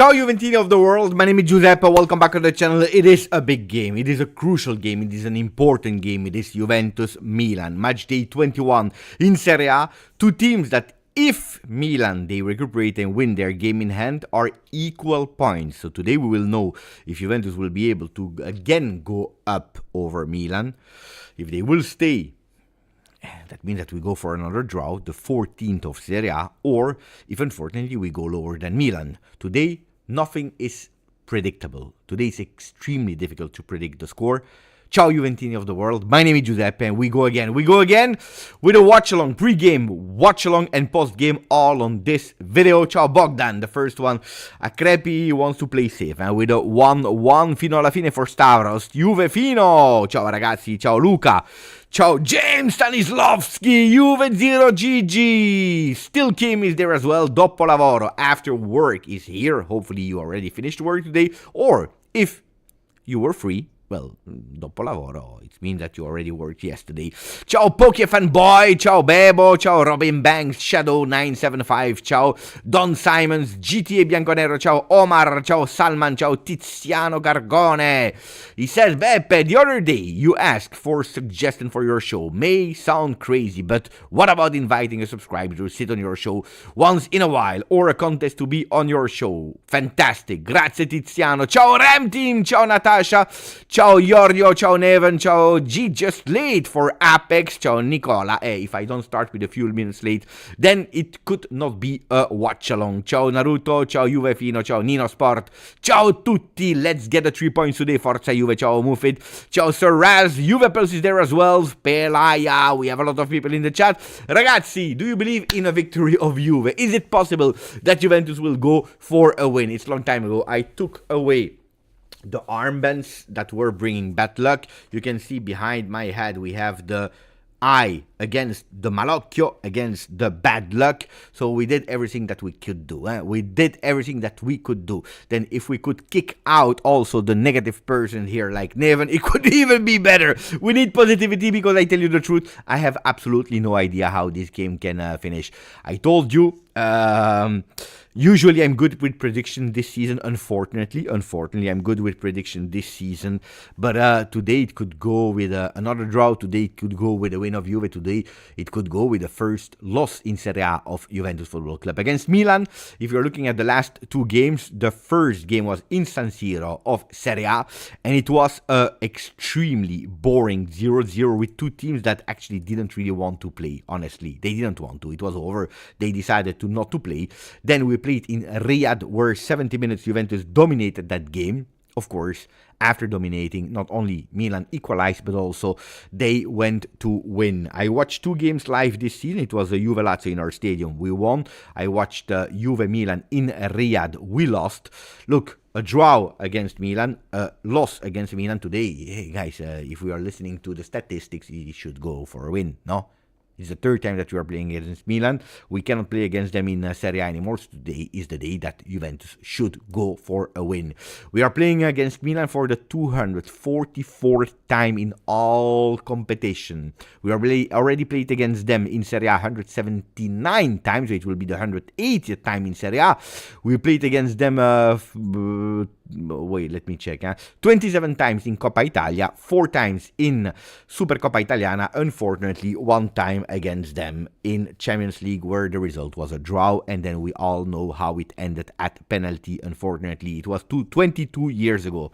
Ciao Juventini of the world, my name is Giuseppe, welcome back to the channel. It is a big game, it is a crucial game, it is an important game. It is Juventus-Milan, Matchday 21 in Serie A. Two teams that, if Milan, they recuperate and win their game in hand, are equal points. So today we will know if Juventus will be able to again go up over Milan. If they will stay, that means that we go for another draw, the 14th of Serie A, or if unfortunately we go lower than Milan. Today, nothing is predictable. Today is extremely difficult to predict the score. Ciao Juventini of the world, my name is Giuseppe and we go again with a watch-along, pre-game, watch-along and post-game all on this video. Ciao Bogdan, the first one. Acrepi wants to play safe with a 1-1 fino alla fine for Stavros. Juve fino! Ciao ragazzi, ciao Luca. Ciao James Stanislavski, Juve 0 GG. Still Kim is there as well, dopo lavoro, after work is here. Hopefully you already finished work today, or if you were free, well, dopo lavoro, it means that you already worked yesterday. Ciao Pokefanboy, ciao Bebo, ciao Robin Banks, Shadow975, ciao Don Simons, GTA Bianconero, ciao Omar, ciao Salman, ciao Tiziano Gargone. He says, Beppe, the other day you asked for suggestion for your show. May sound crazy, but what about inviting a subscriber to sit on your show once in a while, or a contest to be on your show? Fantastic, grazie Tiziano. Ciao Ram Team, ciao Natasha, ciao Giorgio, ciao Neven, ciao G just late for Apex, ciao Nicola. If I don't start with a few minutes late, then it could not be a watch along. Ciao Naruto, ciao Juve Fino, ciao Nino Sport, ciao tutti, let's get the 3 points today, Forza Juve, ciao Mufid, ciao Sir Raz, Juve Pulse is there as well, Pelaya, we have a lot of people in the chat. Ragazzi, do you believe in a victory of Juve? Is it possible that Juventus will go for a win? It's a long time ago, I took away the armbands that were bringing bad luck. You can see behind my head we have the eye against the malocchio, against the bad luck. So we did everything that we could do. We did everything that we could do. Then if we could kick out also the negative person here like Neven, it could even be better. We need positivity, because I tell you the truth, I have absolutely no idea how this game can finish. I told you, usually I'm good with prediction this season. Unfortunately, I'm good with prediction this season. But today it could go with another draw. Today it could go with a win of Juve. Today it could go with the first loss in Serie A of Juventus Football Club against Milan. If you're looking at the last two games, the first game was in San Siro of Serie A, and it was a extremely boring 0-0 with two teams that actually didn't really want to play. Honestly, they didn't want to. It was over. They decided to not to play. Then we played in Riyadh, where 70 minutes Juventus dominated that game. Of course, after dominating, not only Milan equalized, but also they went to win. I watched two games live this season. It was a Juve Lazio in our stadium. We won. I watched Juve Milan in Riyadh. We lost. Look, a draw against Milan, a loss against Milan today. Hey guys, if we are listening to the statistics, it should go for a win, no? It's the third time that we are playing against Milan. We cannot play against them in Serie A anymore. So today is the day that Juventus should go for a win. We are playing against Milan for the 244th time in all competition. We already played against them in Serie A 179 times. So it will be the 180th time in Serie A. We played against them, wait, let me check. 27 times in Coppa Italia, 4 times in Supercoppa Italiana. Unfortunately, 1 time against them in Champions League, where the result was a draw, and then we all know how it ended at penalty. Unfortunately, it was 22 years ago.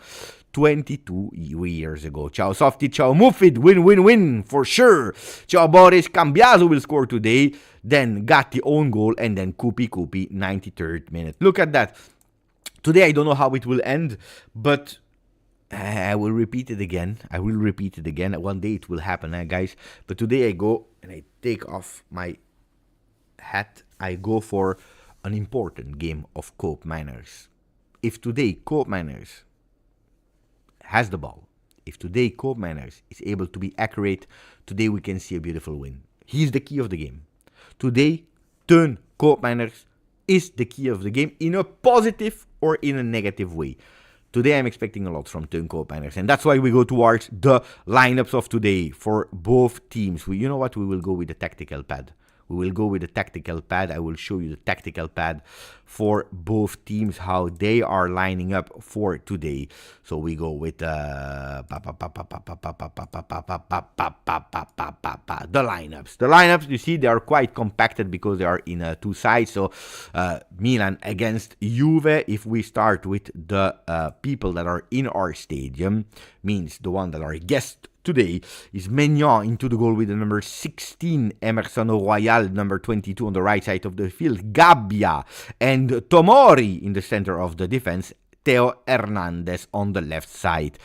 22 years ago. Ciao Softy, ciao Mufid, win for sure. Ciao Boris, Cambiaso will score today. Then Gatti own goal, and then Kupi 93rd minute. Look at that. Today I don't know how it will end, but I will repeat it again. One day it will happen, guys. But today I go and I take off my hat. I go for an important game of Coop Miners. If today Coop Miners has the ball, if today Coop Miners is able to be accurate, today we can see a beautiful win. He's the key of the game. Today, turn Coop Miners is the key of the game in a positive or in a negative way. Today I'm expecting a lot from Teun Koopmeiners, and that's why we go towards the lineups of today for both teams. You know what? We will go with the tactical pad. We will go with the tactical pad. I will show you the tactical pad for both teams, how they are lining up for today. So we go with the lineups. The lineups, you see, they are quite compacted because they are in two sides. So Milan against Juve. If we start with the people that are in our stadium, means the one that are guests today, is Maignan into the goal with the number 16, Emerson Royal, number 22 on the right side of the field, Gabbia and Tomori in the center of the defense, Theo Hernandez on the left side.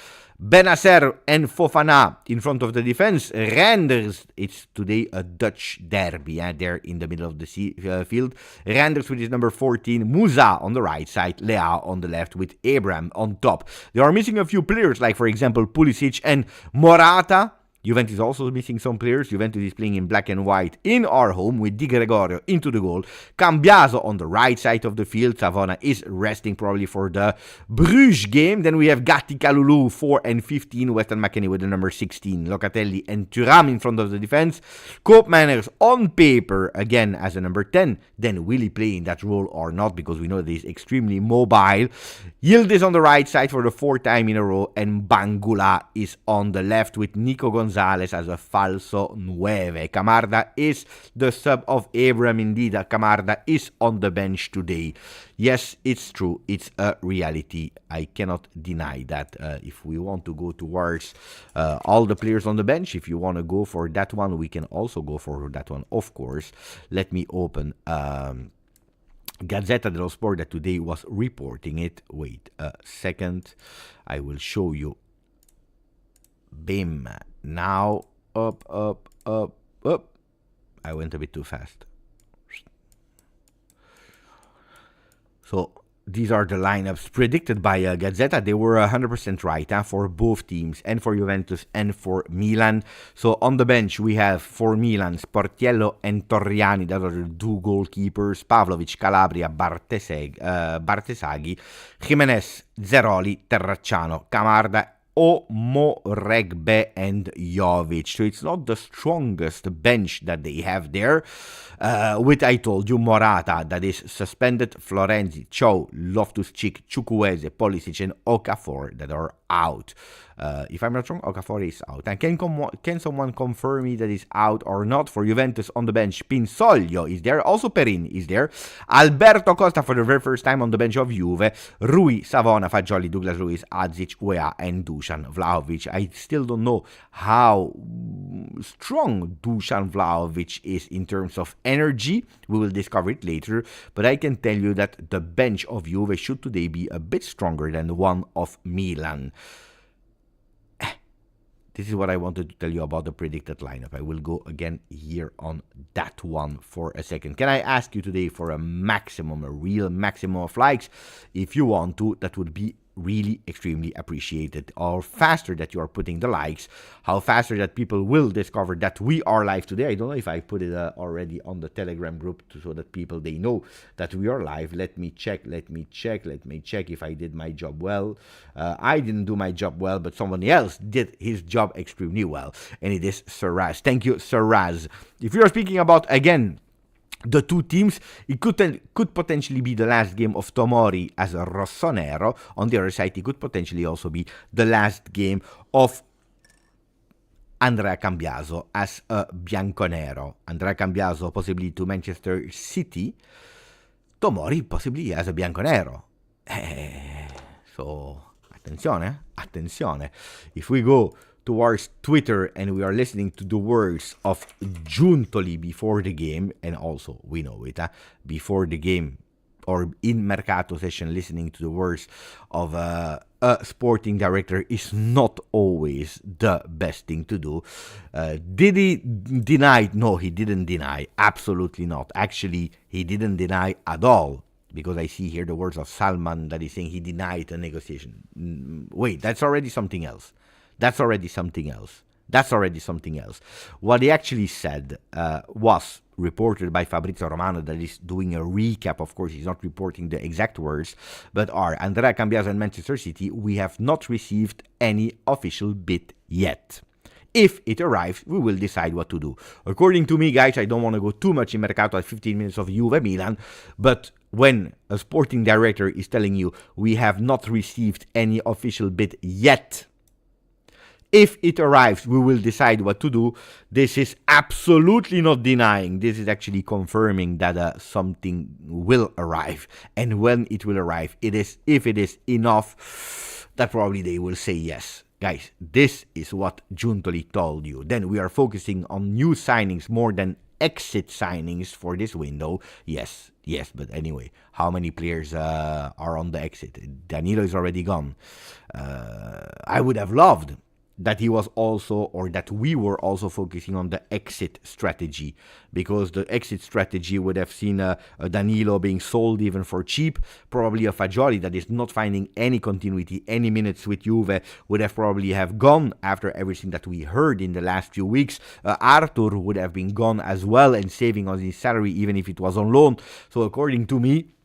Benacer and Fofana in front of the defense. Renders, it's today a Dutch derby, there in the middle of the field. Renders with his number 14, Musa on the right side, Leao on the left with Abraham on top. They are missing a few players, like for example Pulisic and Morata. Juventus is also missing some players. Juventus is playing in black and white in our home with Di Gregorio into the goal. Cambiaso on the right side of the field. Savona is resting probably for the Bruges game. Then we have Gatti, Kalulu, 4 and 15. Weston McKennie with the number 16. Locatelli and Thuram in front of the defense. Koopmeiners on paper again as a number 10. Then will he play in that role or not? Because we know that he's extremely mobile. Yildiz on the right side for the 4th time in a row. And Bangula is on the left with Nico Gonzalez as a falso 9. Camarda is the sub of Abraham. Indeed, Camarda is on the bench today. Yes, it's true. It's a reality. I cannot deny that. If we want to go towards all the players on the bench, if you want to go for that one, we can also go for that one, of course. Let me open Gazzetta dello Sport that today was reporting it. Wait a second. I will show you. Bim. Now, up. I went a bit too fast. So, these are the lineups predicted by Gazzetta. They were 100% right for both teams, and for Juventus and for Milan. So, on the bench, we have for Milan, Sportiello and Torriani, that are the 2 goalkeepers. Pavlovic, Calabria, Bartesaghi, Jimenez, Zeroli, Terracciano, Camarda, Moregbe and Jovic. So it's not the strongest bench that they have there. With, I told you, Morata, that is suspended, Florenzi, Cho, Loftus-Cheek, Chukwueze, Pulisic and Okafor that are out. If I'm not wrong, Okafor is out. And can someone confirm me that is out or not? For Juventus on the bench, Pinsoglio is there. Also Perin is there. Alberto Costa for the very first time on the bench of Juve. Rui, Savona, Fagioli, Douglas Luiz, Adzic, Weah and Dusan Vlahovic. I still don't know how strong Dusan Vlahovic is in terms of energy. We will discover it later. But I can tell you that the bench of Juve should today be a bit stronger than the one of Milan. This is what I wanted to tell you about the predicted lineup. I will go again here on that one for a second. Can I ask you today for a real maximum of likes? If you want to, that would be really extremely appreciated. How faster that you are putting the likes, how faster that people will discover that we are live today. I don't know if I put it already on the Telegram group so that people, they know that we are live. Let me check if I did my job well. I didn't do my job well, but someone else did his job extremely well, and it is Saraz. Thank you, Saraz. If you are speaking about, again, the two teams, it could potentially be the last game of Tomori as a Rossonero. On the other side, it could potentially also be the last game of Andrea Cambiaso as a Bianconero. Andrea Cambiaso possibly to Manchester City. Tomori possibly as a Bianconero. So, attenzione. If we go towards Twitter and we are listening to the words of Giuntoli before the game, and also we know it, before the game or in Mercato session, listening to the words of a sporting director is not always the best thing to do. Did he deny? No, he didn't deny. Absolutely not. Actually, he didn't deny at all. Because I see here the words of Salman that is saying he denied a negotiation. Wait, that's already something else. What he actually said was reported by Fabrizio Romano, that is doing a recap. Of course, he's not reporting the exact words, but are Andrea Cambiaso and Manchester City, we have not received any official bid yet. If it arrives, we will decide what to do. According to me, guys, I don't want to go too much in Mercato at 15 minutes of Juve Milan, but when a sporting director is telling you we have not received any official bid yet, if it arrives, we will decide what to do. This is absolutely not denying. This is actually confirming that something will arrive. And when it will arrive, if it is enough, that probably they will say yes. Guys, this is what Giuntoli told you. Then we are focusing on new signings more than exit signings for this window. Yes, but anyway, how many players are on the exit? Danilo is already gone. I would have loved that he was also, or that we were also focusing on the exit strategy, because the exit strategy would have seen a Danilo being sold even for cheap, probably a Fagioli that is not finding any continuity, any minutes with Juve, would have probably have gone after everything that we heard in the last few weeks. Arthur would have been gone as well and saving on his salary even if it was on loan. So according to me,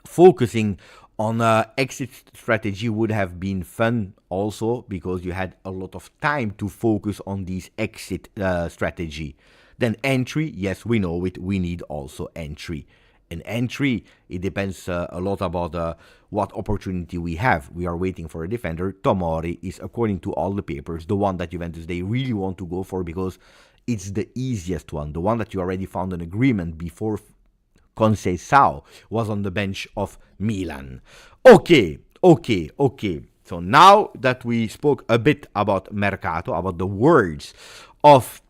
focusing on exit strategy would have been fun also, because you had a lot of time to focus on these exit strategy. Then entry, yes, we know it, we need also entry. And entry, it depends a lot about what opportunity we have. We are waiting for a defender. Tomori is, according to all the papers, the one that Juventus, they really want to go for, because it's the easiest one, the one that you already found an agreement before Conceição was on the bench of Milan. Okay. So now that we spoke a bit about Mercato, about the words of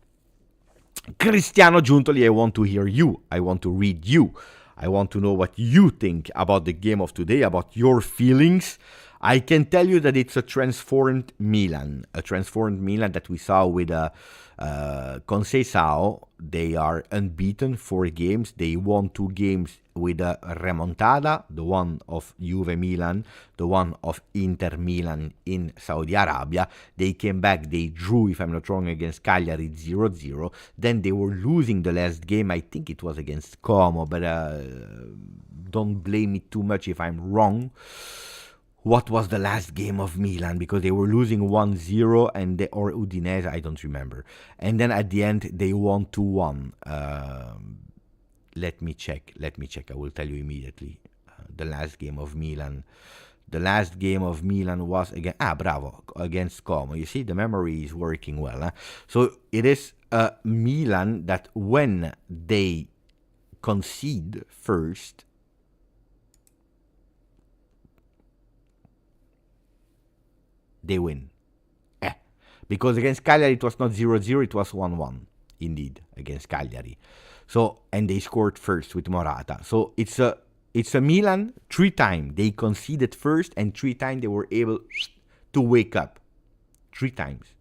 Cristiano Giuntoli, I want to hear you. I want to read you. I want to know what you think about the game of today, about your feelings. I can tell you that it's a transformed Milan that we saw with Conceição. They are unbeaten 4 games. They won 2 games with a remontada, the one of Juve Milan, the one of Inter Milan in Saudi Arabia. They came back, they drew, if I'm not wrong, against Cagliari 0-0. Then they were losing the last game, I think it was against Como, but don't blame me too much if I'm wrong. What was the last game of Milan? Because they were losing 1-0 or Udinese, I don't remember. And then at the end, they won 2-1. Let me check. I will tell you immediately. The last game of Milan. The last game of Milan was against Como. You see, the memory is working well. Huh? So it is Milan that when they concede first, they win. Because against Cagliari it was not 0-0, it was 1-1. Indeed, against Cagliari. So, and they scored first with Morata. So it's a Milan 3 times. They conceded first, and 3 times they were able to wake up. 3 times.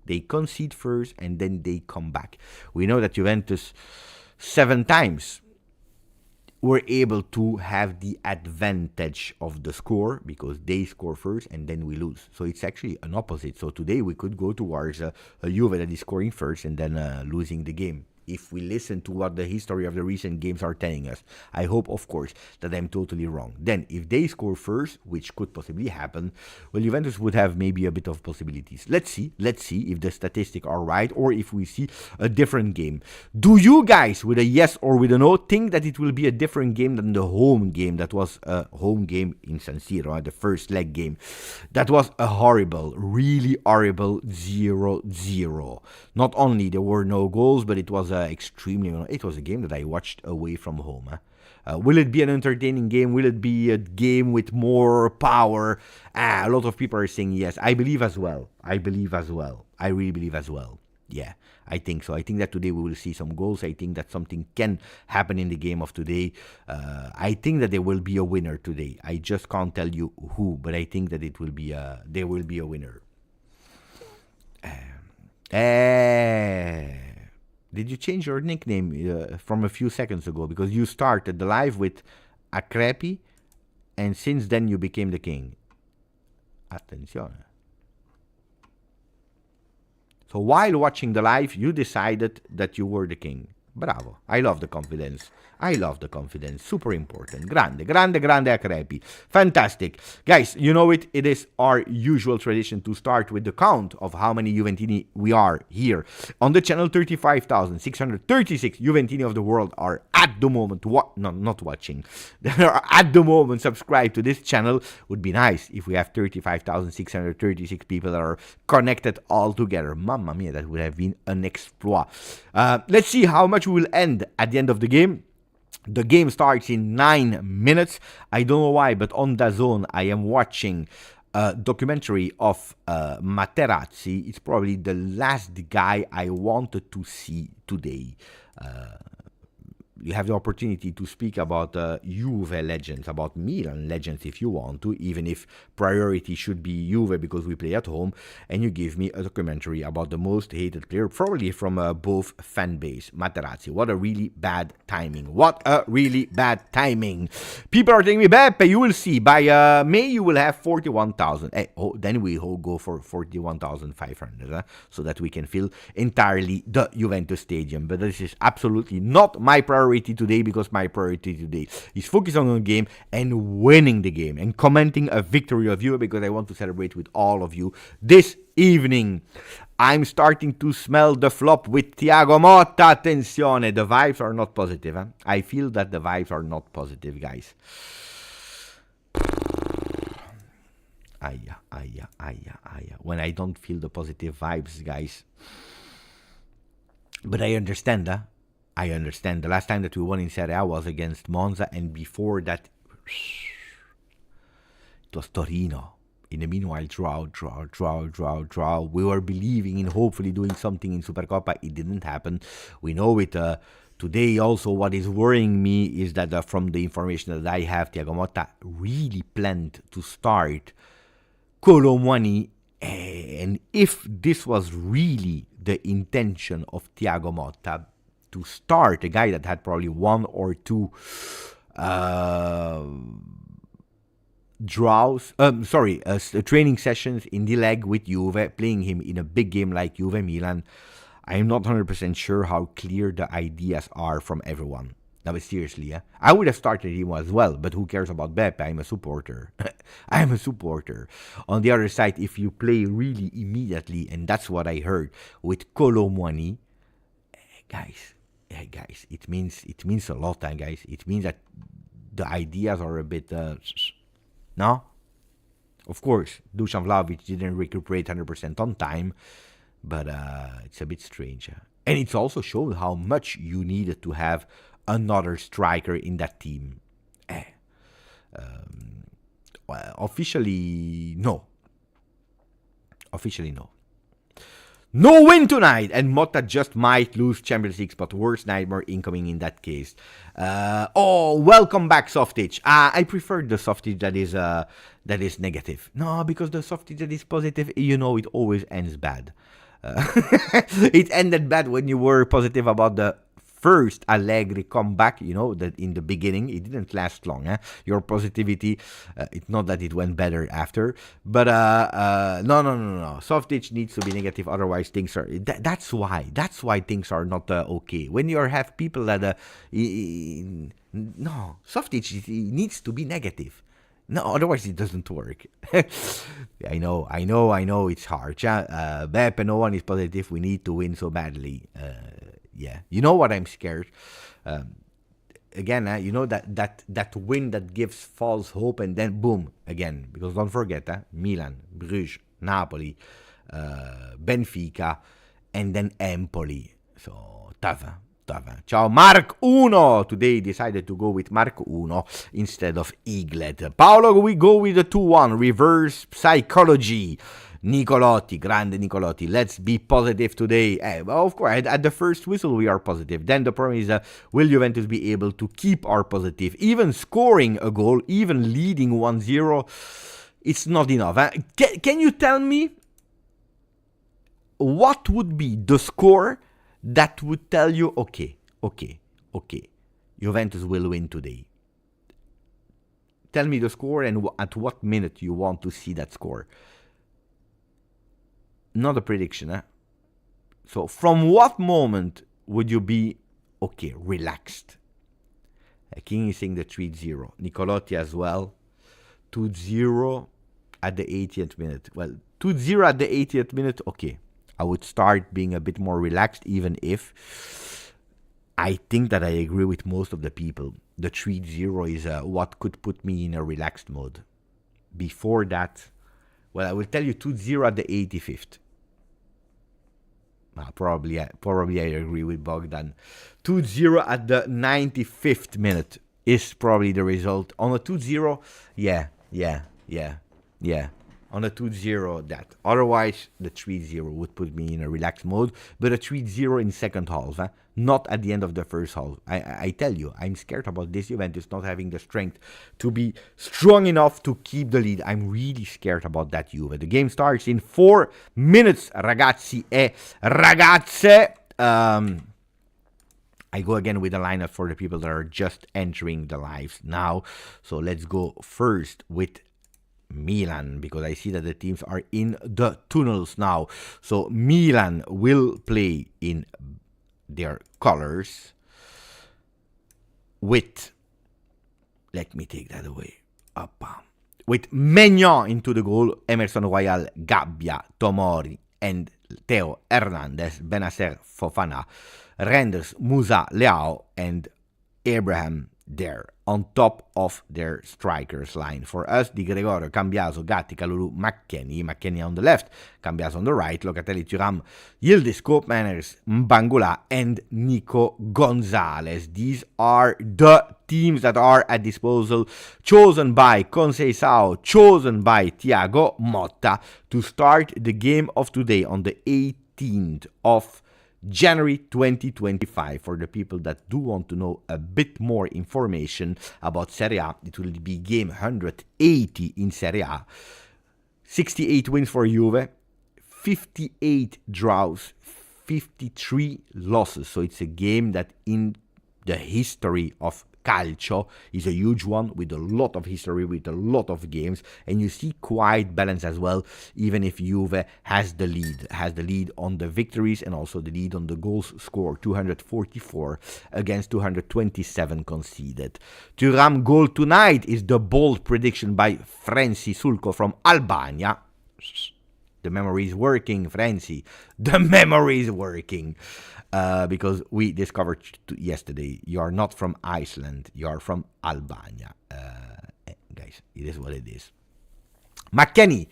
They concede first and then they come back. We know that Juventus 7 times were able to have the advantage of the score, because they score first and then we lose. So it's actually an opposite. So today we could go towards a Juve that is scoring first and then losing the game, if we listen to what the history of the recent games are telling us. I hope, of course, that I'm totally wrong. Then, if they score first, which could possibly happen, well, Juventus would have maybe a bit of possibilities. Let's see if the statistics are right, or if we see a different game. Do you guys, with a yes or with a no, think that it will be a different game than the home game that was a home game in San Siro, the first leg game? That was a horrible, really horrible 0-0. Not only there were no goals, but it was it was a game that I watched away from home. Will it be an entertaining game? Will it be a game with more power? A lot of people are saying yes. I believe as well. I really believe as well. Yeah, I think so. I think that today we will see some goals. I think that something can happen in the game of today. I think that there will be a winner today. I just can't tell you who, but I think that there will be a winner. Did you change your nickname from a few seconds ago? Because you started the live with Acrepi, and since then you became the king. Attenzione. So while watching the live, you decided that you were the king. Bravo. I love the confidence. I love the confidence. Super important. Grande, grande, grande Acrepi. Fantastic. Guys, you know it. It is our usual tradition to start with the count of how many Juventini we are here. On the channel, 35,636 Juventini of the world are at the moment, not watching. They are at the moment subscribed to this channel. Would be nice if we have 35,636 people that are connected all together. Mamma mia, that would have been an exploit. Let's see how much we will end at the end of the game. The game starts in 9 minutes. I don't know why, but on DAZN I am watching a documentary of Materazzi. It's probably the last guy I wanted to see today. You have the opportunity to speak about Juve legends, about Milan legends if you want to, even if priority should be Juve because we play at home, and you give me a documentary about the most hated player, probably from both fan base, Materazzi. What a really bad timing. What a really bad timing. People are telling me, Beppe, you will see, by May you will have 41,000. Then we go for 41,500, so that we can fill entirely the Juventus stadium. But this is absolutely not my priority today, because my priority today is focusing on the game and winning the game and commenting a victory of you, because I want to celebrate with all of you this evening. I'm starting to smell the flop with Thiago Motta. Attenzione, the vibes are not positive. I feel that the vibes are not positive, guys. When I don't feel the positive vibes, guys. But I understand, I understand. The last time that we won in Serie A was against Monza, and before that, it was Torino. In the meanwhile, draw. We were believing in hopefully doing something in Supercoppa. It didn't happen. We know it. Today also, what is worrying me is that from the information that I have, Thiago Motta really planned to start Kolo Muani. And if this was really the intention of Thiago Motta, to start a guy that had probably one or two training sessions in the leg with Juve, playing him in a big game like Juve Milan, I'm not 100% sure how clear the ideas are from everyone. Now, seriously, I would have started him as well, but who cares about Beppe? I'm a supporter. I'm a supporter. On the other side, if you play really immediately, and that's what I heard, with Kolo Muani, guys, it means a lot, guys. It means that the ideas are a bit, no? Of course, Dusan Vlahovic didn't recuperate 100% on time, but it's a bit strange. And it's also shown how much you needed to have another striker in that team. Well, officially, no. No win tonight, and Motta just might lose Champions League spot. Worst nightmare incoming in that case. Welcome back, Softage. I prefer the Softage that is negative. No, because the Softage that is positive, it always ends bad. It ended bad when you were positive about the first Allegri comeback, that in the beginning. It didn't last long. Your positivity, it's not that it went better after. But no. Softage needs to be negative, otherwise things are... That's why things are not okay. When you have people that... no, Softage needs to be negative. No, otherwise it doesn't work. I know, it's hard. Beppe, no one is positive. We need to win so badly. Yeah, you know what I'm scared? Again, that win that gives false hope, and then boom, again. Because don't forget, Milan, Bruges, Napoli, Benfica, and then Empoli. So, tough. Ciao, Mark Uno. Today decided to go with Mark Uno instead of Eaglet. Paolo, we go with the 2-1. Reverse psychology. Nicolotti, grande Nicolotti. Let's be positive today. Well, of course, at the first whistle, we are positive. Then the problem is, will Juventus be able to keep our positive? Even scoring a goal, even leading 1-0, it's not enough. Can you tell me what would be the score that would tell you, okay, Juventus will win today? Tell me the score and at what minute you want to see that score. Not a prediction, So from what moment would you be okay, relaxed. King is saying the 3-0. Nicolotti as well. 2-0 at the 80th minute. Well, 2-0 at the 80th minute, okay. I would start being a bit more relaxed, even if I think that I agree with most of the people. The 3-0 is what could put me in a relaxed mode. Before that, well, I will tell you 2-0 at the 85th. Probably I agree with Bogdan. 2-0 at the 95th minute is probably the result. On a 2-0, yeah. On a 2-0, that. Otherwise, the 3-0 would put me in a relaxed mode. But a 3-0 in second half, not at the end of the first half. I tell you, I'm scared about this Juventus not having the strength to be strong enough to keep the lead. I'm really scared about that Juve. The game starts in 4 minutes, ragazzi e ragazze. I go again with the lineup for the people that are just entering the lives now. So let's go first with Milan, because I see that the teams are in the tunnels now. So Milan will play in their colors with, let me take that away, with Maignan into the goal, Emerson Royal, Gabbia, Tomori, and Theo Hernandez, Benacer, Fofana, Renders, Musa, Leao, and Abraham there on top of their strikers line. For us, Di Gregorio, Cambiaso, Gatti, Kalulu, McKennie on the left, Cambiaso on the right, Locatelli, Thuram, Yildiz, Koopmeiners, Mbangula, and Nico Gonzalez. These are the teams that are at disposal, chosen by Conceição, chosen by Thiago Motta to start the game of today on the 18th of January 2025. For the people that do want to know a bit more information about Serie A, it will be game 180 in Serie A. 68 wins for Juve, 58 draws, 53 losses. So it's a game that in the history of Calcio is a huge one, with a lot of history, with a lot of games, and you see quite balance as well, even if Juve has the lead on the victories and also the lead on the goals scored, 244 against 227 conceded. Thuram goal tonight is the bold prediction by Frenzy Sulco from Albania. The memory is working, Frenzy. The memory is working. Because we discovered yesterday, you are not from Iceland, you are from Albania. Guys, it is what it is. McKennie,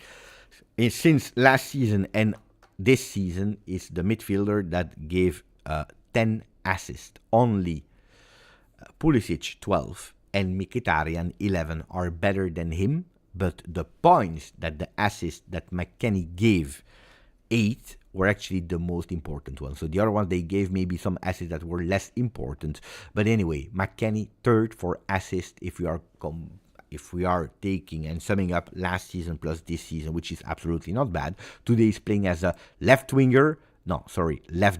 since last season and this season, is the midfielder that gave 10 assists. Only Pulisic 12 and Mkhitaryan 11 are better than him, but the points that the assists that McKennie gave, 8, were actually the most important ones. So the other ones, they gave maybe some assists that were less important. But anyway, McKennie third for assist if we are taking and summing up last season plus this season, which is absolutely not bad. Today he's playing as a left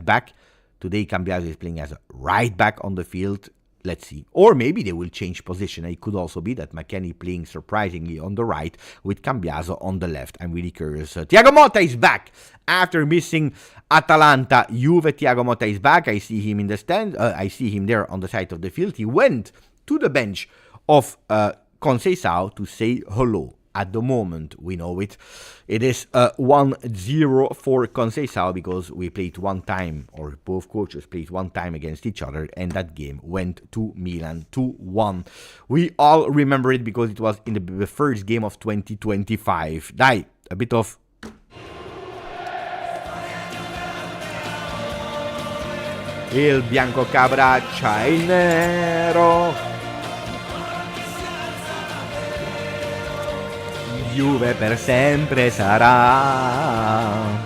back. Today Cambiaso is playing as a right back on the field. Let's see. Or maybe they will change position. It could also be that McKennie playing surprisingly on the right with Cambiaso on the left. I'm really curious. Thiago Motta is back after missing Atalanta. Juve, Thiago Motta is back. I see him in the stand. I see him there on the side of the field. He went to the bench of Conceição to say hello. At the moment, we know it. It is 1-0 for Conceição because we played one time, or both coaches played one time against each other, and that game went to Milan 2-1. We all remember it because it was in the first game of 2025. Dai, a bit of... Il bianco c'abbraccia il nero. Juve per sempre sarà.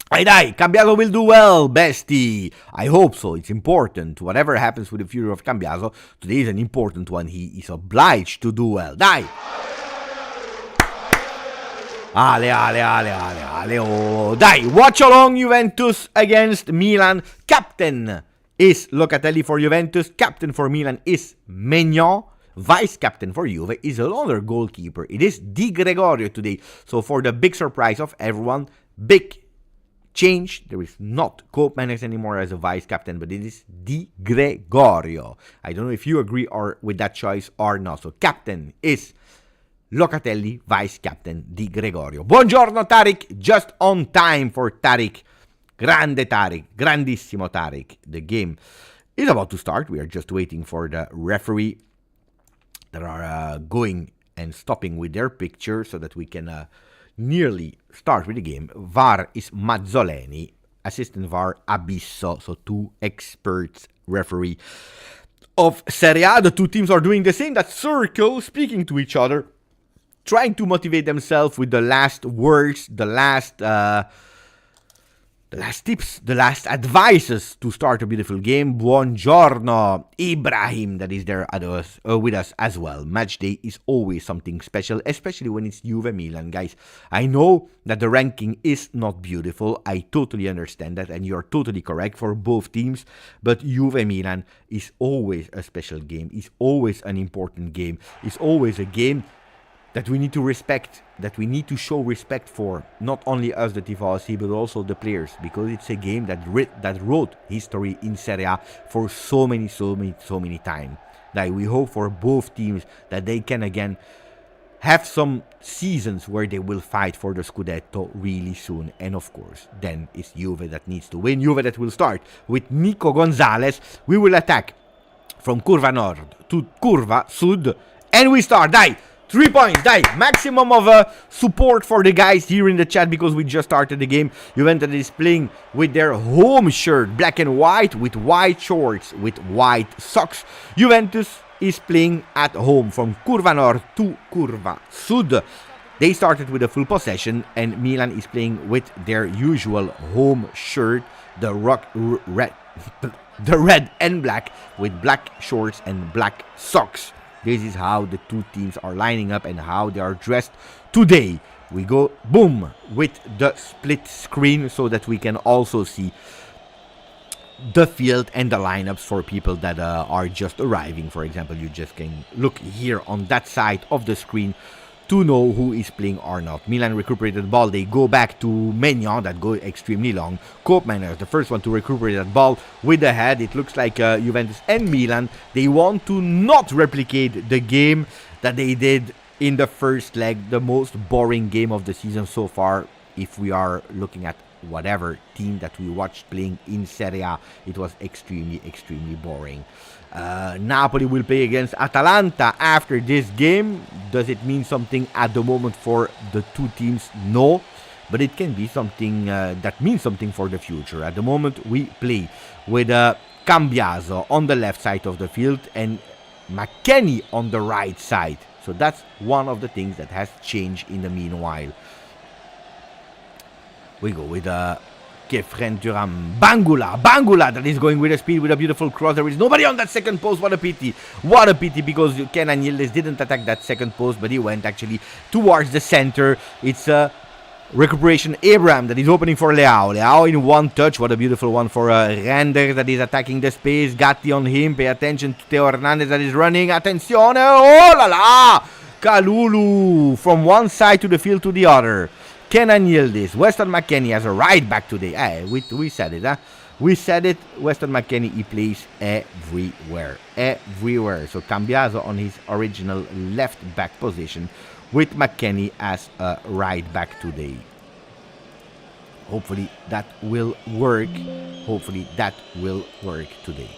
Dai, Cambiaso will do well, bestie. I hope so. It's important. Whatever happens with the future of Cambiaso, today is an important one. He is obliged to do well. Dai. Ale. Oh. Dai, watch along Juventus against Milan. Captain is Locatelli for Juventus. Captain for Milan is Maignan. Vice captain for Juve is another goalkeeper. It is Di Gregorio today. So for the big surprise of everyone, big changed. There is not Koopmeiners anymore as a vice captain, but it is Di Gregorio. I don't know if you agree with that choice or not. So captain is Locatelli, vice captain Di Gregorio. Buongiorno Tariq, just on time for Tariq. Grande Tariq, grandissimo Tariq. The game is about to start. We are just waiting for the referee that are going and stopping with their picture so that we can nearly start with the game. VAR is Mazzoleni, assistant VAR Abisso, so two experts referee of Serie A. The two teams are doing the same, that circle, speaking to each other, trying to motivate themselves with the last words, the last tips, the last advices to start a beautiful game. Buongiorno, Ibrahim, that is there with us as well. Match day is always something special, especially when it's Juve Milan, guys. I know that the ranking is not beautiful. I totally understand that, and you're totally correct for both teams. But Juve Milan is always a special game. It's always an important game. It's always a game that we need to respect, that we need to show respect for, not only us, the Tifosi, but also the players, because it's a game that wrote history in Serie A for so many times. That we hope for both teams that they can again have some seasons where they will fight for the Scudetto really soon. And of course, then it's Juve that needs to win. Juve that will start with Nico Gonzalez. We will attack from Curva Nord to Curva Sud, and we start. Dai! 3 points, dai! Maximum of support for the guys here in the chat because we just started the game. Juventus is playing with their home shirt, black and white, with white shorts, with white socks. Juventus is playing at home from Curva Nord to Curva Sud. They started with a full possession, and Milan is playing with their usual home shirt, the red and black, with black shorts and black socks. This is how the two teams are lining up and how they are dressed today. We go, boom, with the split screen so that we can also see the field and the lineups for people that are just arriving. For example, you just can look here on that side of the screen to know who is playing or not. Milan recuperated the ball. They go back to Maignan, that go extremely long. Koopmeiners, the first one to recuperate that ball with the head. It looks like Juventus and Milan, they want to not replicate the game that they did in the first leg, the most boring game of the season so far. If we are looking at whatever team that we watched playing in Serie A, it was extremely boring. Napoli will play against Atalanta after this game. Does it mean something at the moment for the two teams? No, but it can be something that means something for the future. At the moment, we play with Cambiaso on the left side of the field and McKennie on the right side. So that's one of the things that has changed in the meanwhile. We go with Kefren Thuram. Bangula that is going with a speed, with a beautiful cross. There is nobody on that second post. What a pity because Kenan Yildiz didn't attack that second post, but he went actually towards the center. It's a recuperation. Abraham that is opening for Leao in one touch. What a beautiful one for Render that is attacking the space. Gatti on him. Pay attention to Teo Hernandez that is running. Attenzione. Oh la la! Kalulu from one side to the field to the other. Kenan Yildiz. Weston McKennie has a right back today. We said it, huh? We said it. Weston McKennie, he plays everywhere. So Cambiaso on his original left back position, with McKennie as a right back today. Hopefully that will work. Today.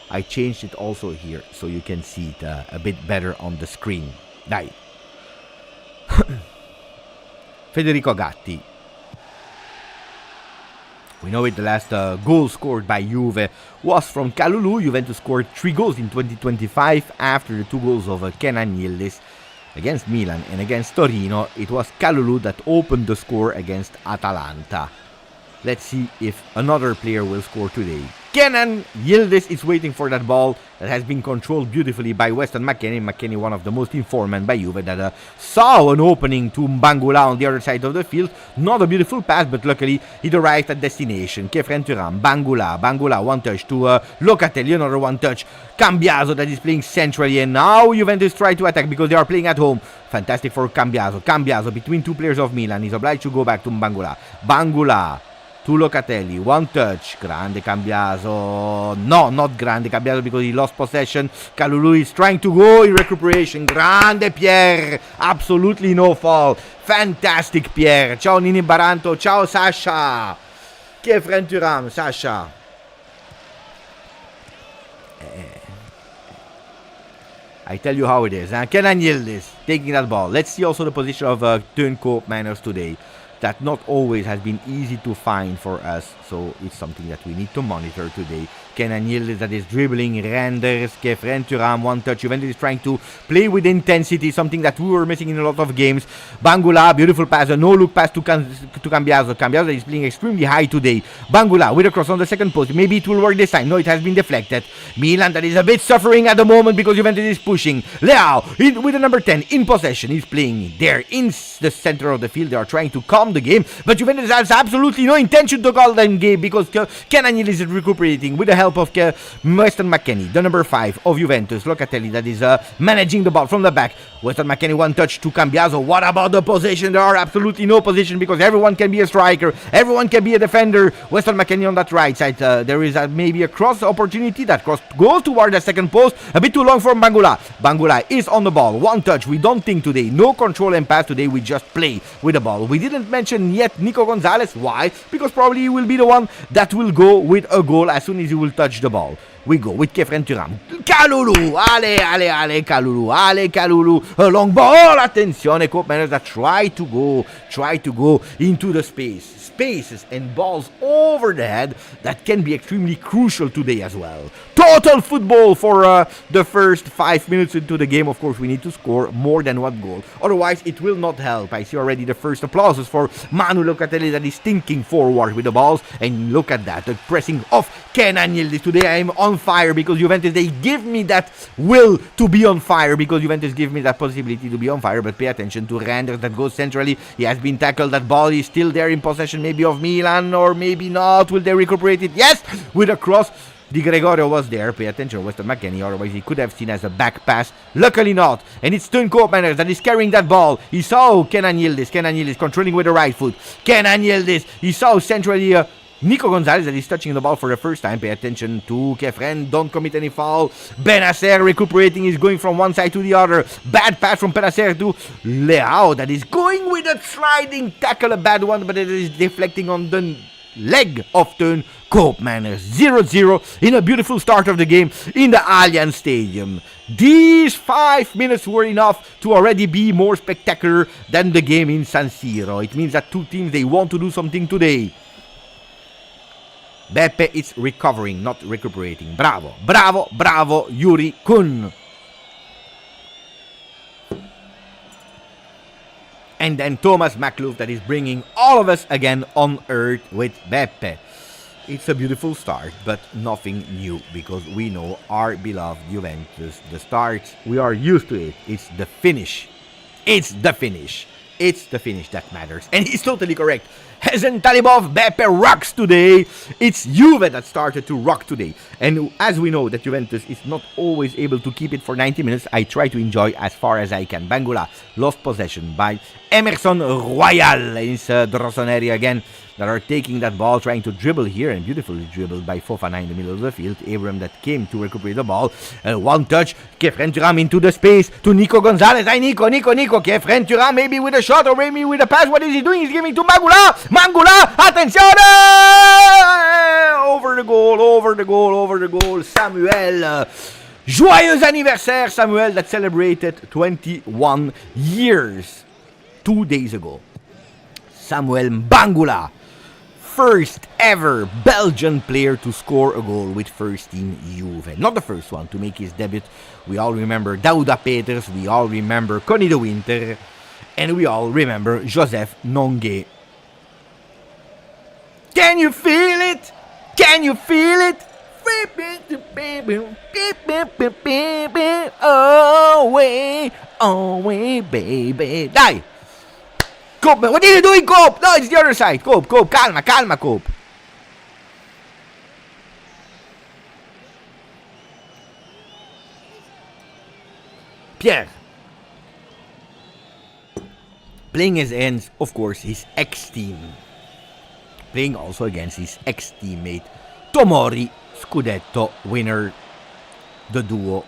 I changed it also here so you can see it a bit better on the screen. Dai. Federico Gatti. We know it, the last goal scored by Juve was from Kalulu. Juventus scored 3 goals in 2025 after the 2 goals of Kenan Yildiz against Milan and against Torino. It was Kalulu that opened the score against Atalanta. Let's see if another player will score today. Kenan Yildiz is waiting for that ball that has been controlled beautifully by Weston McKennie. McKennie, one of the most informed men by Juve, that saw an opening to Mbangula on the other side of the field. Not a beautiful pass, but luckily it arrived at destination. Kefren Turam, Bangula, one touch to Locatelli, another one touch. Cambiaso that is playing centrally, and now Juventus try to attack because they are playing at home. Fantastic for Cambiaso. Cambiaso between two players of Milan. He's obliged to go back to Mbangula. Bangula to Locatelli, one touch. Grande Cambiaso. No, not Grande Cambiaso because he lost possession. Kalulu is trying to go in recuperation. Grande Pierre. Absolutely no fall. Fantastic Pierre. Ciao Nini Baranto. Ciao Sasha. Kefren Turam. Sasha. I tell you how it is. Kenan Yildiz taking that ball. Let's see also the position of Teun Koopmeiners today. That not always has been easy to find for us, so it's something that we need to monitor today. Kenan Yildiz that is dribbling, renders, Kefren Turam, one touch. Juventus is trying to play with intensity, something that we were missing in a lot of games. Bangula, beautiful pass, a no-look pass to Cambiaso. Cambiaso is playing extremely high today. Bangula with a cross on the second post. Maybe it will work this time. No, it has been deflected. Milan that is a bit suffering at the moment because Juventus is pushing. Leao with the number 10 in possession. He's playing there in the center of the field. They are trying to calm the game, but Juventus has absolutely no intention to call them game because Kenan Yildiz is recuperating with the help of Weston McKennie, the number 5 of Juventus. Locatelli that is managing the ball from the back. Weston McKennie, one touch to Cambiaso. What about the position? There are absolutely no position because everyone can be a striker, everyone can be a defender. Weston McKennie on that right side. There is maybe a cross opportunity. That cross goes toward the second post. A bit too long for Bangula. Bangula is on the ball. One touch. We don't think today. No control and pass today. We just play with the ball. We didn't mention yet Nico Gonzalez. Why? Because probably he will be the one that will go with a goal as soon as he will touch the ball. We go with Kefren Turam. Kalulu! Ale, Kalulu. A long ball. Attenzione, Koopmeiners that try to go into the spaces and balls over the head that can be extremely crucial today as well. Total football for the first 5 minutes into the game. Of course, we need to score more than one goal. Otherwise, it will not help. I see already the first applauses for Manu Locatelli that is thinking forward with the balls. And look at that, the pressing of Kenan Yildiz. Today I am on fire because Juventus, they give me that will to be on fire because Juventus give me that possibility to be on fire. But pay attention to Renders that goes centrally. He has been tackled. That ball is still there in possession maybe of Milan or maybe not. Will they recuperate it? Yes, with a cross. Di Gregorio was there. Pay attention, Weston McKennie. Otherwise, he could have seen as a back pass. Luckily not. And it's Teun Koopmeiners that is carrying that ball. He saw Kenan Yildiz controlling with the right foot. Kenan Yildiz. He saw centrally Nico Gonzalez that is touching the ball for the first time. Pay attention to Kefren. Don't commit any foul. Benacer recuperating. Is going from one side to the other. Bad pass from Benacer to Leao that is going with a sliding tackle. A bad one, but it is deflecting on the leg of Teun Koopmeiners. 0-0 in a beautiful start of the game in the Allianz Stadium. These 5 minutes were enough to already be more spectacular than the game in San Siro. It means that two teams, they want to do something today. Beppe is recovering, not recuperating. Bravo, Yuri Kun. And then Thomas Makluf that is bringing all of us again on earth with Beppe. It's a beautiful start, but nothing new because we know our beloved Juventus. The start, we are used to it. It's the finish. It's the finish that matters. And he's totally correct. Hasan Talibov, Beppe rocks today. It's Juve that started to rock today. And as we know that Juventus is not always able to keep it for 90 minutes, I try to enjoy as far as I can. Bangula lost possession by Emerson Royal. It's the Rossoneri again that are taking that ball, trying to dribble here, and beautifully dribbled by Fofana in the middle of the field. Abraham that came to recuperate the ball. One touch, Kefren Turam into the space to Nico Gonzalez. Nico. Kefren Turam maybe with a shot or maybe with a pass. What is he doing? He's giving to Mangula. Attenzione! Over the goal. Samuel. Joyeux anniversaire, Samuel, that celebrated 21 years 2 days ago. Samuel Mbangula, first ever Belgian player to score a goal with first team Juve. Not the first one to make his debut. We all remember Douda Peters, we all remember Connie de Winter, and we all remember Joseph Nongue. Can you feel it? Can you feel it? Oh, way, baby. Dai! Cope, what are you doing, Cope? No, it's the other side. Cope, calma, Cope. Pierre. Playing against, of course, his ex-team. Playing also against his ex-teammate, Tomori, Scudetto winner, the duo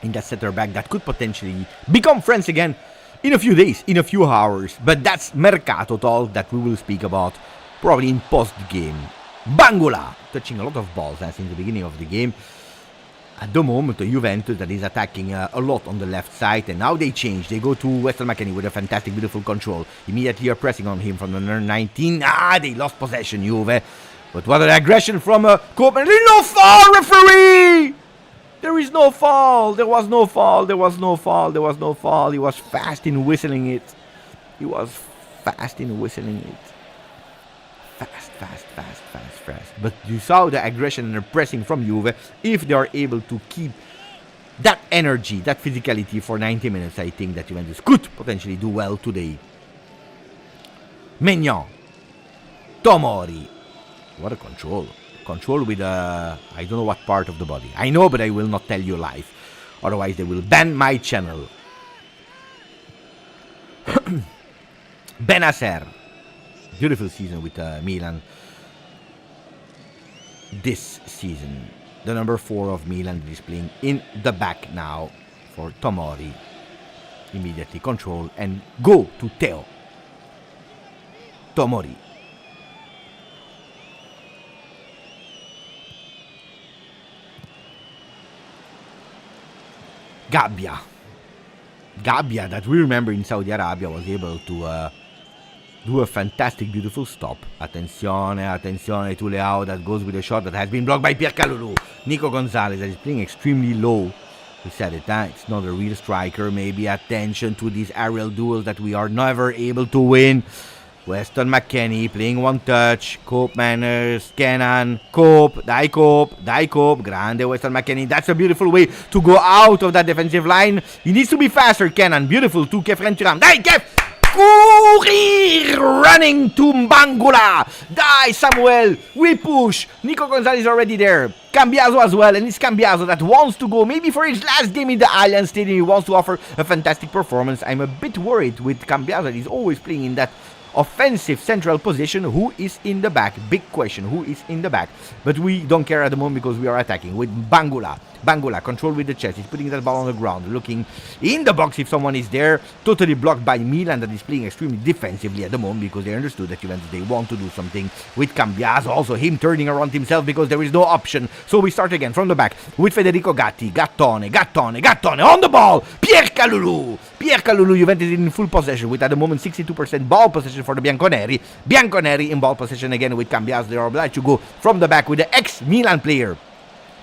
in that center back that could potentially become friends again in a few days, in a few hours. But that's Mercato talk that we will speak about probably in post-game. Bangula touching a lot of balls since the beginning of the game. At the moment, the Juventus that is attacking a lot on the left side, and now they change. They go to Weston McKennie with a fantastic, beautiful control. Immediately are pressing on him from the number 19. They lost possession, Juve. But what an aggression from Cope. There is no foul, referee! There is no foul. There was no foul. There was no foul. There was no foul. He was fast in whistling it. He was fast in whistling it. Fast. But you saw the aggression and the pressing from Juve. If they are able to keep that energy, that physicality for 90 minutes, I think that Juventus could potentially do well today. Maignan. Tomori. What a control. Control with I don't know what part of the body. I know, but I will not tell you live. Otherwise, they will ban my channel. Benacer. Beautiful season with Milan. This season. The number 4 of Milan is playing in the back now for Tomori. Immediately control and go to Teo. Tomori. Gabbia, that we remember in Saudi Arabia, was able to do a fantastic, beautiful stop. Attenzione to Leao that goes with a shot that has been blocked by Pierre Kalulu. Nico Gonzalez that is playing extremely low. We said it, it's not a real striker. Maybe attention to these aerial duels that we are never able to win. Weston McKennie playing one touch. Cope manners. Kenan. Cope. Die Cope. Grande Weston McKennie. That's a beautiful way to go out of that defensive line. He needs to be faster, Kenan. Beautiful to Kefren Turam. Die, Kef! Courir! Running to Bangula. Die, Samuel. We push. Nico Gonzalez is already there. Cambiaso as well. And it's Cambiaso that wants to go maybe for his last game in the Allianz Stadium. He wants to offer a fantastic performance. I'm a bit worried with Cambiaso. He's always playing in that offensive central position. Who is in the back? Big question. Who is in the back? But we don't care at the moment because we are attacking with Bangula. Control with the chest. He's putting that ball on the ground, looking in the box if someone is there. Totally blocked by Milan that is playing extremely defensively at the moment because they understood that Juventus, they want to do something with Cambiaso. Also him turning around himself because there is no option. So we start again from the back with Federico Gatti. Gattone on the ball. Pierre Kalulu, Juventus in full possession with at the moment 62% ball possession for the Bianconeri in ball possession again with Cambiaso. They are obliged to go from the back with the ex-Milan player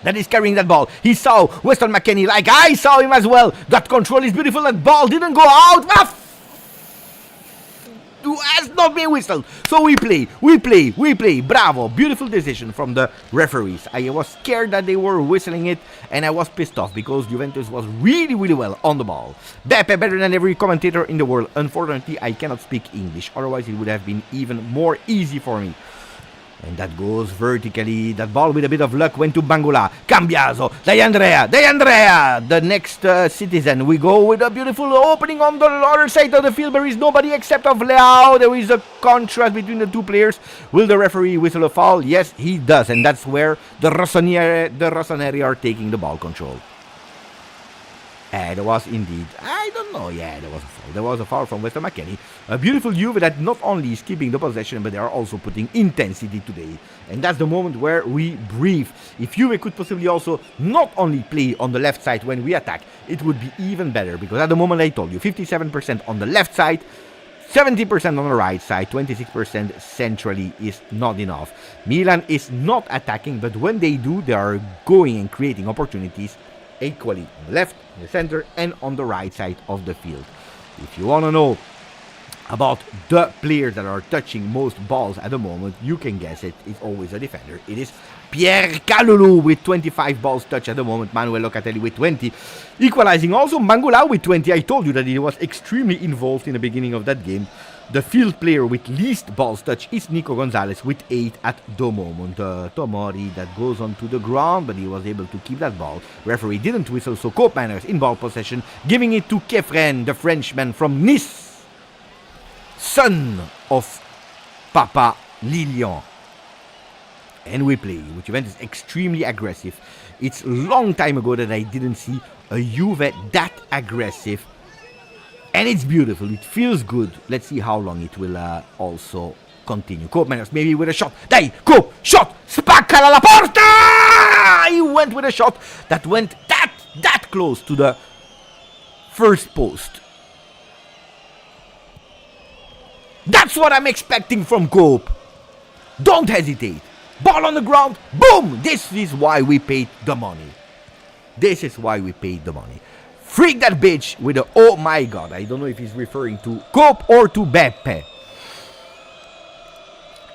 that is carrying that ball. He saw Weston McKennie like I saw him as well. That control is beautiful. That ball didn't go out. Has not been whistled. So we play. Bravo. Beautiful decision from the referees. I was scared that they were whistling it and I was pissed off because Juventus was really well on the ball. Beppe better than every commentator in the world. Unfortunately, I cannot speak English. Otherwise, it would have been even more easy for me. And that goes vertically. That ball with a bit of luck went to Bangula. Cambiaso. De Andrea. The next citizen. We go with a beautiful opening on the other side of the field. There is nobody except of Leao. There is a contrast between the two players. Will the referee whistle a foul? Yes, he does. And that's where the Rossoneri are taking the ball control. There was indeed, I don't know, there was a foul. There was a foul from Weston McKennie. A beautiful Juve that not only is keeping the possession, but they are also putting intensity today. And that's the moment where we breathe. If Juve could possibly also not only play on the left side when we attack, it would be even better. Because at the moment I told you, 57% on the left side, 70% on the right side, 26% centrally is not enough. Milan is not attacking, but when they do, they are going and creating opportunities equally on the left, in the center, and on the right side of the field. If you want to know about the players that are touching most balls at the moment, you can guess it. It's always a defender. It is Pierre Kalulu with 25 balls touched at the moment. Manuel Locatelli with 20. Equalizing also Mangula with 20. I told you that he was extremely involved in the beginning of that game. The field player with least balls touched is Nico Gonzalez with 8 at the moment. Tomori that goes onto the ground, but he was able to keep that ball. Referee didn't whistle, so Koopmeiners in ball possession, giving it to Kefren, the Frenchman from Nice, son of Papa Lilian. And we play with Juventus extremely aggressive. It's a long time ago that I didn't see a Juve that aggressive. And it's beautiful. It feels good. Let's see how long it will also continue. Koopmeiners maybe with a shot. Dai, Koop, shot! Spacca la porta! He went with a shot that went that close to the first post. That's what I'm expecting from Koop. Don't hesitate. Ball on the ground. Boom! This is why we paid the money. This is why we paid the money. Freak that bitch with a oh my god. I don't know if he's referring to Koop or to Beppe.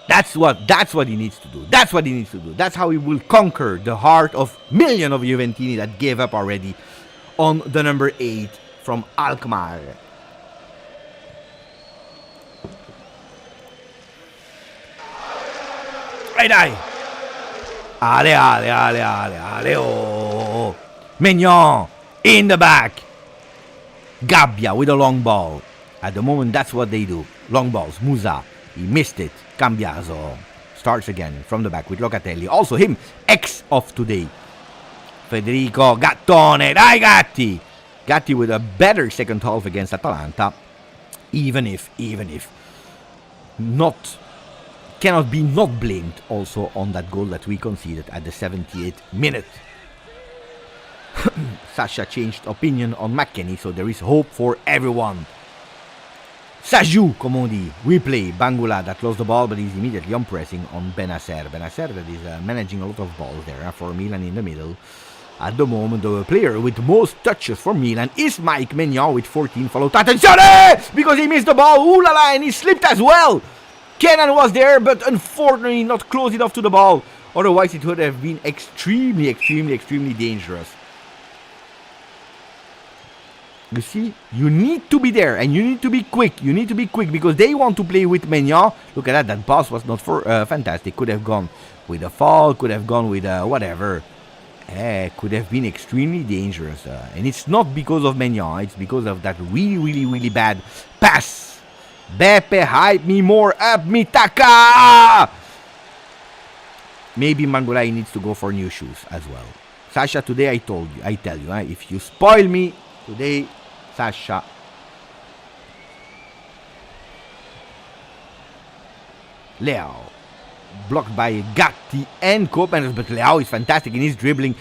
That's what he needs to do. That's what he needs to do. That's how he will conquer the heart of millions of Juventini that gave up already on the number 8 from Alkmaar. Right eye. Ale, oh. Mignon. In the back. Gabbia with a long ball. At the moment, that's what they do. Long balls. Musa. He missed it. Cambiaso starts again from the back with Locatelli. Also him, ex of today. Federico Gattone. Dai Gatti. Gatti with a better second half against Atalanta. Even if cannot be not blamed also on that goal that we conceded at the 78th minute. Sasha changed opinion on McKennie, so there is hope for everyone. Sajou, come on dit. We play Bangula that lost the ball, but he's immediately on pressing on Benacer. Benacer that is managing a lot of balls there for Milan in the middle. At the moment, the player with most touches for Milan is Mike Maignan with 14, followed attenzione! Because he missed the ball, ooh la la, and he slipped as well. Kenan was there, but unfortunately not close enough to the ball. Otherwise, it would have been extremely dangerous. You see, you need to be there and you need to be quick. You need to be quick because they want to play with Maignan. Look at that. That pass was not fantastic. Could have gone with a foul. Could have gone with whatever. Could have been extremely dangerous. And it's not because of Maignan. It's because of that really bad pass. Beppe, hype me more up. Mitaka! Maybe Mangolai needs to go for new shoes as well. Sasha, today I tell you, if you spoil me today, Sasha. Leao. Blocked by Gatti and Koopmeiners, but Leao is fantastic in his dribbling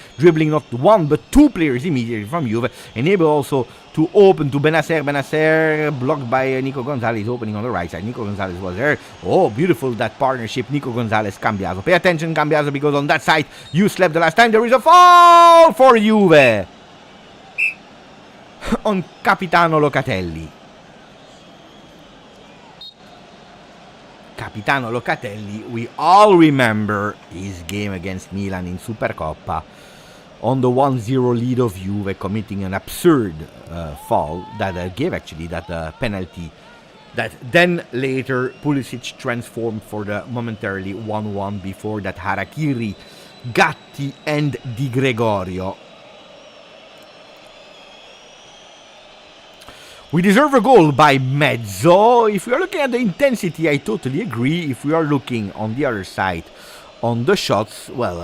not one but two players immediately from Juve, and able also to open to Benacer, blocked by Nico Gonzalez, opening on the right side. Nico Gonzalez was there. Oh, beautiful that partnership, Nico Gonzalez, Cambiaso. Pay attention, Cambiaso, because on that side you slept the last time. There is a foul for Juve on Capitano Locatelli. Capitano Locatelli, we all remember his game against Milan in Supercoppa on the 1-0 lead of Juve, committing an absurd foul that gave actually that penalty that then later Pulisic transformed for the momentarily 1-1 before that harakiri. Gatti and Di Gregorio. We deserve a goal by Mezzo. If we are looking at the intensity, I totally agree. If we are looking on the other side, on the shots, well,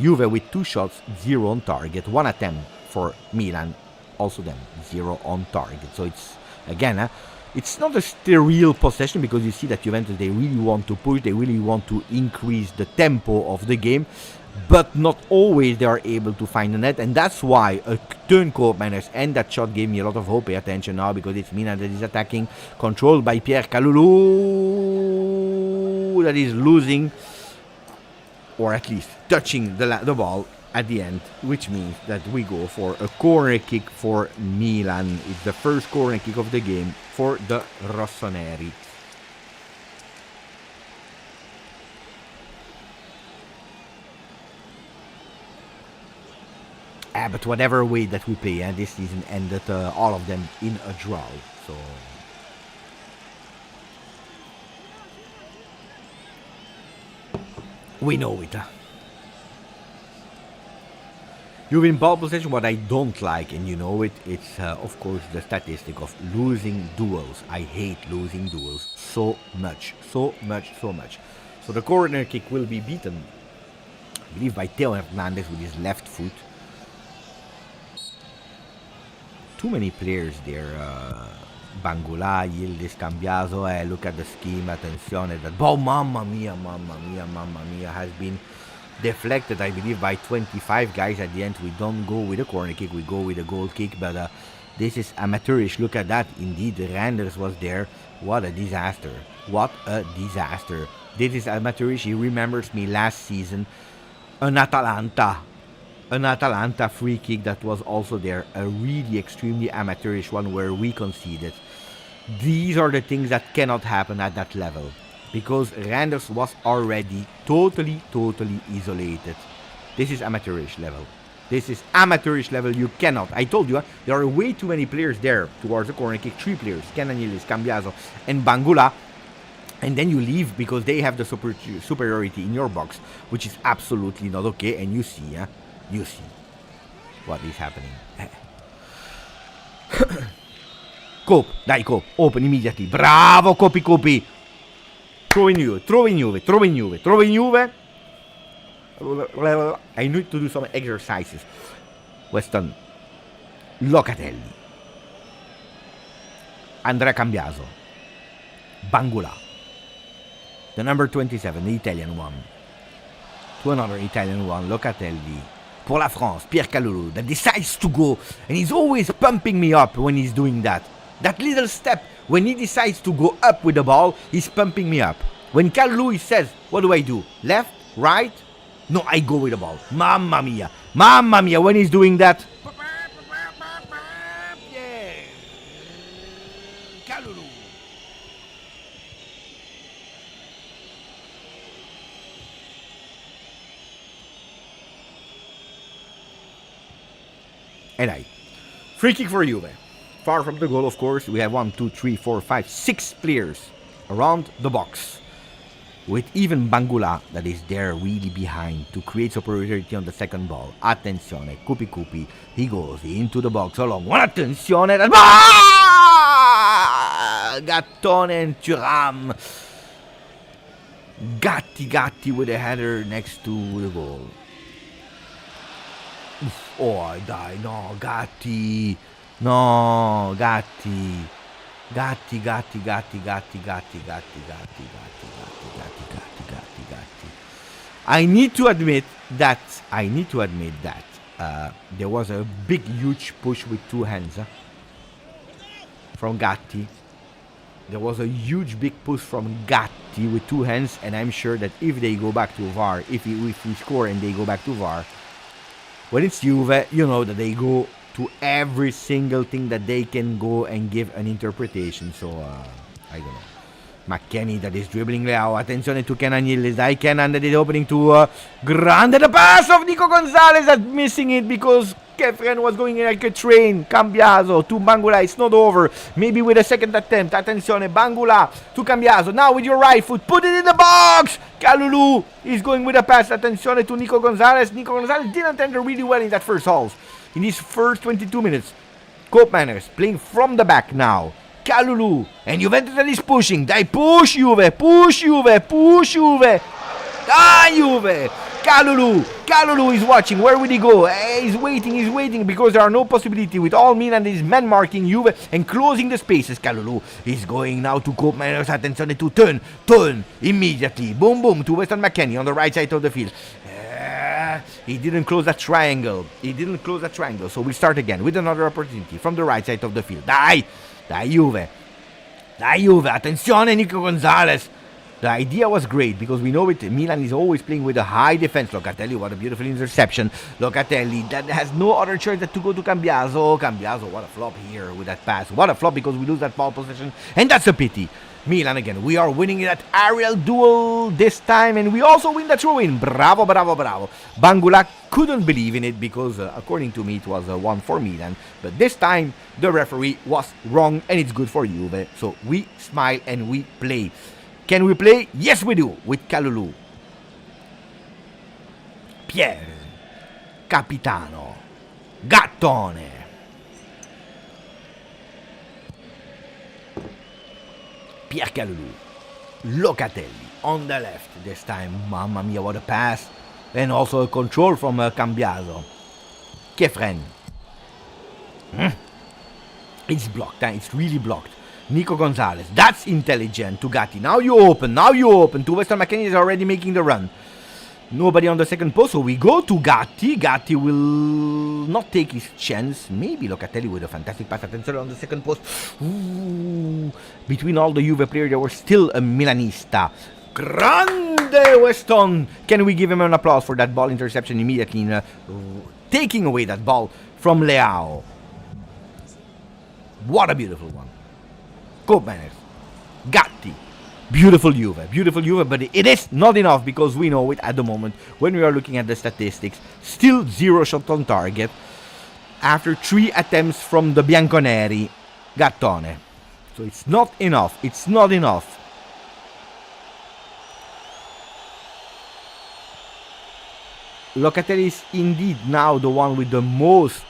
Juve with 2 shots, 0 on target. 1 attempt for Milan, also them, 0 on target. So it's, again, it's not a sterile possession because you see that Juventus, they really want to push, they really want to increase the tempo of the game. But not always they are able to find the net, and that's why a turn Koopmeiners and that shot gave me a lot of hope. Pay attention now because it's Milan that is attacking, controlled by Pierre Kalulu, that is losing, or at least touching the ball. at the end, which means that we go for a corner kick for Milan. It's the first corner kick of the game for the Rossoneri. But whatever way that we play, this season ended all of them in a draw. So we know it. You win ball possession. What I don't like, and you know it, it's of course the statistic of losing duels. I hate losing duels so much. So the corner kick will be beaten, I believe, by Theo Hernandez with his left foot. Too many players there. Bangula, Yildiz, Cambiaso. Look at the scheme. Attenzione. That ball, mamma mia, has been deflected, I believe, by 25 guys. At the end, we don't go with a corner kick. We go with a goal kick. But this is amateurish. Look at that. Indeed, Reinders was there. What a disaster. What a disaster. This is amateurish. He remembers me last season. An Atalanta free kick that was also there, a really extremely amateurish one where we conceded. These are the things that cannot happen at that level, because Reinders was already totally isolated. This is amateurish level. You cannot. I told you, there are way too many players there towards the corner kick. 3 players, Kenan Yildiz, Cambiaso and Bangula. And then you leave because they have the superiority in your box, which is absolutely not okay. And you see what is happening. Cope, dai Cope, open immediately. Bravo Copi. Throw in Juve. I need to do some exercises. Weston, Locatelli, Andrea Cambiaso, Bangula, the number 27, the Italian one. To another Italian one, Locatelli. Pour la France, Pierre Kalulu, that decides to go, and he's always pumping me up when he's doing that. That little step, when he decides to go up with the ball, he's pumping me up. When Kalulu, he says, what do I do? Left? Right? No, I go with the ball. Mamma mia, when he's doing that. Yeah. Kalulu. And free kick for Juve. Far from the goal, of course. We have 1, 2, 3, 4, 5, 6 players around the box. With even Bangula that is there really behind to create superiority on the second ball. Attenzione, Cupi. He goes into the box along. One attenzione. Gattone and Thuram. Gatti with a header next to the goal. Oh, I die. No, Gatti. I need to admit that there was a huge push with 2 hands from Gatti. There was a huge big push from Gatti with 2 hands, and I'm sure that if they go back to VAR, if we score and they go back to VAR, when it's Juve, you know that they go to every single thing that they can go and give an interpretation. So, I don't know. McKennie that is dribbling Leao. Attenzione to Kenan Yildiz. Kenan that is opening to Grande. The pass of Nico Gonzalez that's missing it because Kefren was going in like a train. Cambiaso to Bangula. It's not over. Maybe with a second attempt. Attenzione. Bangula to Cambiaso. Now with your right foot. Put it in the box. Kalulu is going with a pass. Attenzione to Nico Gonzalez. Nico Gonzalez didn't enter really well in that first half. In these first 22 minutes. Cope Manners playing from the back now. Kalulu and Juventus is pushing. They push Juve. Ah, Juve. Kalulu is watching. Where will he go? He's waiting because there are no possibility with all Milan is man marking Juve and closing the spaces. Kalulu is going now to Cope Manners. Attenzione to turn immediately. Boom to Weston McKennie on the right side of the field. He didn't close that triangle. So we start again with another opportunity from the right side of the field. Dai Juve. Attenzione Nico Gonzalez. The idea was great because we know it. Milan is always playing with a high defense. Locatelli, what a beautiful interception. Locatelli, that has no other choice than to go to Cambiaso. Cambiaso, what a flop here with that pass. What a flop because we lose that ball possession. And that's a pity. Milan again. We are winning that aerial duel this time. And we also win the throw-in. Bravo, bravo, bravo. Bangula couldn't believe in it because, according to me, it was a 1 for Milan. But this time, the referee was wrong. And it's good for Juve. So we smile and we play. Can we play? Yes, we do, with Kalulu. Pier, Capitano, Gattone. Pier Kalulu, Locatelli on the left this time. Mamma mia, what a pass. And also a control from Cambiaso. Kefren. It's blocked, it's really blocked. Nico Gonzalez, that's intelligent. To Gatti, now you open. To Weston McKennie is already making the run. Nobody on the second post, so we go to Gatti. Gatti will not take his chance. Maybe Locatelli with a fantastic pass. Attention on the second post. Ooh. Between all the Juve players, there was still a Milanista. Grande Weston. Can we give him an applause for that ball interception immediately? Taking away that ball from Leao. What a beautiful one. Cope manners. Gatti. Beautiful Juve, but it is not enough because we know it at the moment when we are looking at the statistics. Still 0 shots on target after 3 attempts from the Bianconeri. Gattone. So it's not enough. Locatelli is indeed now the one with the most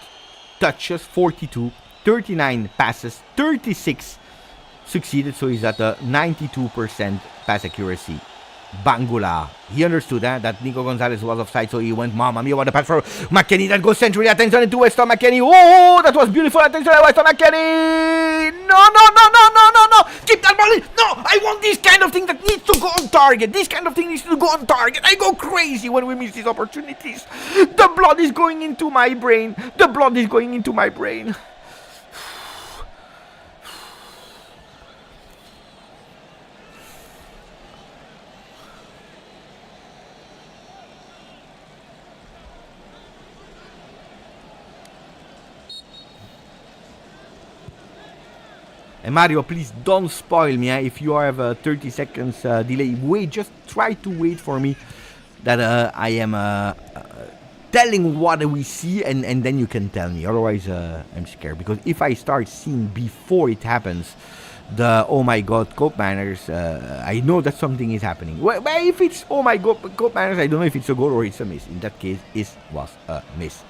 touches, 42, 39 passes, 36 succeeded, so he's at a 92% pass accuracy. Bangula, he understood that Nico Gonzalez was offside, so he went, mamma mia, what a pass for McKennie that goes centrally. Attention into Weston McKennie. Oh, that was beautiful. Attention to Weston McKennie. No. Keep that ball in. No, I want this kind of thing that needs to go on target. I go crazy when we miss these opportunities. The blood is going into my brain. And Mario, please don't spoil me. If you have a 30 seconds delay, just try to wait for me that I am telling what we see, and then you can tell me. Otherwise, I'm scared. Because if I start seeing before it happens, oh my god, Cope manners, I know that something is happening. Well, if it's oh my god, Cope manners, I don't know if it's a goal or it's a miss. In that case, it was a miss.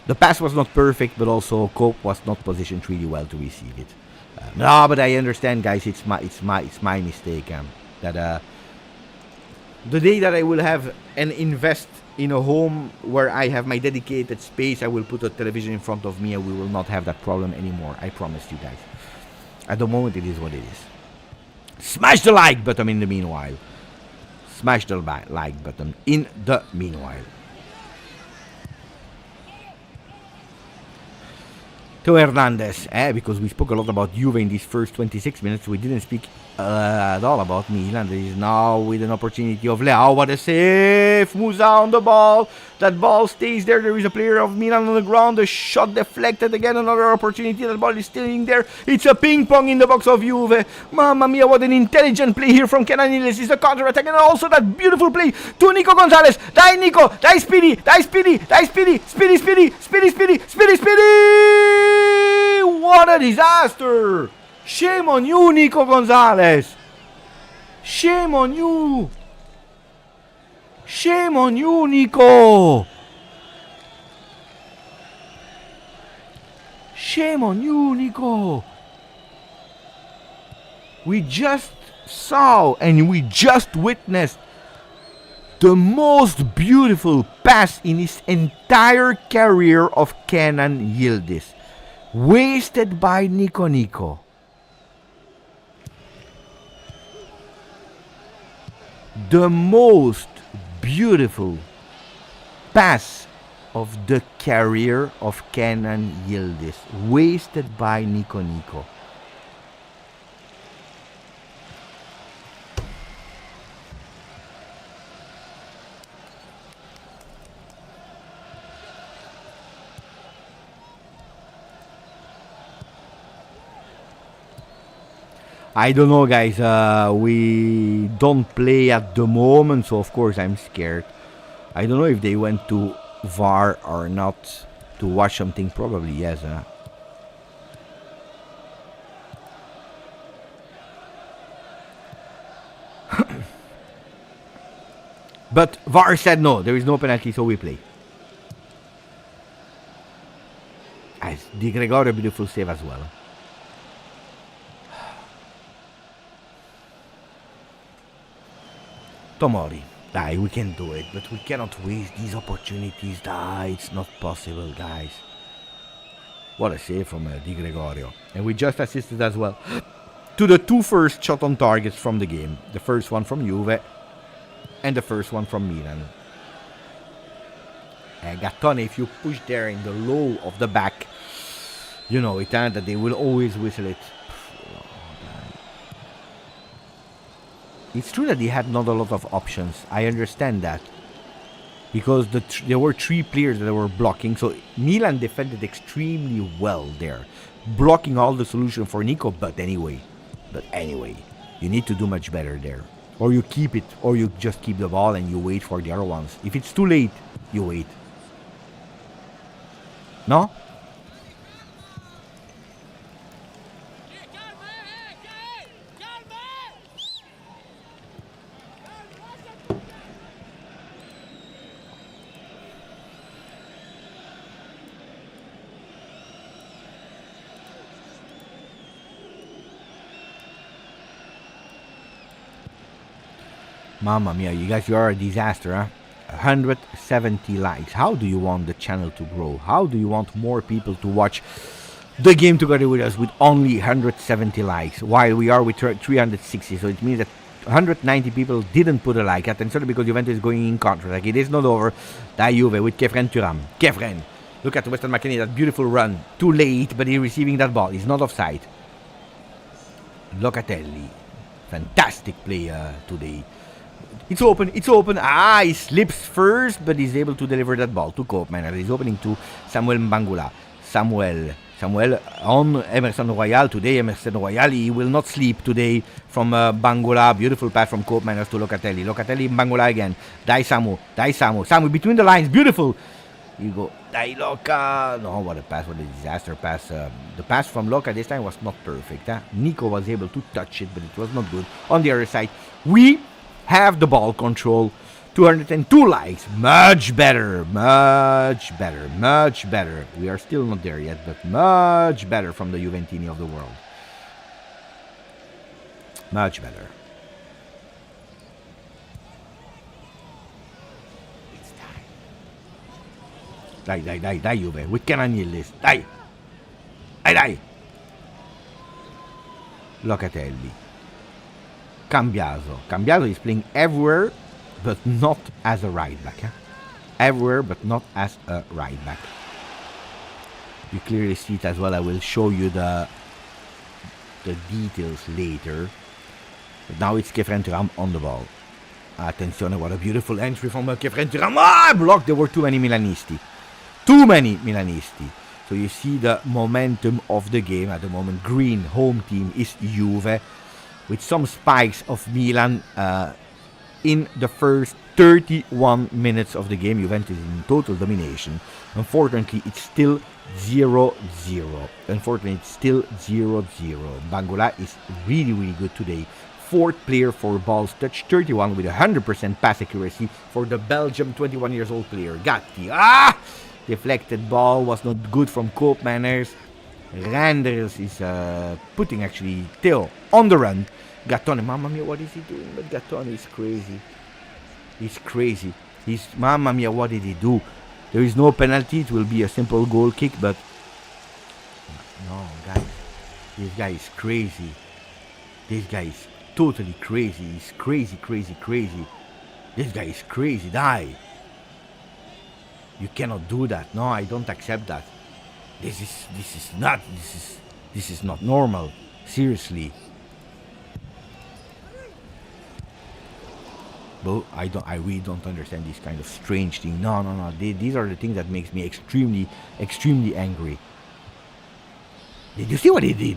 The pass was not perfect, but also Cope was not positioned really well to receive it. No, but I understand, guys. It's my mistake. That the day that I will have and invest in a home where I have my dedicated space, I will put a television in front of me, and we will not have that problem anymore. I promise you guys. At the moment, it is what it is. Smash the like button in the meanwhile. To Hernandez, because we spoke a lot about Juve in these first 26 minutes. We didn't speak at all about Milan. There is now with an opportunity of Leao. What a save! Musa on the ball. That ball stays there. There is a player of Milan on the ground. The shot deflected again. Another opportunity. That ball is still in there. It's a ping pong in the box of Juve. Mamma mia, what an intelligent play here from Kenan Illes. It's a counter attack, and also that beautiful play to Nico Gonzalez. Dai Nico, dai Speedy. What a disaster! Shame on you, Nico Gonzalez! Shame on you, Nico! Shame on you, Nico! We just saw and we just witnessed the most beautiful pass in his entire career of Kenan Yildiz. Wasted by Nico. The most beautiful pass of the career of Kenan Yildiz. Wasted by Nico. I don't know, guys. We don't play at the moment, so of course I'm scared. I don't know if they went to VAR or not to watch something. Probably yes. But VAR said no, there is no penalty, so we play. As Di Gregorio, beautiful save as well. Tomori, dai, we can do it, but we cannot waste these opportunities. Dai, it's not possible, guys. What a save from Di Gregorio. And we just assisted as well to the two first shot on targets from the game. The first one from Juve and the first one from Milan. And Gattone, if you push there in the low of the back, you know it, that they will always whistle it. It's true that they had not a lot of options. I understand that. Because there were three players that were blocking. So Milan defended extremely well there. Blocking all the solution for Nico. But anyway, you need to do much better there. Or you keep it. Or you just keep the ball and you wait for the other ones. If it's too late, you wait. No? Mamma mia, you guys, you are a disaster, huh? 170 likes. How do you want the channel to grow? How do you want more people to watch the game together with us with only 170 likes? While we are with 360, so it means that 190 people didn't put a like. Attention, because Juventus is going in contra. Like, it is not over. Dai Juve with Kefren Turam. Kefren. Look at Weston McKennie, that beautiful run. Too late, but he's receiving that ball. He's not offside. Locatelli. Fantastic play today. It's open. He slips first, but he's able to deliver that ball to Koopman. He's opening to Samuel Mbangula. Samuel on Emerson Royal. Today, Emerson Royal, he will not sleep today from Mbangula. Beautiful pass from Koopman to Locatelli. Mbangula again. Dai Samu between the lines. Beautiful. You go. Dai Loca. No, what a pass. What a disaster pass. The pass from Loca this time was not perfect. Nico was able to touch it, but it was not good. On the other side, we have the ball control. 202 likes. Much better. We are still not there yet, but much better from the Juventini of the world. Much better. It's time. Die, Juve. We cannot need this. Die. Locatelli. Cambiaso is playing everywhere, but not as a right back. Everywhere, but not as a right back. You clearly see it as well. I will show you the details later. But now it's Kefren Turam on the ball. Attenzione, what a beautiful entry from Kefren Turam. Blocked. There were too many Milanisti. So you see the momentum of the game at the moment. Green home team is Juve, with some spikes of Milan in the first 31 minutes of the game. Juventus in total domination. Unfortunately, it's still 0-0. Mbangula is really good today. Fourth player for balls touched, 31 with 100% pass accuracy for the Belgium 21 years old player. Gatti. Deflected ball was not good from Koopmanners. Randers is putting actually Theo on the run. Gattone, mamma mia, what is he doing? But Gattone is crazy. Mamma mia, what did he do? There is no penalty. It will be a simple goal kick, but no, guys, this guy is crazy. This guy is totally crazy. He's crazy. This guy is crazy. Die. You cannot do that. No, I don't accept that. This is not normal. Seriously. But I really don't understand this kind of strange thing. No. These are the things that makes me extremely angry. Did you see what he did?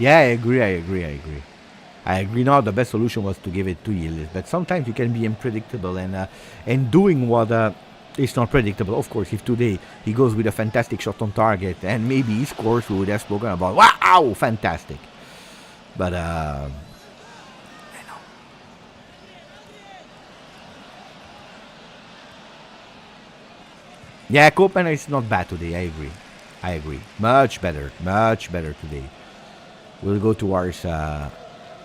Yeah, I agree. I agree. Now the best solution was to give it to Yildiz, but sometimes you can be unpredictable and doing what is not predictable. Of course, if today he goes with a fantastic shot on target and maybe he scores, we would have spoken about wow, fantastic. But yeah, Kopenhagen is not bad today. I agree. Much better today. We'll go to our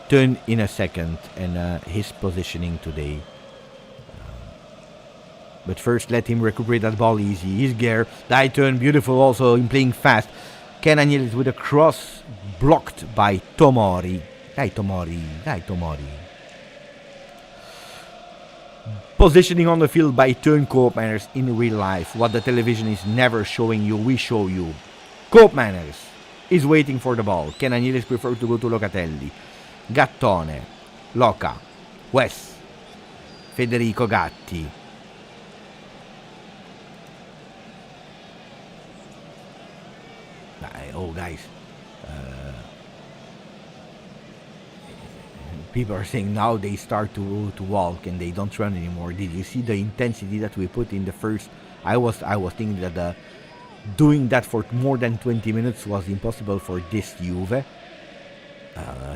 turn in a second and his positioning today. But first, let him recuperate that ball easy. He's gear. That turn, beautiful also in playing fast. Kenan Yildiz with a cross blocked by Tomori. Dai Tomori. Positioning on the field by turn Koopmeiners in real life. What the television is never showing you, we show you. Koopmeiners is waiting for the ball. Kenan Yildiz prefers to go to Locatelli. Gattone. Loca. Wes. Federico Gatti. Oh, guys. People are saying now they start to walk and they don't run anymore. Did you see the intensity that we put in the first? I was thinking that doing that for more than 20 minutes was impossible for this Juve.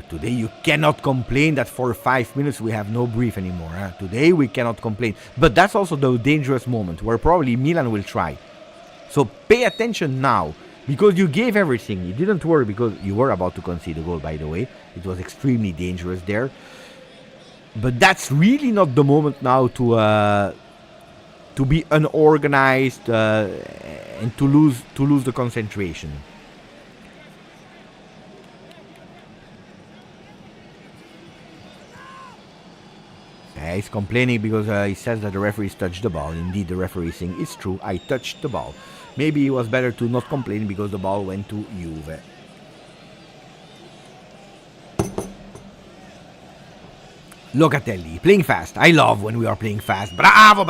Today you cannot complain that for 5 minutes we have no brief anymore. Today we cannot complain. But that's also the dangerous moment where probably Milan will try. So pay attention now. Because you gave everything. You didn't worry because you were about to concede a goal, by the way. It was extremely dangerous there. But that's really not the moment now to be unorganized and to lose the concentration. He's complaining because he says that the referees touched the ball. Indeed, the referee is saying it's true. I touched the ball. Maybe it was better to not complain because the ball went to Juve. Locatelli, playing fast. I love when we are playing fast. Bravo.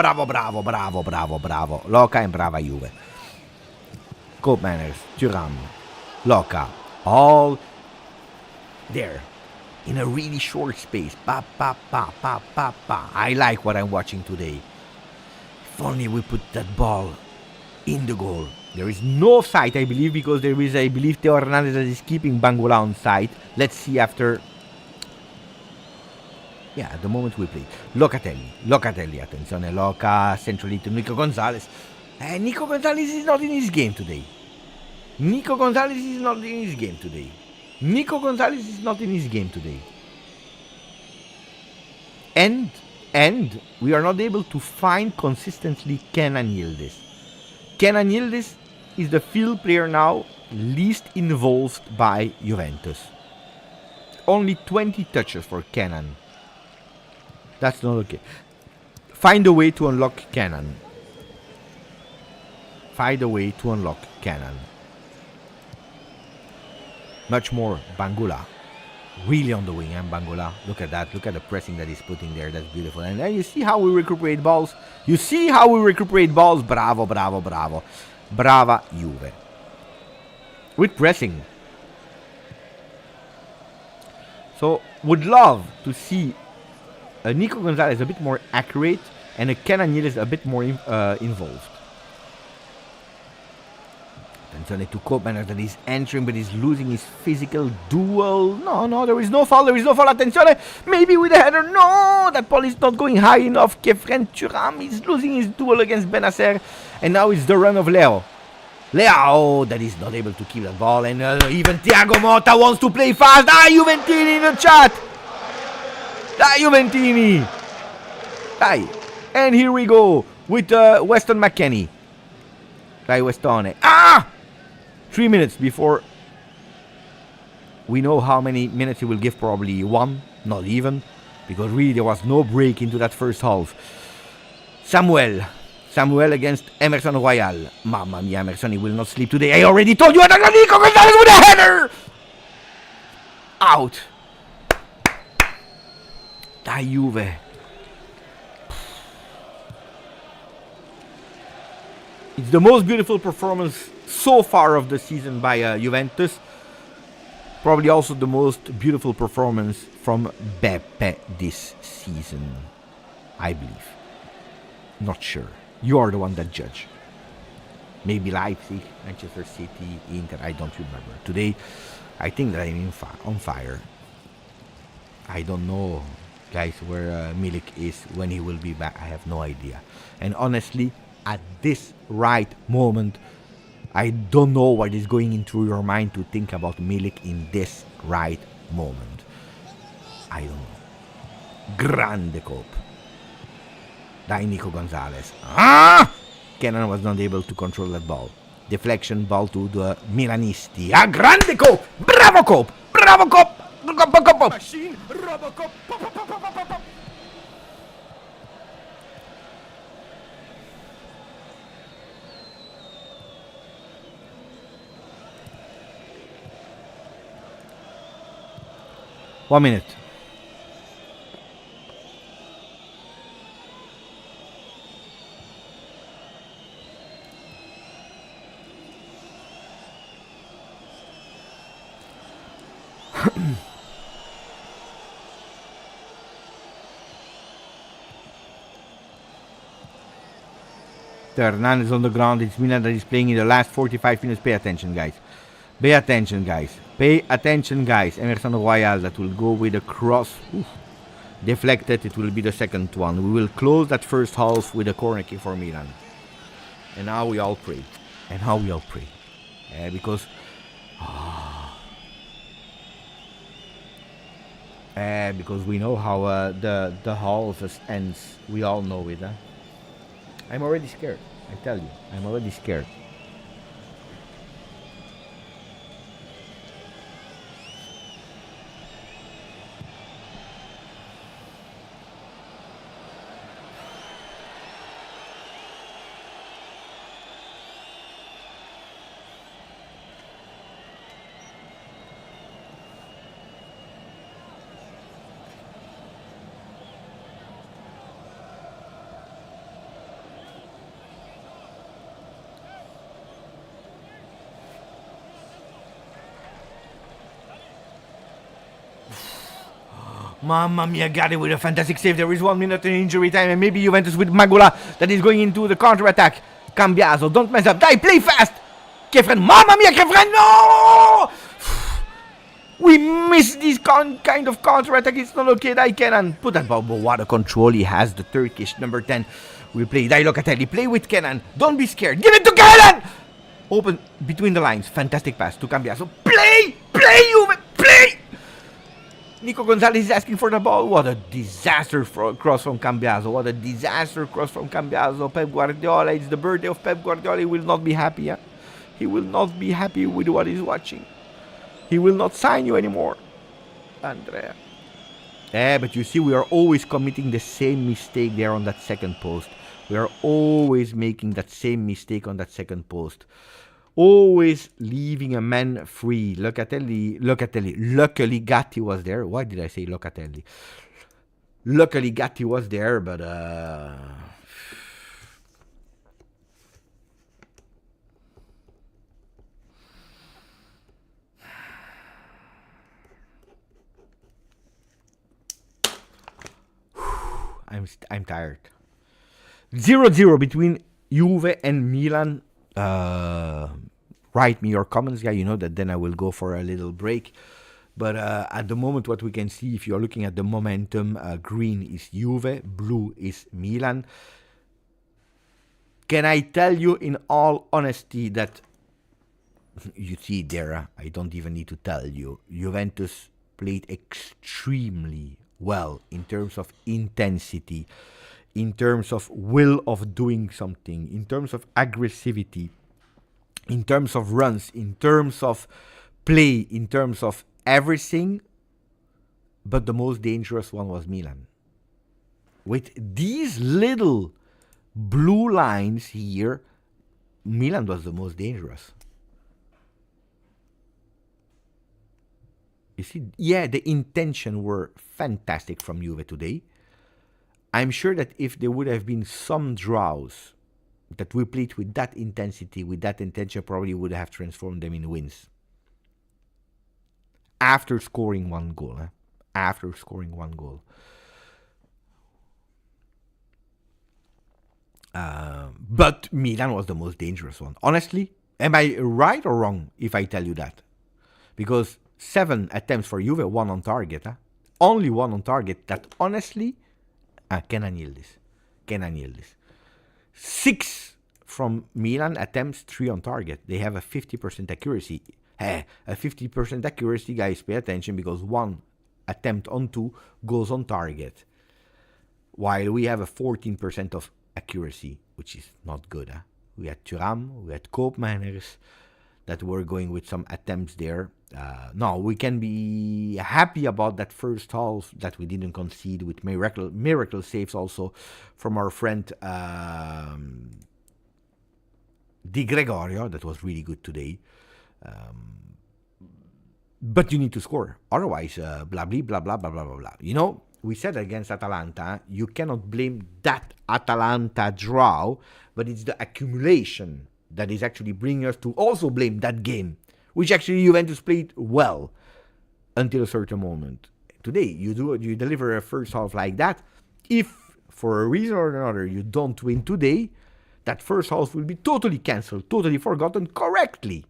Loca and brava Juve. Koopmeiners, Thuram, Loca, all there. In a really short space. I like what I'm watching today. If only we put that ball in the goal. There is no offside, I believe, because there is, I believe, Teo Hernandez that is keeping Bangula on side. Let's see after. Yeah, at the moment we play. Locatelli, attenzione, Loca, centrally to Nico Gonzalez. Nico Gonzalez is not in his game today. And we are not able to find consistently Kenan Yildiz. Kenan Yildiz is the field player now least involved by Juventus. Only 20 touches for Kenan. That's not okay. Find a way to unlock Kenan. Much more Bangula. Really on the wing, and Bangula. Look at that. Look at the pressing that he's putting there. That's beautiful. And then you see how we recuperate balls. Bravo. Brava Juve. With pressing. So, would love to see Nico Gonzalez a bit more accurate and a Kenan Yildiz a bit more involved. Attenzione to Koopmeiners that is entering but is losing his physical duel. No, there is no foul. Attenzione, maybe with a header. No, that ball is not going high enough. Kefren Thuram is losing his duel against Benacer. And now it's the run of Leo that is not able to keep that ball. And even Thiago Motta wants to play fast. Juventini in the chat. Juventini. And here we go with Weston McKennie. Westone. 3 minutes before we know how many minutes he will give. Probably one, not even, because really there was no break into that first half. Samuel against Emerson Royal. Mamma mia, Emerson, he will not sleep today. I already told you. Nico Gonzalez with a header. Out. Juve. It's the most beautiful performance so far of the season by Juventus. Probably also the most beautiful performance from Beppe this season, I believe. Not sure. You are the one that judge. Maybe Leipzig, Manchester City, Inter, I don't remember. Today, I think that I'm on fire. I don't know, guys, where Milik is, when he will be back. I have no idea. And honestly, at this right moment, I don't know what is going into your mind to think about Milik in this right moment. I don't know. Grande cop. Dai Nico Gonzalez. Ah! Kenan was not able to control that ball. Deflection ball to the Milanisti. Ah, grande cop! Bravo cop! Bravo cop! Machine! Robocop! 1 minute. Hernandez on the ground. It's Milan that is playing in the last 45 minutes. Pay attention, guys. Pay attention, guys. Pay attention, guys. Emerson Royal that will go with a cross. Oof. Deflected. It will be the second one. We will close that first half with a corner kick for Milan. And now we all pray. And how we all pray. Because... because we know how the half ends. We all know it. I'm already scared. I tell you. I'm already scared. Mamma mia, got it with a fantastic save. There is 1 minute in injury time, and maybe Juventus with Magula that is going into the counter-attack. Cambiaso, don't mess up. Die, play fast. Kefren, mamma mia, Kefren, no! We missed this kind of counter-attack. It's not okay. Dai Kenan. Put that ball. What a control he has, the Turkish number 10. We play. Dai Locatelli. Play with Kenan. Don't be scared. Give it to Kenan! Open between the lines. Fantastic pass to Cambiaso. Play! Play, Juve! Play! Nico Gonzalez is asking for the ball. What a disaster cross from Cambiaso. What a disaster cross from Cambiaso. Pep Guardiola. It's the birthday of Pep Guardiola. He will not be happy. Huh? He will not be happy with what he's watching. He will not sign you anymore, Andrea. But you see, we are always committing the same mistake there on that second post. We are always making that same mistake on that second post. Always leaving a man free. Locatelli. Luckily, Gatti was there. Why did I say Locatelli? Luckily, Gatti was there, but... I'm tired. 0-0 between Juve and Milan. Write me your comments, guys. You know that then I will go for a little break. But at the moment, what we can see, if you're looking at the momentum, green is Juve, blue is Milan. Can I tell you in all honesty that you see there, I don't even need to tell you, Juventus played extremely well in terms of intensity, in terms of will of doing something, in terms of aggressivity, in terms of runs, in terms of play, in terms of everything. But the most dangerous one was Milan. With these little blue lines here, Milan was the most dangerous. You see, yeah, the intention were fantastic from Juve today. I'm sure that if there would have been some draws that we played with that intensity, with that intention, probably would have transformed them in wins. after scoring one goal. After scoring one goal. But Milan was the most dangerous one. Honestly, am I right or wrong if I tell you that? Because 7 attempts for Juve, 1 on target. Only 1 on target. That honestly, can I nail this? Can I nail this? 6 from Milan attempts, 3 on target. They have a 50% accuracy. A 50% accuracy, guys, pay attention, because 1 attempt on 2 goes on target. While we have a 14% of accuracy, which is not good. We had Thuram, we had Koopmeiners that were going with some attempts there. No, we can be happy about that first half that we didn't concede with miracle saves also from our friend Di Gregorio. That was really good today. But you need to score. Otherwise, blah, blah, blah, blah, blah, blah, blah, blah. You know, we said against Atalanta, you cannot blame that Atalanta draw, but it's the accumulation that is actually bringing us to also blame that game, which actually Juventus played well until a certain moment. Today, you deliver a first half like that. If, for a reason or another, you don't win today, that first half will be totally cancelled, totally forgotten correctly.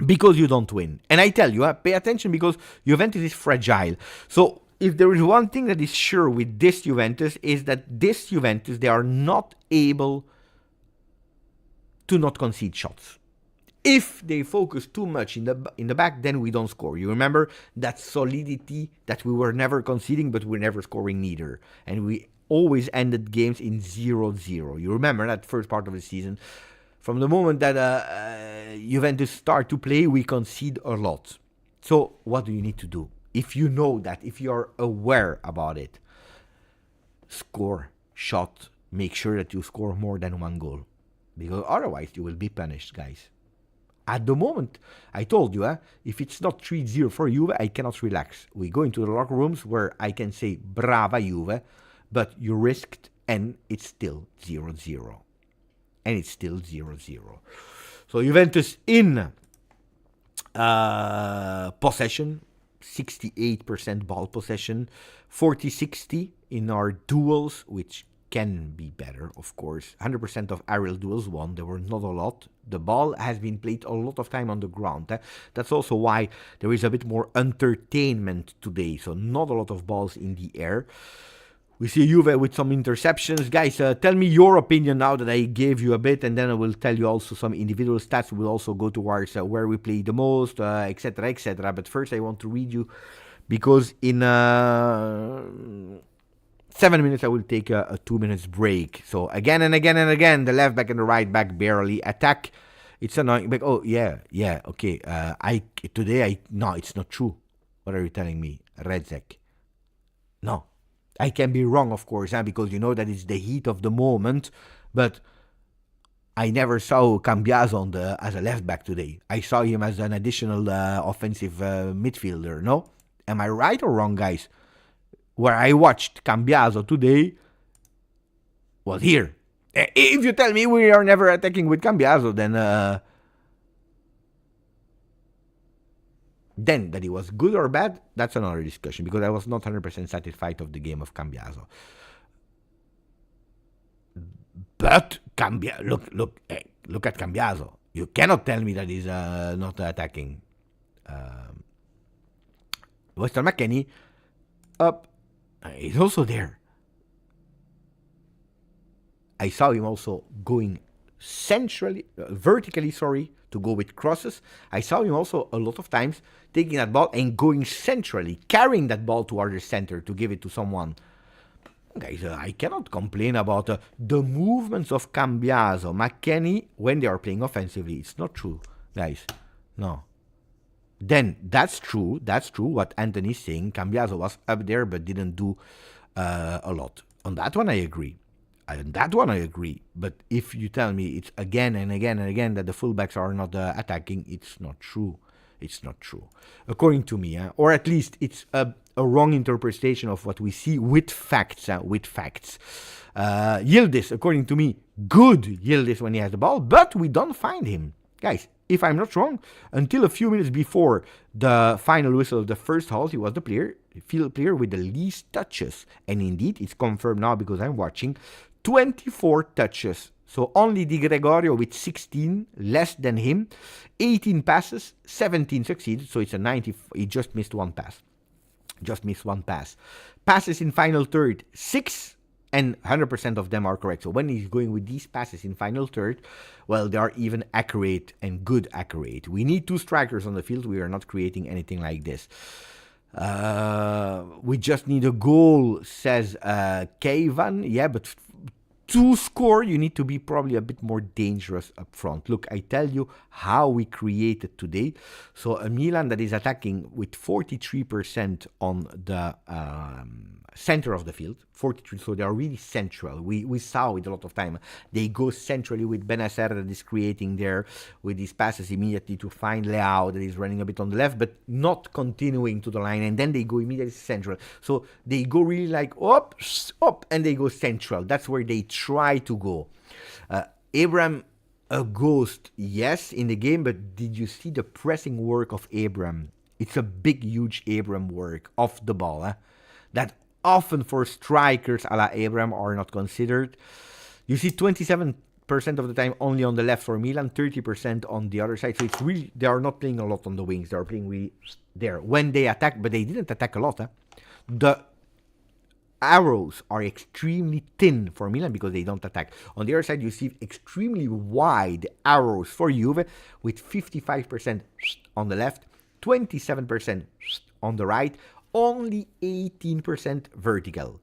Because you don't win. And I tell you, pay attention, because Juventus is fragile. So if there is one thing that is sure with this Juventus, is that this Juventus, they are not able to not concede shots. If they focus too much in the back, then we don't score. You remember that solidity that we were never conceding, but we're never scoring neither. And we always ended games in 0-0. You remember that first part of the season. From the moment that Juventus start to play, we concede a lot. So what do you need to do? If you know that, if you are aware about it, score, shot, make sure that you score more than 1 goal. Because otherwise you will be punished, guys. At the moment, I told you, if it's not 3-0 for Juve, I cannot relax. We go into the locker rooms where I can say, brava Juve, but you risked and it's still 0-0. And it's still 0-0. So Juventus in possession, 68% ball possession, 40-60 in our duels, which can be better, of course. 100% of aerial duels won. There were not a lot. The ball has been played a lot of time on the ground. That's also why there is a bit more entertainment today. So not a lot of balls in the air. We see Juve with some interceptions. Guys, tell me your opinion now that I gave you a bit, and then I will tell you also some individual stats. We'll also go towards where we play the most, etc., etc. But first I want to read you, because in 7 minutes I will take a 2 minutes break. So again and again and again, the left back and the right back barely attack. It's annoying. But oh, yeah, okay. No, it's not true. What are you telling me? Redzek. No. I can be wrong, of course, because you know that it's the heat of the moment, but I never saw Cambiaso as a left back today. I saw him as an additional offensive midfielder, no? Am I right or wrong, guys? Where I watched Cambiaso today was here. If you tell me we are never attacking with Cambiaso, then that it was good or bad, that's another discussion, because I was not 100% satisfied of the game of Cambiaso. But look at Cambiaso. You cannot tell me that he's not attacking. Weston McKennie up. He's also there. I saw him also going vertically, to go with crosses. I saw him also a lot of times taking that ball and going centrally, carrying that ball to our center to give it to someone. Guys, I cannot complain about the movements of Cambiaso, McKennie, when they are playing offensively. It's not true, guys. No. Then, that's true what Anthony's saying. Cambiaso was up there but didn't do a lot. On that one, I agree. But if you tell me it's again and again and again that the fullbacks are not attacking, it's not true. According to me, or at least it's a wrong interpretation of what we see with facts. Yildiz, according to me, good Yildiz when he has the ball, but we don't find him. Guys, if I'm not wrong, until a few minutes before the final whistle of the first half, he was the field player with the least touches. And indeed, it's confirmed now because I'm watching, 24 touches. So only Di Gregorio with 16, less than him. 18 passes, 17 succeeded. So it's a 90. He just missed one pass. Passes in final third, 6. And 100% of them are correct. So when he's going with these passes in final third, well, they are even accurate and good accurate. We need 2 strikers on the field. We are not creating anything like this. We just need a goal, says Kayvan. Yeah, but to score, you need to be probably a bit more dangerous up front. Look, I tell you how we created today. So a Milan that is attacking with 43% on the center of the field. 43, so they are really central. We saw it a lot of time. They go centrally with Benacer that is creating there with these passes immediately to find Leao that is running a bit on the left, but not continuing to the line, and then they go immediately central. So they go really like up, and they go central. That's where they try to go. Abraham, a ghost, yes, in the game, but did you see the pressing work of Abraham? It's a big, huge Abraham work off the ball. That often for strikers a la Abraham are not considered. You see 27% of the time only on the left for Milan, 30% on the other side. So it's really, they are not playing a lot on the wings. They are playing really there. When they attack, but they didn't attack a lot. The arrows are extremely thin for Milan because they don't attack. On the other side, you see extremely wide arrows for Juve with 55% on the left, 27% on the right, only 18% vertical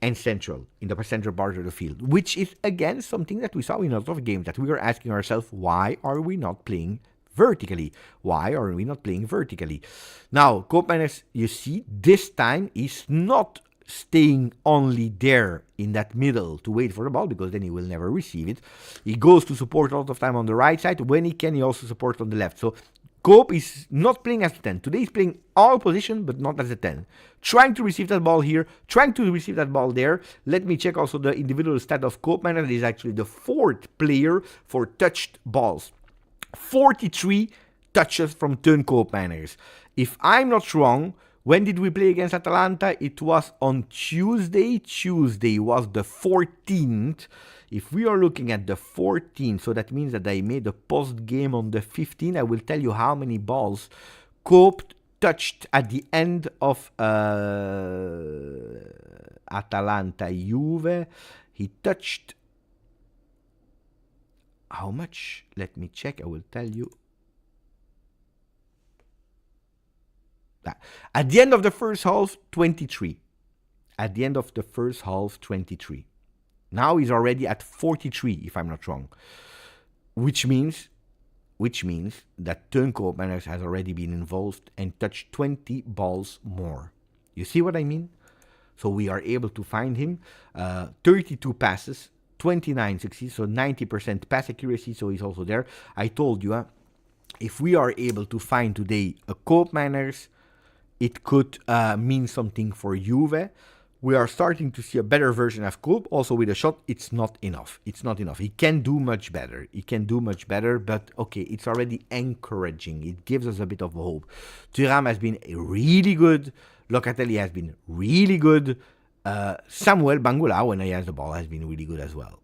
and central in the central part of the field, which is again something that we saw in a lot of games that we were asking ourselves, why are we not playing vertically? Why are we not playing vertically? Now, Koopmeiners, you see, this time is not staying only there in that middle to wait for the ball, because then he will never receive it. He goes to support a lot of time on the right side. When he can, he also supports on the left. So Cope is not playing as a 10. Today he's playing all position, but not as a 10. Trying to receive that ball here, trying to receive that ball there. Let me check also the individual stat of Koopmeiners. That is actually the 4th player for touched balls. 43 touches from Teun Koopmeiners. If I'm not wrong, when did we play against Atalanta? It was on Tuesday. Tuesday was the 14th. If we are looking at the 14th, so that means that I made a post game on the 15th. I will tell you how many balls Cope touched at the end of Atalanta Juve. He touched how much? Let me check. I will tell you. At the end of the first half, 23. At the end of the first half, 23. Now he's already at 43, if I'm not wrong. Which means that Teun Koopmeiners has already been involved and touched 20 balls more. You see what I mean? So we are able to find him. 32 passes, 29 succeeds, so 90% pass accuracy, so he's also there. I told you, if we are able to find today a Koopmeiners, it could mean something for Juve. We are starting to see a better version of Coop. Also with a shot, it's not enough. It's not enough. He can do much better. But okay, it's already encouraging. It gives us a bit of hope. Thuram has been really good. Locatelli has been really good. Samuel Bangola, when he has the ball, has been really good as well.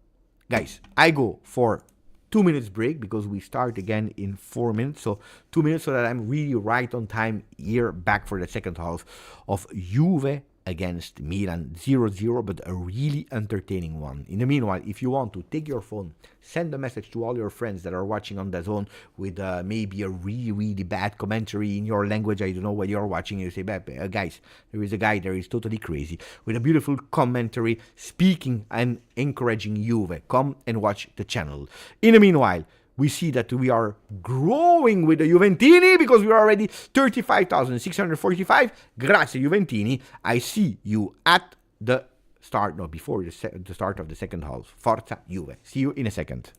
Guys, I go for 2 minutes break because we start again in 4 minutes. So 2 minutes so that I'm really right on time here back for the second half of Juve against Milan. 0-0, but a really entertaining one. In the meanwhile, if you want to take your phone, send a message to all your friends that are watching on the zone with maybe a really, really bad commentary in your language. I don't know what you're watching. You say, guys, there is a guy there, he's totally crazy, with a beautiful commentary, speaking and encouraging Juve. Come and watch the channel. In the meanwhile, we see that we are growing with the Juventini because we are already 35,645. Grazie, Juventini. I see you at the start, no, before the start of the second half. Forza Juve. See you in a second.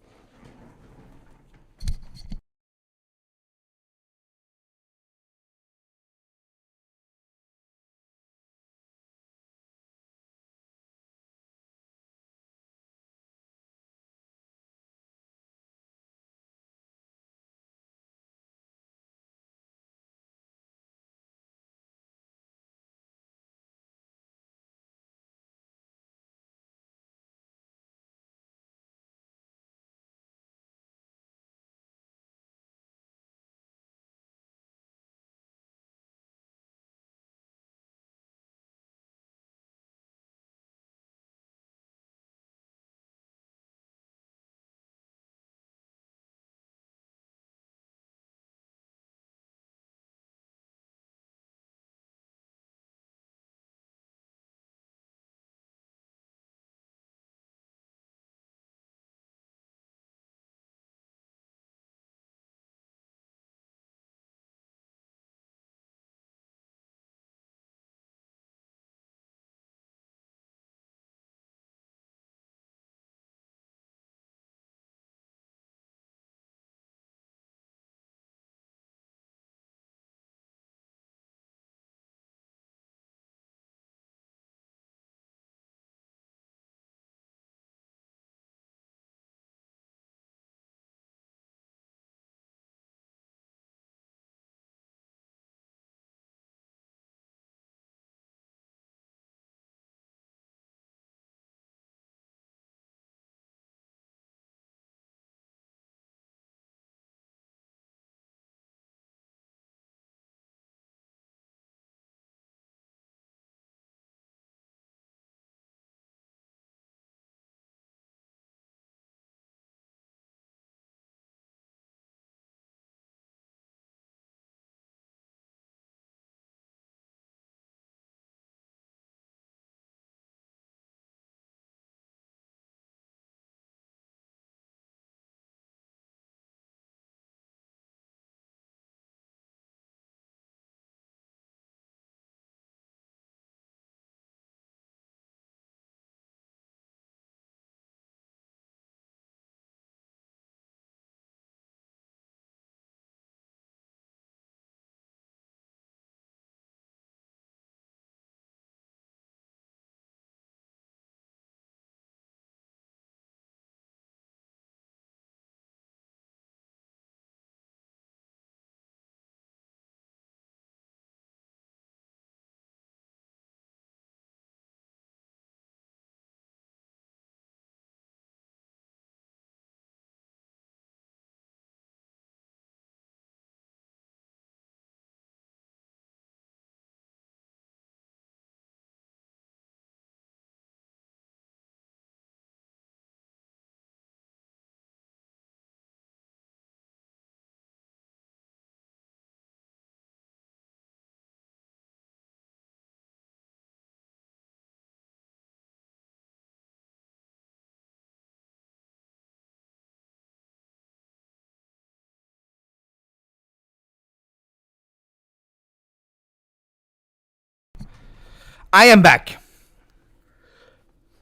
I am back.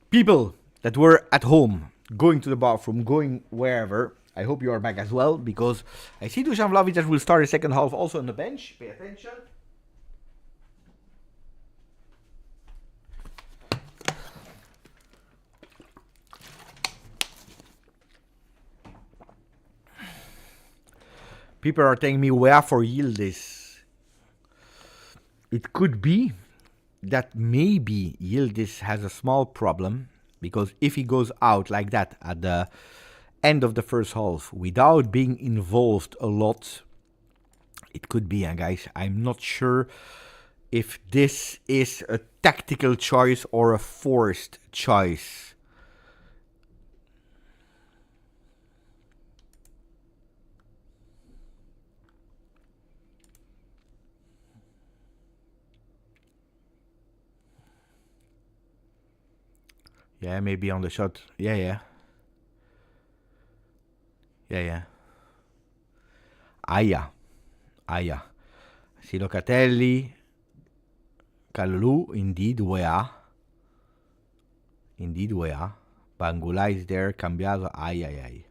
People that were at home, going to the bathroom, going wherever, I hope you are back as well, because I see Dusan Vlahovic that will start the second half also on the bench. Pay attention. People are telling me where for Yildiz. It could be that maybe Yildiz has a small problem, because if he goes out like that at the end of the first half without being involved a lot, it could be, guys. I'm not sure if this is a tactical choice or a forced choice. Yeah, maybe on the shot. Yeah. Aia. See Locatelli. Kalulu, indeed, Wea. Bangula is there. Cambiato. Ai.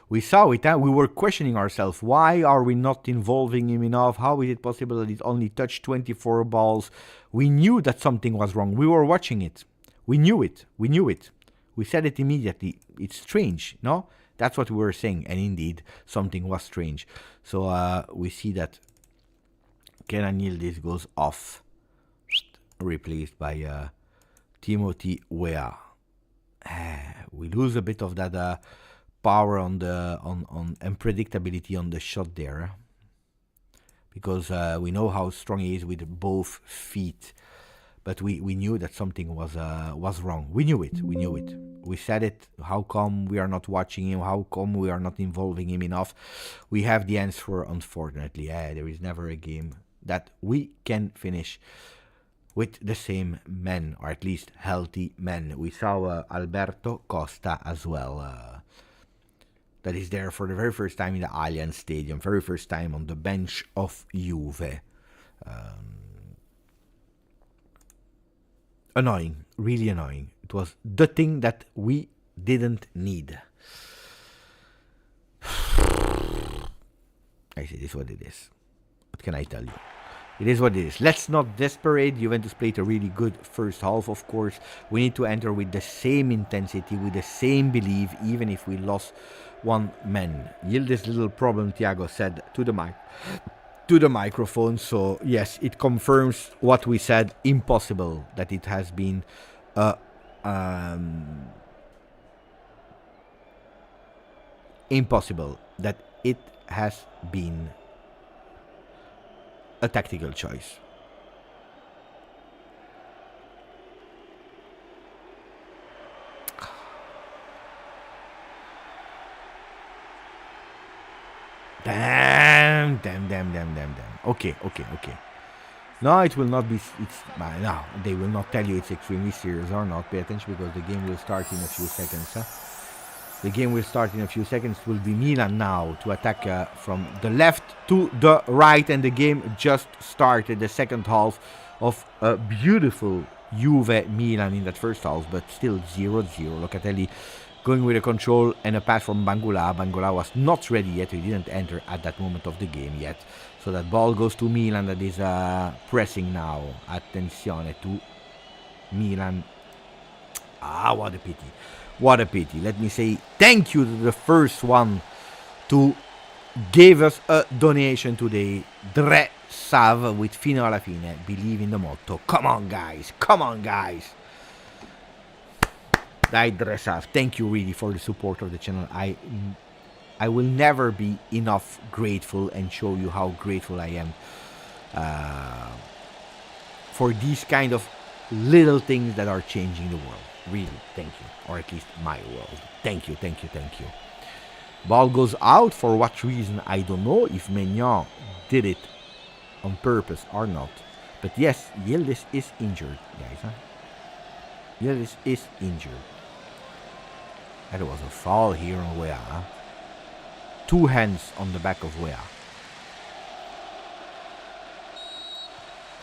We saw it, we were questioning ourselves. Why are we not involving him enough? How is it possible that it only touched 24 balls? We knew that something was wrong. We were watching it. We knew it. We said it immediately. It's strange, no? That's what we were saying. And indeed, something was strange. So we see that Kenan Yildiz goes off, replaced by Timothy Weah. We lose a bit of that power on and predictability on the shot there, because we know how strong he is with both feet, but we knew that something was wrong. We knew it. We said it. How come we are not watching him? How come we are not involving him enough? We have the answer, unfortunately. There is never a game that we can finish with the same men, or at least healthy men. We saw Alberto Costa as well. That is there for the very first time in the Allianz Stadium, very first time on the bench of Juve. Annoying, really annoying. It was the thing that we didn't need. I say, it is what it is. What can I tell you? It is what it is. Let's not desperate. Juventus played a really good first half, of course. We need to enter with the same intensity, with the same belief, even if we lost one man. Yildiz little problem, Thiago said to the microphone. So yes, it confirms what we said. Impossible that it has been impossible that it has been a tactical choice. Damn. Okay. No, it will not be. No, they will not tell you it's extremely serious or not. Pay attention, because the game will start in a few seconds. The game will start in a few seconds. It will be Milan now to attack from the left to the right. And the game just started. The second half of a beautiful Juve Milan in that first half. But still 0-0. Locatelli going with a control and a pass from Bangula. Bangula was not ready yet. He didn't enter at that moment of the game yet. So that ball goes to Milan, that is pressing now. Attenzione to Milan. What a pity. What a pity. Let me say thank you to the first one to give us a donation today. Dre Sav with Fino alla fine. Believe in the motto. Come on, guys. Dai Dre Sav. Thank you really for the support of the channel. I will never be enough grateful and show you how grateful I am for these kind of little things that are changing the world. Really, thank you. Or at least my world. Thank you. Ball goes out. For what reason, I don't know. If Maignan did it on purpose or not. But yes, Yildiz is injured, guys. Yildiz is injured. There was a foul here on Weah. Two hands on the back of Weah.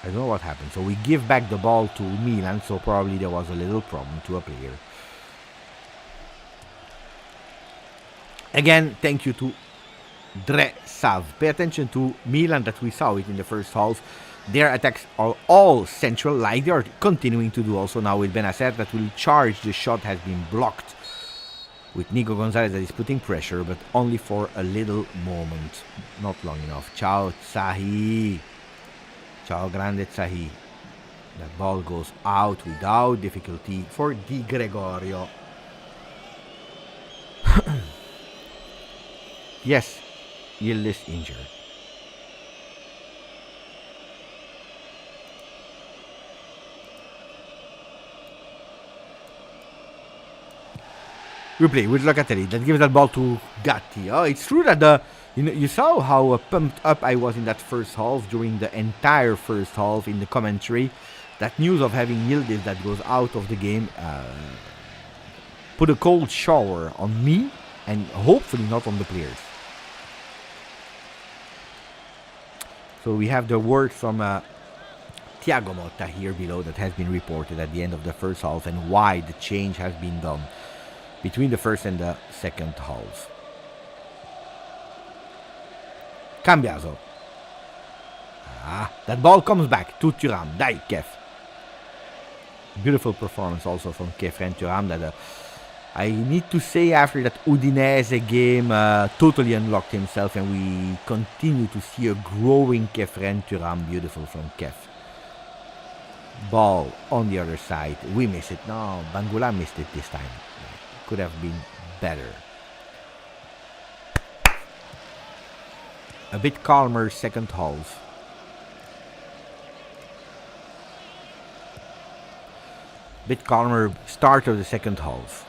I don't know what happened. So we give back the ball to Milan, so probably there was a little problem to a player. Again, thank you to Sav. Pay attention to Milan, that we saw it in the first half. Their attacks are all central, like they are continuing to do also now with Benacer, that will charge. The shot has been blocked with Nico Gonzalez, that is putting pressure, but only for a little moment. Not long enough. Ciao Zahi. Ciao grande Zahi. That ball goes out without difficulty for Di Gregorio. Yes, Yildiz injured. We play with Locatelli that gives that ball to Gatti. Oh, it's true that you saw how pumped up I was in that first half during the entire first half in the commentary. That news of having Yildiz that goes out of the game put a cold shower on me and hopefully not on the players. So we have the word from Thiago Motta here below that has been reported at the end of the first half and why the change has been done between the first and the second half. Cambiaso. That ball comes back to Thuram. Dai, Kev. Beautiful performance also from Kefren Thuram. That I need to say after that Udinese game totally unlocked himself, and we continue to see a growing Kefren Thuram. Beautiful from Kev. Ball on the other side. We miss it. No, Bangula missed it this time. Could have been better. A bit calmer second half. Bit calmer start of the second half.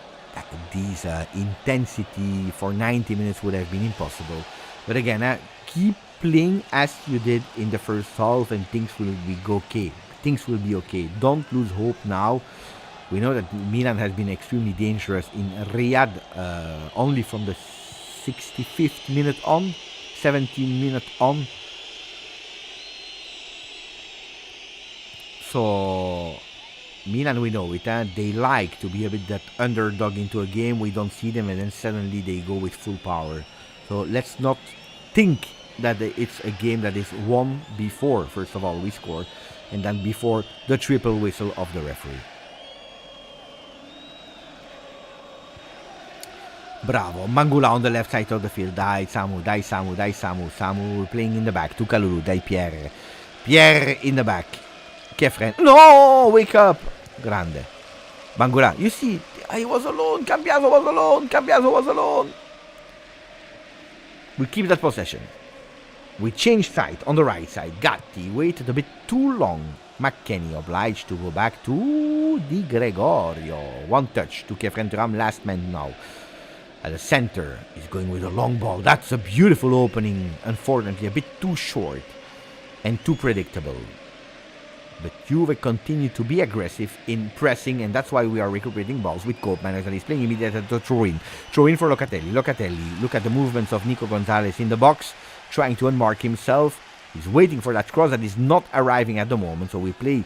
These intensity for 90 minutes would have been impossible. But again, keep playing as you did in the first half and things will be okay. Things will be okay. Don't lose hope now. We know that Milan has been extremely dangerous in Riyadh only from the 65th minute on, 17 minutes on. So Milan, we know it. They like to be a bit that underdog into a game. We don't see them and then suddenly they go with full power. So let's not think that it's a game that is won before, first of all, we scored, and then before the triple whistle of the referee. Bravo, Mangula on the left side of the field. Dai Samu, dai Samu, dai Samu. Samu playing in the back to Kalulu. Dai Pierre. Pierre in the back. Kefren. No, wake up. Grande. Mangula, you see, he was alone. Cambiaso was alone. Cambiaso was alone. We keep that possession. We change side on the right side. Gatti waited a bit too long. McKennie obliged to go back to Di Gregorio. One touch to Kefren Thuram, last man now. At the center, he's going with a long ball. That's a beautiful opening. Unfortunately, a bit too short and too predictable. But Juve continue to be aggressive in pressing, and that's why we are recuperating balls with Koopman, and he's playing immediately to throw-in. Throw-in for Locatelli. Locatelli, look at the movements of Nico Gonzalez in the box, trying to unmark himself. He's waiting for that cross that is not arriving at the moment, so we play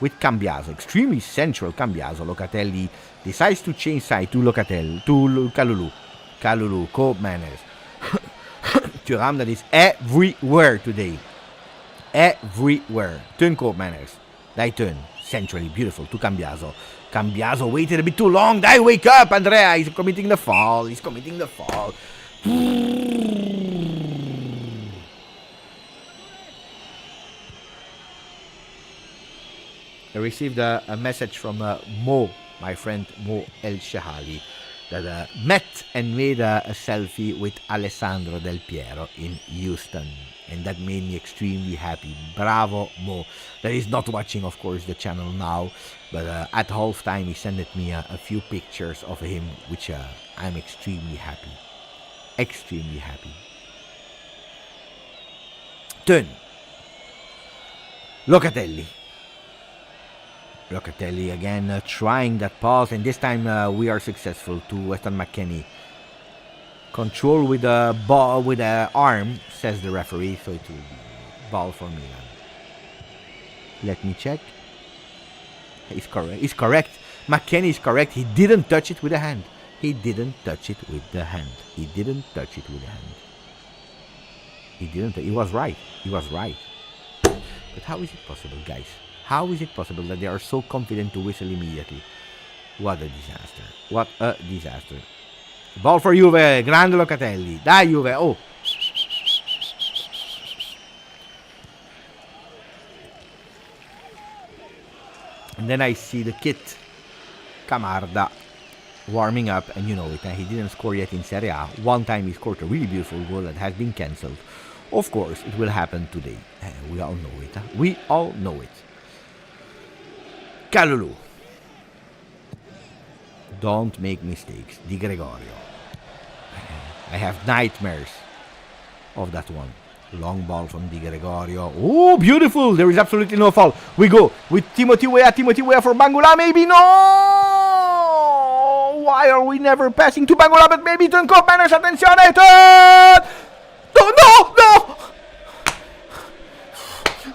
with Cambiaso. Extremely central Cambiaso. Locatelli decides to change side to Locatelli, to Kalulu. Kalulu, Koopman. Thuram that is everywhere today. Everywhere. Turn Koopmanners. Dai turn. Centrally beautiful to Cambiaso. Cambiaso waited a bit too long. Dai wake up, Andrea. He's committing the foul. He's committing the foul. I received a message from Mo, my friend Mo El Shahali, that met and made a selfie with Alessandro Del Piero in Houston. And that made me extremely happy. Bravo, Mo. That is not watching, of course, the channel now. But at halftime, he sent me a few pictures of him, which I'm extremely happy. Extremely happy. Turn. Locatelli. Locatelli again trying that pass. And this time we are successful to Weston McKennie. Control with the ball, with the arm, says the referee, so it will be ball for Milan. Let me check. He's correct. He's correct. McKennie is correct. He didn't touch it with a hand. He didn't touch it with the hand. He didn't touch it with the hand. He didn't. He was right. He was right. But how is it possible, guys? How is it possible that they are so confident to whistle immediately? What a disaster. What a disaster. Ball for Juve. Grande Locatelli. Dai, Juve. Oh. And then I see the kid, Camarda, warming up, and you know it, he didn't score yet in Serie A. One time he scored a really beautiful goal that has been cancelled. Of course, it will happen today. We all know it. We all know it. Kalulu. Don't make mistakes. Di Gregorio. I have nightmares of that one. Long ball from Di Gregorio. Oh, beautiful. There is absolutely no foul. We go with Timothy Weah. Timothy Weah for Bangula. Maybe no. Why are we never passing to Bangula? But maybe turn Cope Manners. Attenzione. Turn. No.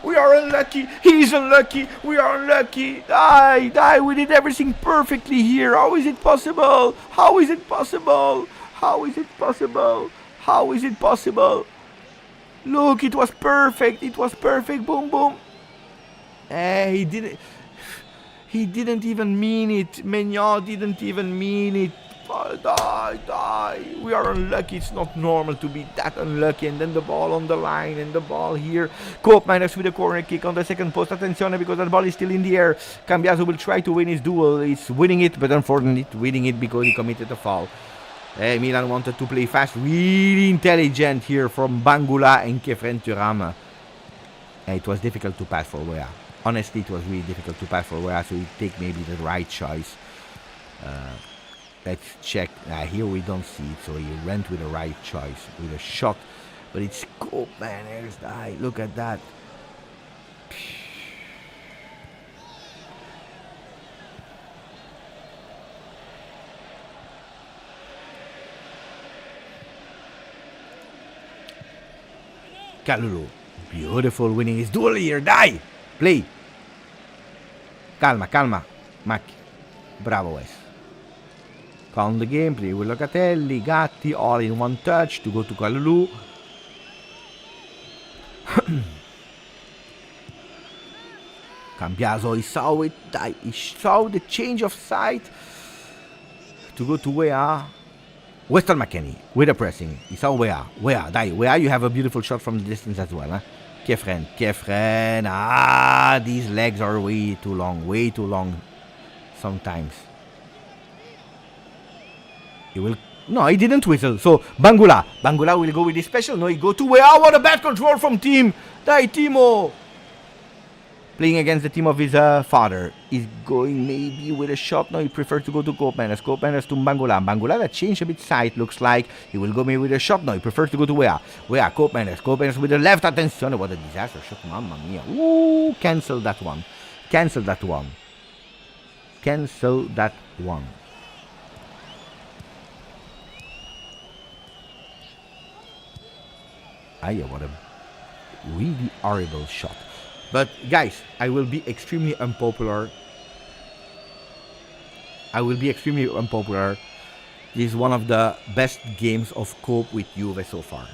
We are unlucky. He's unlucky. We are unlucky. Die. We did everything perfectly here. How is it possible? How is it possible? How is it possible? How is it possible? Look, it was perfect. It was perfect. Boom, boom. He didn't even mean it. Maignan didn't even mean it. Die. We are unlucky. It's not normal to be that unlucky. And then the ball on the line and the ball here. Cope Manners with a corner kick on the second post. Attenzione, because that ball is still in the air. Cambiaso will try to win his duel. He's winning it, but unfortunately winning it because he committed a foul. Milan wanted to play fast. Really intelligent here from Bangula and Kefren Thuram. It was difficult to pass for Weah. Honestly, it was really difficult to pass for Weah, so he take maybe the right choice. Let's check. Here we don't see it, so he went with the right choice, with a shot. But it's Cope Manners. Look at that. Kalulu. Beautiful winning his duel here. Play. Calma. Mac. Bravo, Wes. Calm the game. Play with Locatelli. Gatti. All in one touch to go to Kalulu. Cambiaso, he saw it. He saw the change of sight to go to Weah. Weston McKennie with a pressing. He saw Weah. Weah, you have a beautiful shot from the distance as well. Kefren. These legs are way too long sometimes. He didn't whistle. So Bangula will go with his special. No, he go to Weah. What a bad control from Team. Timo. Playing against the team of his father. He's going maybe with a shot. No, he prefers to go to Cope Manners. Cope Manners to Bangula. Bangula that changed a bit side, looks like. He will go maybe with a shot. No, he prefers to go to Weah. Cope Manners with the left. Attention. What a disaster shot. Mamma mia. Ooh, cancel that one. What a really horrible shot. But guys, I will be extremely unpopular. This is one of the best games of Cope with Juve so far.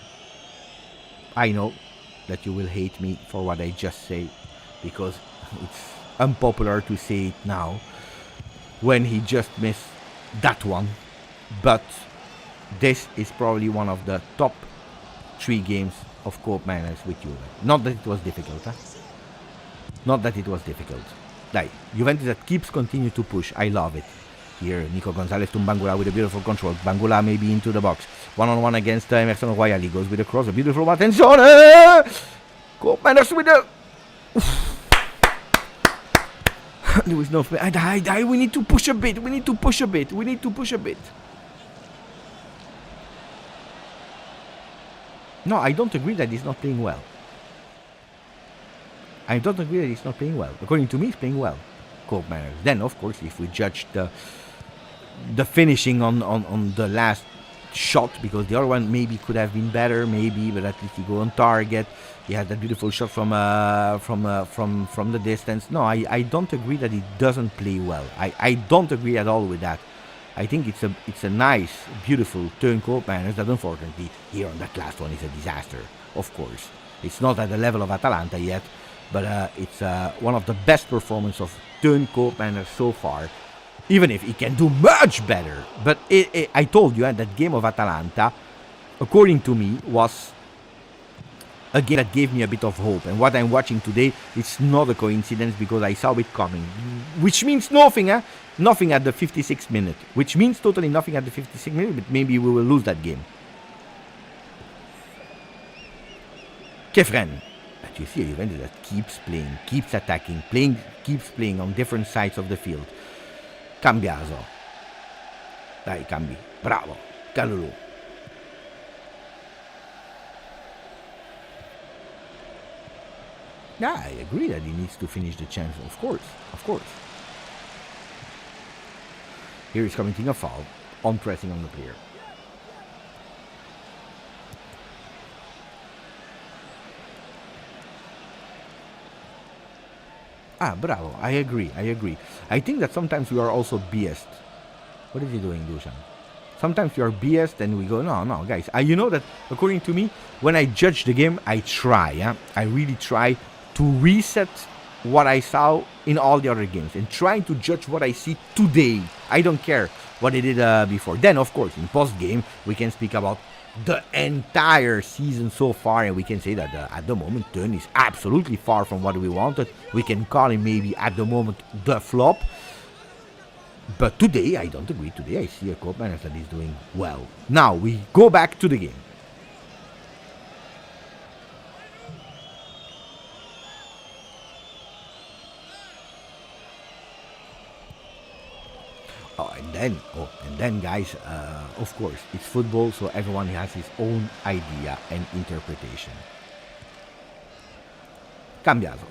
I know that you will hate me for what I just say, because it's unpopular to say it now when he just missed that one. But this is probably one of the top 3 games of Cope Manners with Juve. Not that it was difficult, Juventus that keeps continue to push. I love it. Here, Nico Gonzalez to Bangula with a beautiful control. Bangula maybe into the box. One-on-one against Emerson Royale. He goes with a cross. A beautiful attention. Cope Manners with the... There was no... We need to push a bit. No, I don't agree that he's not playing well. According to me, he's playing well, Cope Manners. Then, of course, if we judge the finishing on the last shot, because the other one maybe could have been better, maybe, but at least he go on target. He had that beautiful shot from the distance. No, I don't agree that he doesn't play well. I don't agree at all with that. I think it's a nice, beautiful turncoat manners that unfortunately here on that last one is a disaster. Of course, it's not at the level of Atalanta yet, but it's one of the best performances of turncoat manners so far. Even if he can do much better, but I told you that game of Atalanta, according to me, was a game that gave me a bit of hope. And what I'm watching today, it's not a coincidence, because I saw it coming. Which means nothing, Nothing at the 56th minute. Which means totally nothing at the 56th minute, but maybe we will lose that game. Kefren. But you see a Juventus that keeps playing, keeps attacking, keeps playing on different sides of the field. Cambiaso. Dai, cambi. Bravo. Calulu. Yeah, I agree that he needs to finish the chance. Of course. Of course. Here he's committing a foul on pressing on the player. Bravo. I agree. I think that sometimes we are also biased. What is he doing, Dusan? Sometimes we are biased and we go, no, guys. You know that, according to me, when I judge the game, I try. I really try to reset what I saw in all the other games and trying to judge what I see today. I don't care what I did before. Then, of course, in post-game, we can speak about the entire season so far, and we can say that at the moment Turn is absolutely far from what we wanted. We can call him maybe at the moment the flop, but today I don't agree. Today I see a coach manager that is doing well. Now we go back to the game. And then guys, of course, it's football, so everyone has his own idea and interpretation. Cambiaso.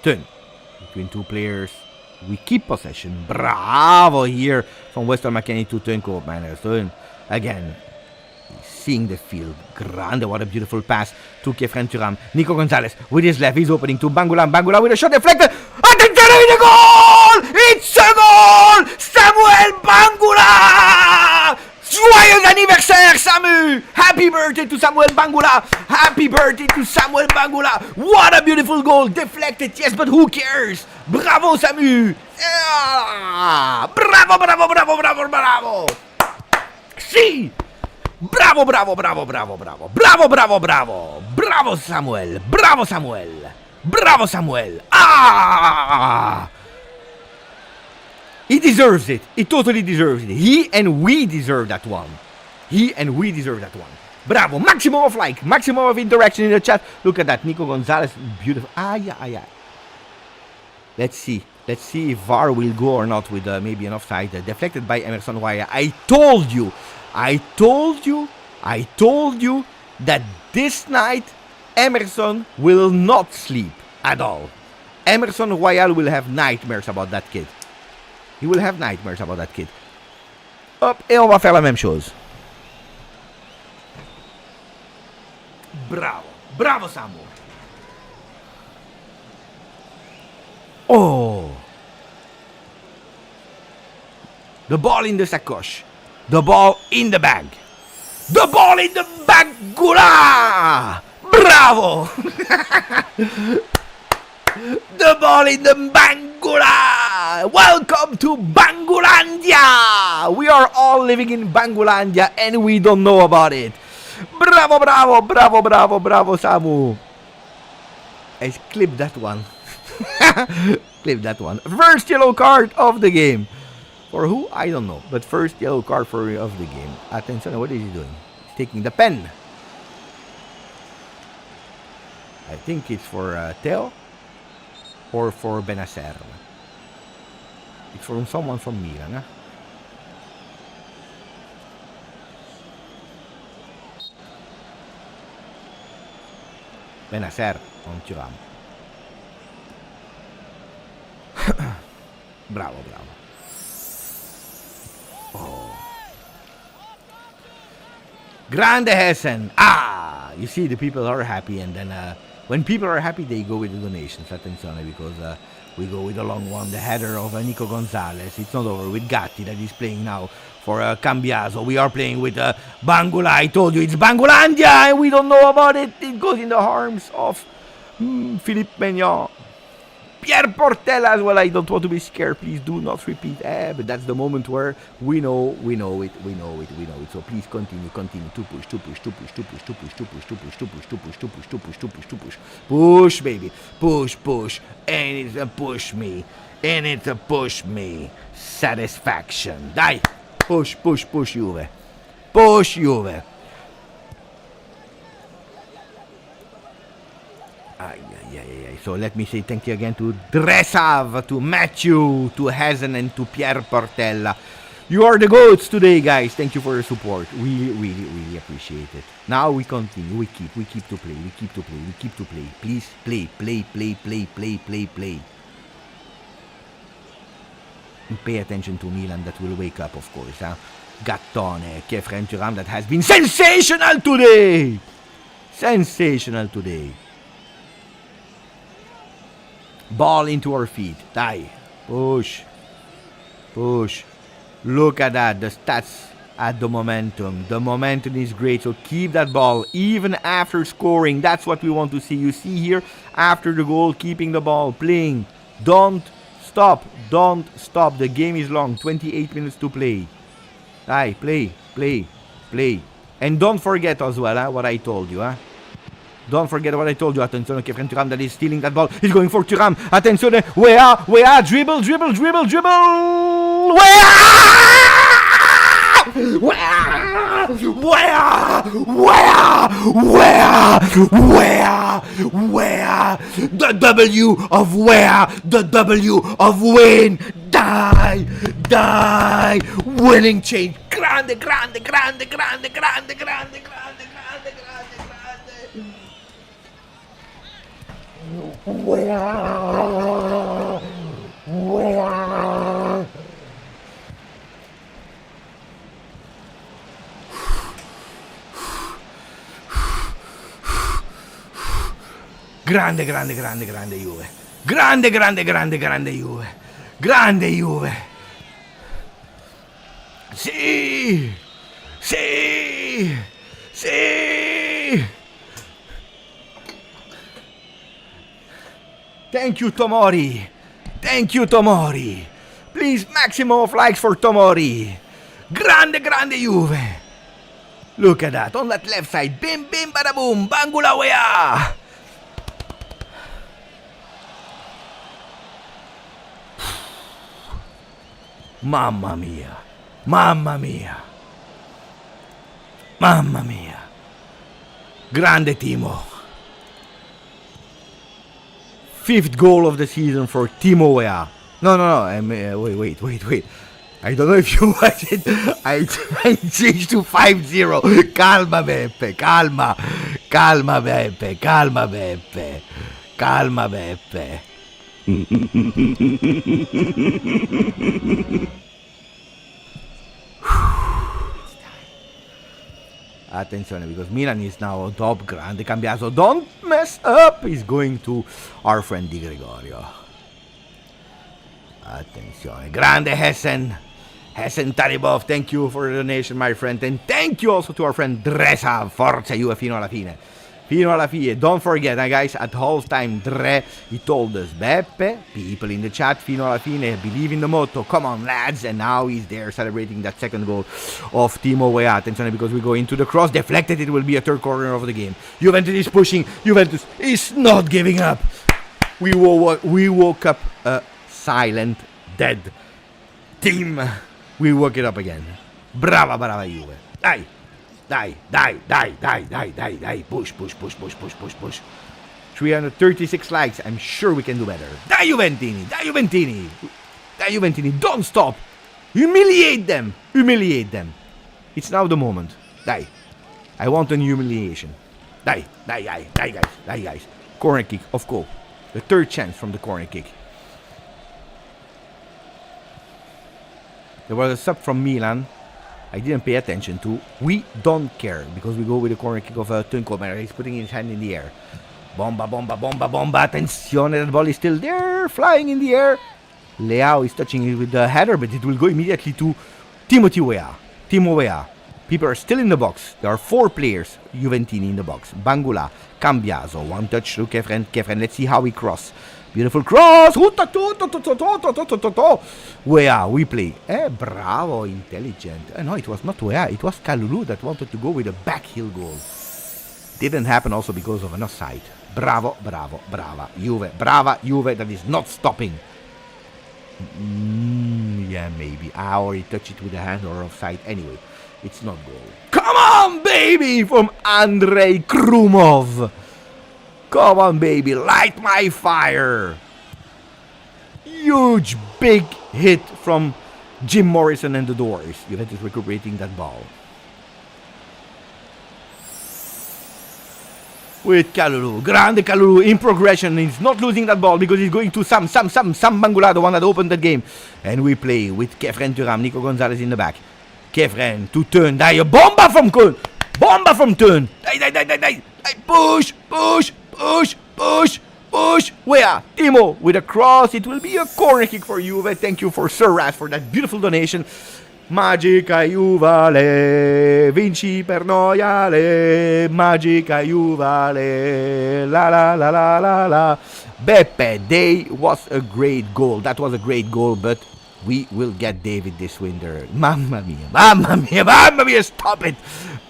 Turn between two players. We keep possession. Bravo here from Weston McKennie to Turn court manners. Turn again. Seeing the field. Grande, what a beautiful pass to Kefren Thuram. Nico Gonzalez with his left, he's opening to Bangula. Bangula with a shot deflected. Attenzione, it's a goal! It's a goal! Samuel Bangula! Joyeux anniversaire, Samu! Happy birthday to Samuel Bangula! Happy birthday to Samuel Bangula! What a beautiful goal! Deflected, yes, but who cares? Bravo, Samu! Bravo, bravo, bravo, bravo, bravo! Si! Bravo, bravo, bravo, bravo, bravo. Bravo, bravo, bravo. Bravo, Samuel. Bravo, Samuel. Bravo, Samuel. He deserves it. He totally deserves it. He and we deserve that one. Bravo. Maximum of like. Maximum of interaction in the chat. Look at that. Nico Gonzalez. Beautiful. Yeah. Let's see if VAR will go or not with maybe an offside. Deflected by Emerson Royal. I told you that this night Emerson will not sleep at all. Emerson Royal will have nightmares about that kid. He will have nightmares about that kid. Hop, et on va faire la même chose. Bravo Samu. Oh. The ball in the sacoche. The ball in the bag. The ball in the bag. Gula! Bravo! The ball in the Bangula! Welcome to Bangulandia! We are all living in Bangulandia and we don't know about it. Bravo, bravo, bravo, bravo, bravo, Samu. I clipped that one. Clip that one. First yellow card of the game. For who? I don't know. But first yellow card of the game. Attention, what is he doing? He's taking the pen. I think it's for Theo or for Benacer. It's from someone from Milan. Huh? Benacer. on Thuram. Bravo, bravo. Oh. Grande Hessen. Ah, you see, the people are happy, and then when people are happy, they go with the donations. Attenzione, because we go with the long one, the header of Nico Gonzalez. It's not over with Gatti that is playing now for Cambiaso. We are playing with Bangula. I told you it's Bangulandia, and we don't know about it. It goes in the arms of Philippe Maignan. Pierre Portela as well. I don't want to be scared. Please do not repeat. But that's the moment where we know it. So please continue. To push. Push, baby. Push. And it's a push me. Satisfaction. Dai. Push, Juve. Push, Juve. So let me say thank you again to Dresav, to Matthew, to Hazen, and to Pierre Portella. You are the goats today, guys. Thank you for your support. Really appreciate it. Now we continue. We keep to play. Please play. And pay attention to Milan, that will wake up, of course. Gattone, Kefren Thuram, that has been sensational today. Ball into our feet. Die. Push. Look at that. The stats at the momentum. The momentum is great. So keep that ball even after scoring. That's what we want to see. You see here, after the goal, keeping the ball, playing. Don't stop. The game is long. 28 minutes to play. Die. Play. And don't forget as well what I told you. Don't forget what I told you. Attenzione, Kefren Thuram that is stealing that ball. He's going for Thuram. Attenzione, where? Dribble. Where? The W of where? The W of win. Die. Winning change. Grande. Where? Grande Juve. Grande Juve. Sì. Thank you, Tomori. Please, maximum of likes for Tomori. Grande Juve. Look at that. On that left side. Bim, bada boom. Bangula wea. Mamma mia. Grande Timo. 5th goal of the season for Timo Weah. No. Wait. I don't know if you watch it. I changed to 5-0. Calma, Beppe. Attenzione, because Milan is now on top. Grande Cambiaso, don't mess up. He's going to our friend Di Gregorio. Attenzione, Grande Hessen Taribov, thank you for the donation, my friend, and thank you also to our friend Dresa. Forza Juve fino alla fine. Don't forget, guys, at halftime, Dre, he told us, Beppe, people in the chat, fino alla fine, believe in the motto, come on, lads, and now he's there celebrating that second goal of Timo Weah. Attention, because we go into the cross, deflected, it will be a third corner of the game. Juventus is pushing, Juventus is not giving up. We woke up a silent, dead team. We woke it up again. Brava Juve. Die. Push. 336 likes. I'm sure we can do better. Dai Juventini. Don't stop. Humiliate them. It's now the moment. Die. I want a humiliation. Die, guys. Corner kick of goal. The third chance from the corner kick. There was a sub from Milan. I didn't pay attention to. We don't care because we go with the corner kick of Tunko. He's putting his hand in the air. Bomba, bomba, bomba, bomba. Attenzione, that ball is still there, flying in the air. Leao is touching it with the header, but it will go immediately to Timothy Weah. Timo Weah. People are still in the box. There are 4 players, Juventini in the box. Bangula, Cambiaso, one touch to Kefren. Kefren, let's see how he cross. Beautiful cross. Weah, we play. Bravo, intelligent. No, it was not Weah. It was Kalulu that wanted to go with a back heel goal. Didn't happen also because of an offside. Bravo, bravo, brava. Juve, brava Juve that is not stopping. Yeah, maybe. Or he touched it with a hand or offside. Anyway, it's not goal. Come on, baby, from Andrei Krumov. Come on, baby, light my fire. Huge, big hit from Jim Morrison and the Doors. Juventus recuperating that ball. With Kalulu, Grande Kalulu in progression. He's not losing that ball because he's going to Sam Bangula, the one that opened that game. And we play with Kefren Thuram, Nico Gonzalez in the back. Kefren to turn, die, bomba from Kun, bomba from turn. Die. Push. Where? Timo with a cross. It will be a corner kick for Juve. Thank you for Sir Raz for that beautiful donation. Magica Juvale, vinci per noiale, magica Juvale, la. Beppe Day was a great goal. That was a great goal, but we will get David this winter. Mamma mia, stop it.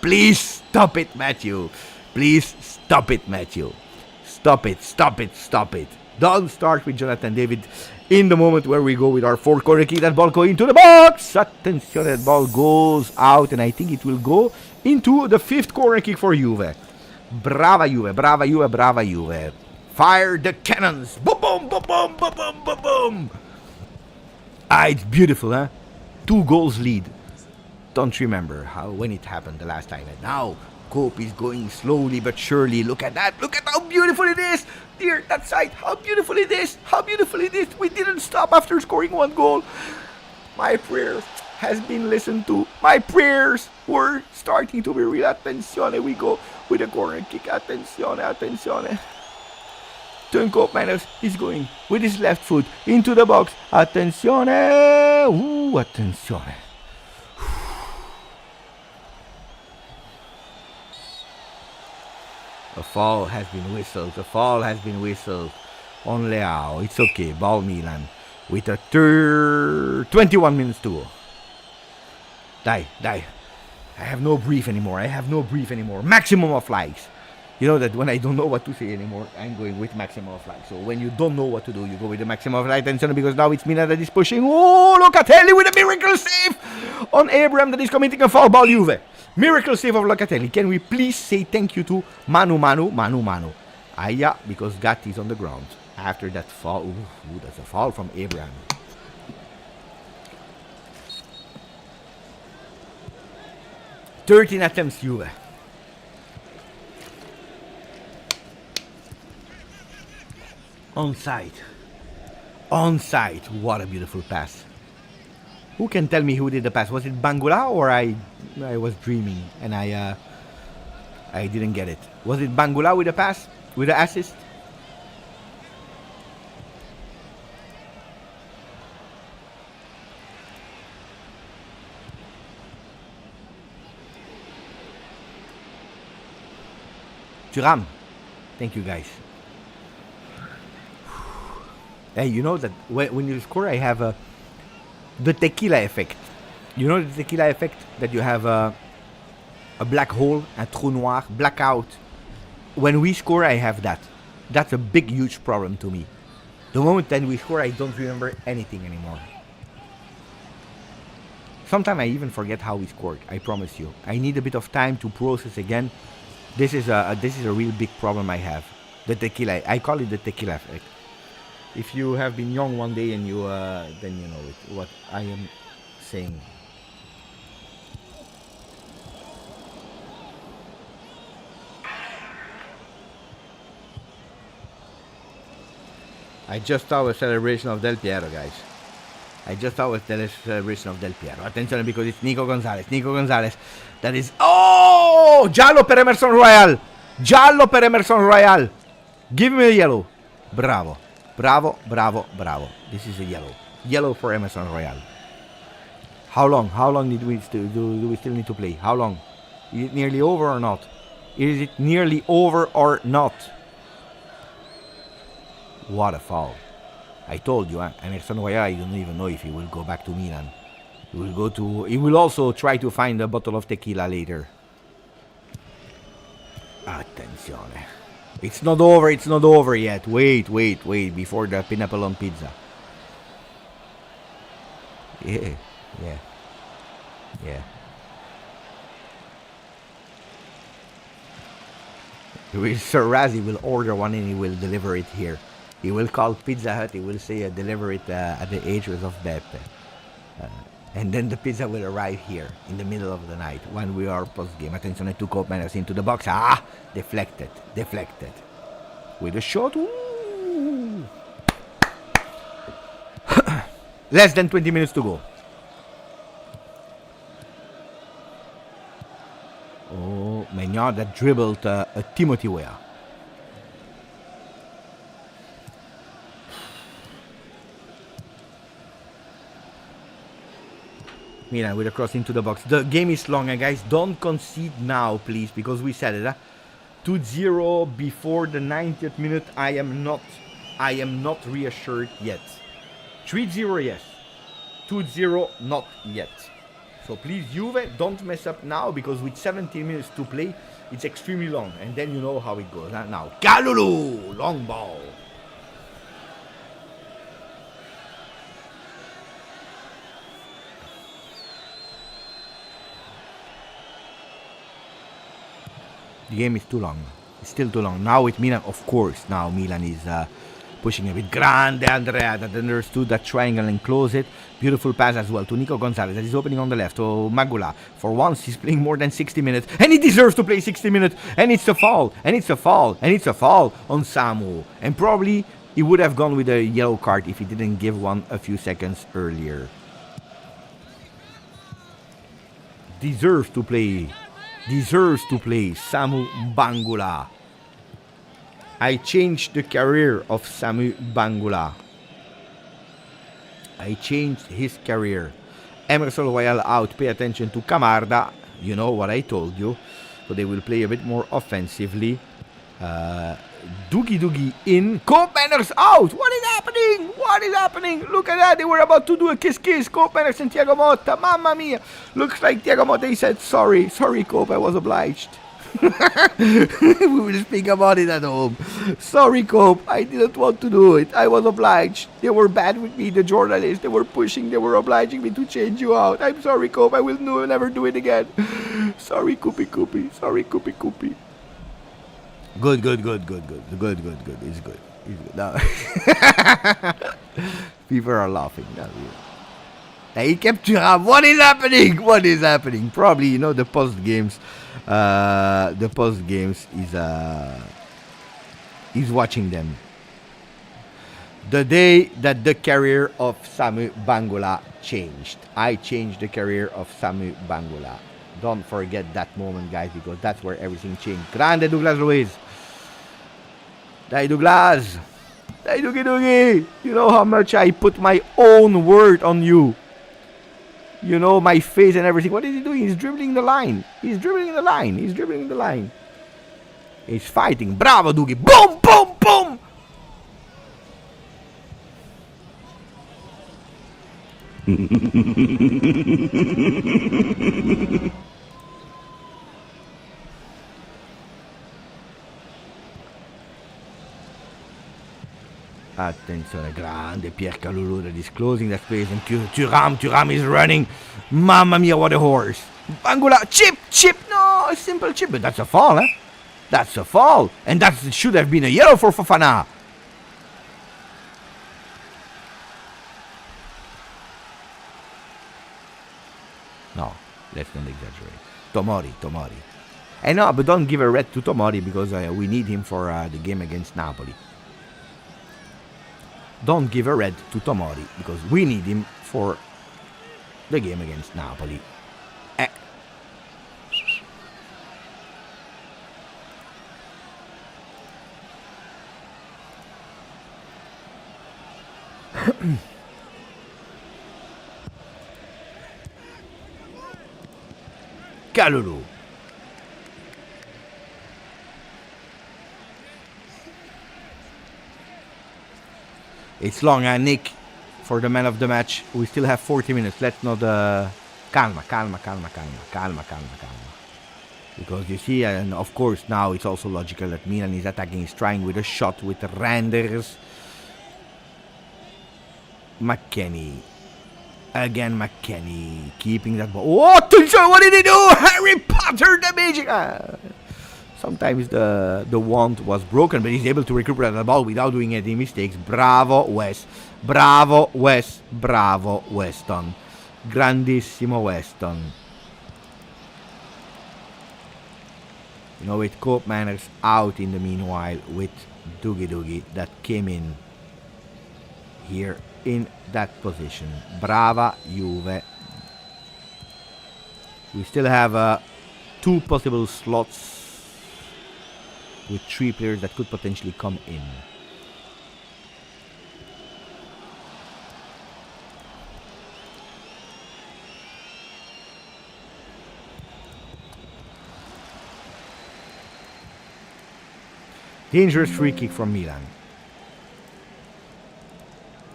Please stop it, Matthew. Please stop it, Matthew. Stop it. Don't start with Jonathan David in the moment where we go with our 4 corner kick. That ball going into the box. Attention, that ball goes out, and I think it will go into the 5th corner kick for Juve. Brava Juve. Fire the cannons. Boom. It's beautiful, huh? 2 goals lead. Don't remember when it happened the last time. And now Cope is going slowly but surely. Look at that. Look at how beautiful it is. Dear, that side. How beautiful it is. We didn't stop after scoring 1 goal. My prayer has been listened to. My prayers were starting to be real. Attenzione. We go with a corner kick. Attenzione. Turncoat Manners is going with his left foot into the box. Attenzione. Attenzione. A foul has been whistled. On Leao. It's okay. Ball Milan. With a 21 minutes to go. Die. I have no brief anymore. Maximum of likes. You know that when I don't know what to say anymore, I'm going with maximum of likes. So when you don't know what to do, you go with the maximum of likes. Attention, because now it's Milan that is pushing. Oh, Locatelli with a miracle save on Abraham that is committing a foul. Ball Juve. Miracle save of Locatelli. Can we please say thank you to Manu? Aya, because Gatti is on the ground. After that foul. Ooh, that's a foul from Abraham. "13 attempts, Juve. Onside. What a beautiful pass. Who can tell me who did the pass? Was it Bangula or I was dreaming and I didn't get it? Was it Bangula with the pass? With the assist? Thuram. Thank you, guys. Hey, you know that when you score, I have the tequila effect. You know the tequila effect? That you have a black hole, a trou noir, blackout. When we score, I have that. That's a big, huge problem to me. The moment that we score, I don't remember anything anymore. Sometimes I even forget how we scored. I promise you. I need a bit of time to process again. This is a real big problem I have. The tequila. I call it the tequila effect. If you have been young one day and you then you know what I am saying. I just saw a celebration of Del Piero, guys. I just saw a celebration of Del Piero. Attenzione because it's Nico Gonzalez. Nico Gonzalez. That is... Oh! Giallo per Emerson Royal. Giallo per Emerson Royal. Give me a yellow. Bravo. Bravo, bravo, bravo. This is a yellow. Yellow for Emerson Royal. How long? How long do we still need to play? How long? Is it nearly over or not? Is it nearly over or not? What a foul. I told you, Emerson Royal, I don't even know if he will go back to Milan. He will also try to find a bottle of tequila later. Attenzione. It's not over yet. Wait, before the pineapple on pizza. Yeah. Sir Razzie will order one and he will deliver it here. He will call Pizza Hut, he will say deliver it at the address of Beppe. And then the pizza will arrive here in the middle of the night when we are post-game. Attenzione to Cope Manners into the box. Deflected. With a shot. Ooh. Less than 20 minutes to go. Oh, Maignan that dribbled Timothy Weah. Milan with a cross into the box. The game is long, guys. Don't concede now, please, because we said it. 2-0 before the 90th minute. I am not reassured yet. 3-0, yes. 2-0, not yet. So please, Juve, don't mess up now, because with 17 minutes to play, it's extremely long. And then you know how it goes. Now, Kalulu! Long ball. The game is too long. It's still too long. Now with Milan, of course, now Milan is pushing a bit. Grande Andrea that understood that triangle and close it. Beautiful pass as well to Nico Gonzalez that is opening on the left. Oh, Magula. For once, he's playing more than 60 minutes. And he deserves to play 60 minutes. And it's a foul. And it's a foul on Samu. And probably he would have gone with a yellow card if he didn't give one a few seconds earlier. Deserves to play Samu Bangula. I changed the career of Samu Bangula. I changed his career. Emerson Royal out. Pay attention to Camarda. You know what I told you. So they will play a bit more offensively. Doogie in. Cope Manners out. What is happening? Look at that. They were about to do a kiss. Cope Manners and Thiago Motta. Mamma mia. Looks like Thiago Motta, he said sorry. Sorry, Cope. I was obliged. We will speak about it at home. Sorry, Cope. I didn't want to do it. I was obliged. They were bad with me, the journalists. They were pushing. They were obliging me to change you out. I'm sorry, Cope. I will never do it again. Sorry, Koopy. Sorry, Koopy. Good. It's good. No. People are laughing. He kept Thuram. What is happening? Probably, you know, the post games. He's watching them. The day that the career of Samu Bangula changed. I changed the career of Samu Bangula. Don't forget that moment, guys, because that's where everything changed. Grande Douglas Luiz. Dai Douglas. Dai Doogie. You know how much I put my own word on you. You know, my face and everything. What is he doing? He's dribbling the line. He's fighting. Bravo, Doogie. Boom. Attenzione, grande Pierre Kalulu that is closing that space, and Thuram is running. Mamma mia, what a horse. Bangula, chip, no, a simple chip, but that's a foul, eh? That's a foul, and that should have been a yellow for Fofana. No, let's not exaggerate. Tomori. And no, but don't give a red to Tomori because we need him for the game against Napoli. Don't give a red to Tomori, because we need him for the game against Napoli. Calulu. It's long, Nick, for the man of the match. We still have 40 minutes. Let's not... Calma. Because you see, and of course now it's also logical that Milan is attacking, is trying with a shot with Renders. McKennie. Again, McKennie keeping that ball. Oh, attention! What did he do? Harry Potter, the magic! Sometimes the wand was broken, but he's able to recuperate the ball without doing any mistakes. Bravo, West. Bravo, West. Bravo, Weston. Grandissimo Weston. You know, with Cope Manners out in the meanwhile with Doogie that came in here in that position. Brava Juve. We still have 2 possible slots with 3 players that could potentially come in. Dangerous free kick from Milan.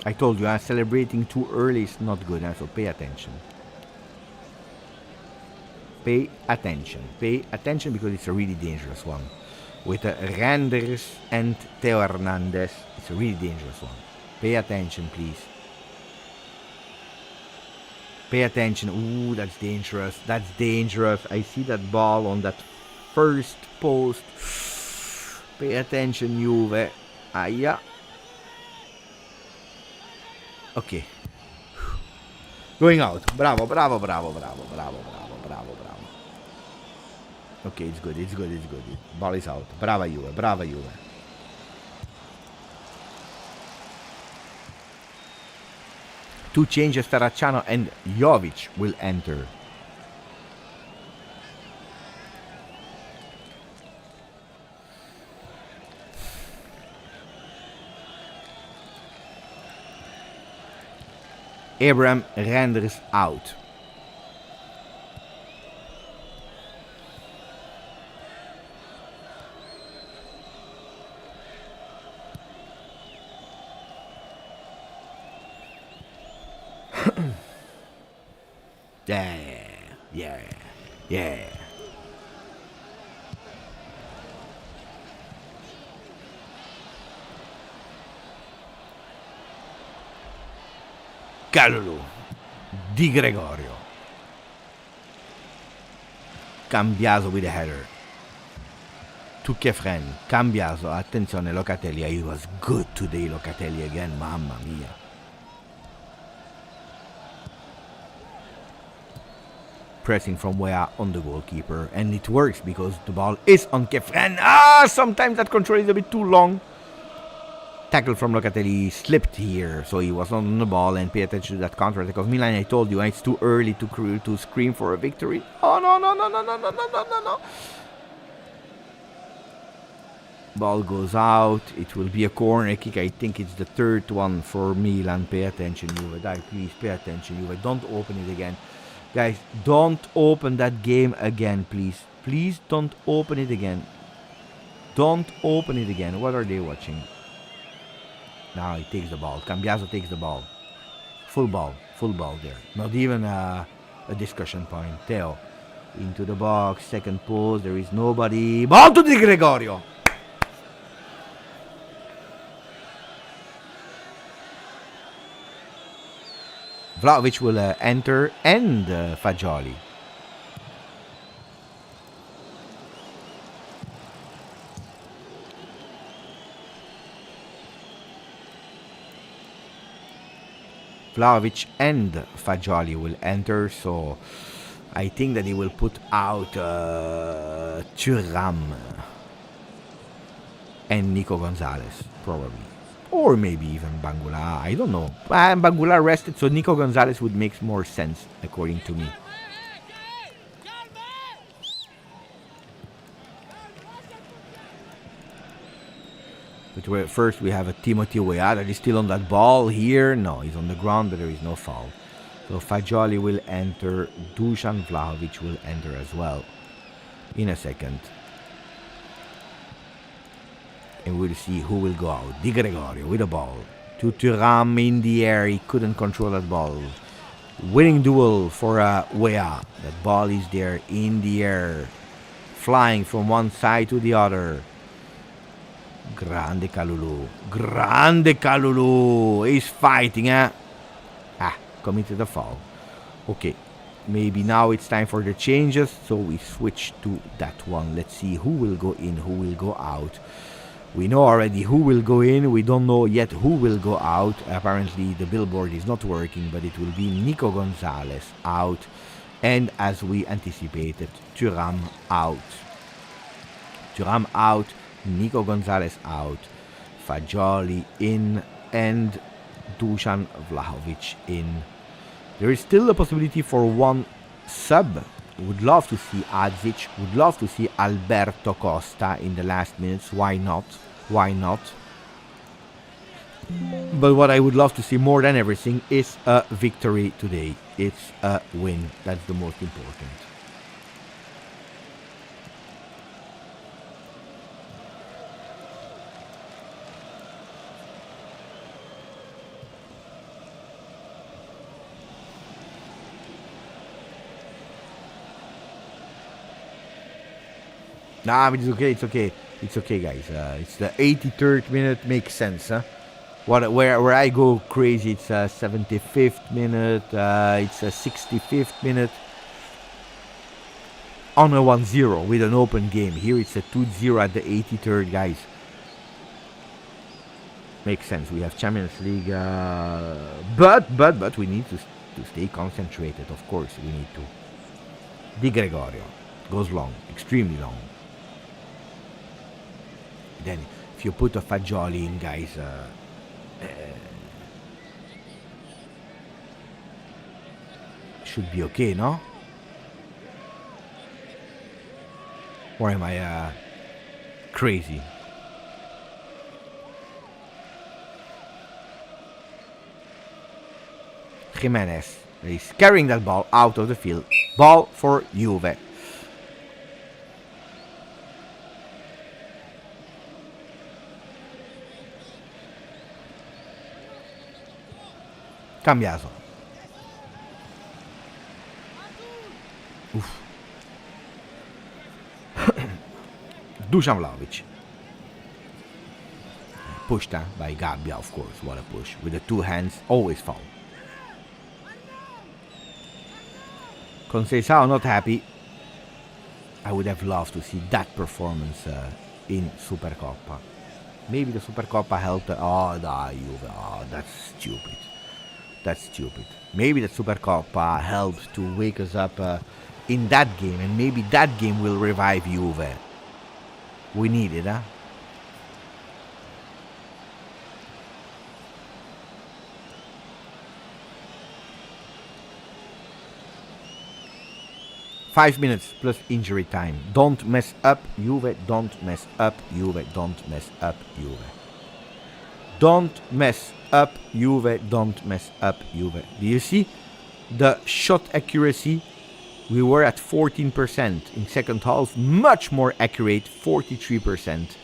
I told you, celebrating too early is not good, so pay attention. Pay attention because it's a really dangerous one. With Renders and Theo Hernandez, it's a really dangerous one. Pay attention, please. Pay attention. Ooh, that's dangerous. That's dangerous. I see that ball on that first post. Pay attention, Juve. Aia. Okay. Going out. Bravo. Okay, it's good. Ball is out. Brava Juve. 2 changes, Taracciano and Jovic will enter. Abraham Renders out. Yeah. Calulu. Di Gregorio. Cambiaso with a header. To Kefren. Cambiaso. Attenzione, Locatelli. He was good today, Locatelli again. Mamma mia. Pressing from Wea on the goalkeeper. And it works because the ball is on Kefren. Sometimes that control is a bit too long. Tackle from Locatelli slipped here, so he was not on the ball. And pay attention to that counter attack of Milan. I told you, it's too early to scream for a victory. Oh, no. Ball goes out. It will be a corner kick. I think it's the 3rd one for Milan. Pay attention, Juve. Please pay attention, Juve. Don't open it again. Guys, don't open that game again, please. Please don't open it again. Don't open it again. What are they watching? Now he takes the ball. Cambiaso takes the ball. Full ball there. Not even a discussion point. Theo into the box. Second post. There is nobody. Ball to Di Gregorio. Vlahovic will enter and Fagioli. Vlahovic and Fagioli will enter, so I think that he will put out Thuram and Nico Gonzalez, probably. Or maybe even Bangula, I don't know. Bangula rested, so Nico Gonzalez would make more sense, according to me. But first we have a Timothy Weah that is still on that ball here. No, he's on the ground, but there is no foul. So Fagioli will enter, Dusan Vlahovic will enter as well in a second. And we'll see who will go out. Di Gregorio with the ball. To Thuram in the air. He couldn't control that ball. Winning duel for Weah. That ball is there in the air. Flying from one side to the other. Grande Kalulu. Grande Kalulu. He's fighting, eh? Committed a foul. Okay. Maybe now it's time for the changes. So we switch to that one. Let's see who will go in, who will go out. We know already who will go in. We don't know yet who will go out. Apparently the billboard is not working, but it will be Nico Gonzalez out. And as we anticipated, Thuram out. Thuram out. Nico Gonzalez out. Fagioli in. And Dusan Vlahovic in. There is still a possibility for one sub. Would love to see Adzic. Would love to see Alberto Costa in the last minutes. Why not? Why not? But what I would love to see more than everything is a victory today. It's a win. That's the most important. Nah, but it's okay, it's okay. It's okay, guys. It's the 83rd minute, makes sense, huh? Where I go crazy, it's a 75th minute, it's a 65th minute. On a 1-0 with an open game. Here it's a 2-0 at the 83rd, guys. Makes sense. We have Champions League, but we need to stay concentrated. Of course, we need to. Di Gregorio goes long, extremely long. Then, if you put a Fagioli in, guys, should be okay, no? Or am I crazy? Jimenez is carrying that ball out of the field. Ball for Juve. Cambiaso. Dusan Vlahovic. Pushed by Gabbia, of course. What a push. With the two hands, always foul. Conceição not happy. I would have loved to see that performance in Supercoppa. Maybe the Supercoppa helped. That's stupid. That's stupid. Maybe the Supercoppa helped to wake us up in that game, and maybe that game will revive Juve. We need it, huh? Five minutes plus injury time. Don't mess up, Juve. Don't mess up, Juve. Don't mess up, Juve. Don't mess up, Juve. Don't mess up, Juve. Do you see the shot accuracy? We were at 14% in second half. Much more accurate, 43%.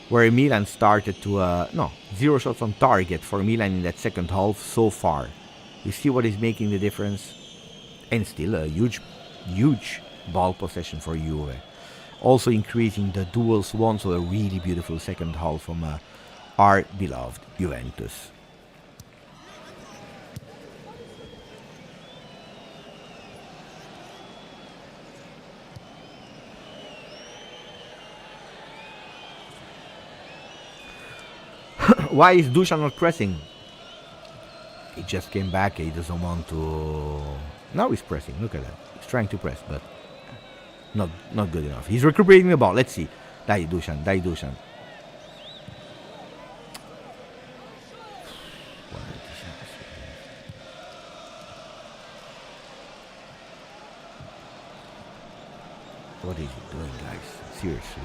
Where Milan started to... 0 shots on target for Milan in that second half so far. You see what is making the difference? And still a huge ball possession for Juve. Also increasing the duels won, so a really beautiful second half from our beloved Juventus. Why is Dusan not pressing? He just came back. He doesn't want to... Now he's pressing. Look at that. He's trying to press, but not good enough. He's recuperating the ball. Let's see. Dai Dusan. What is he doing, guys? Seriously.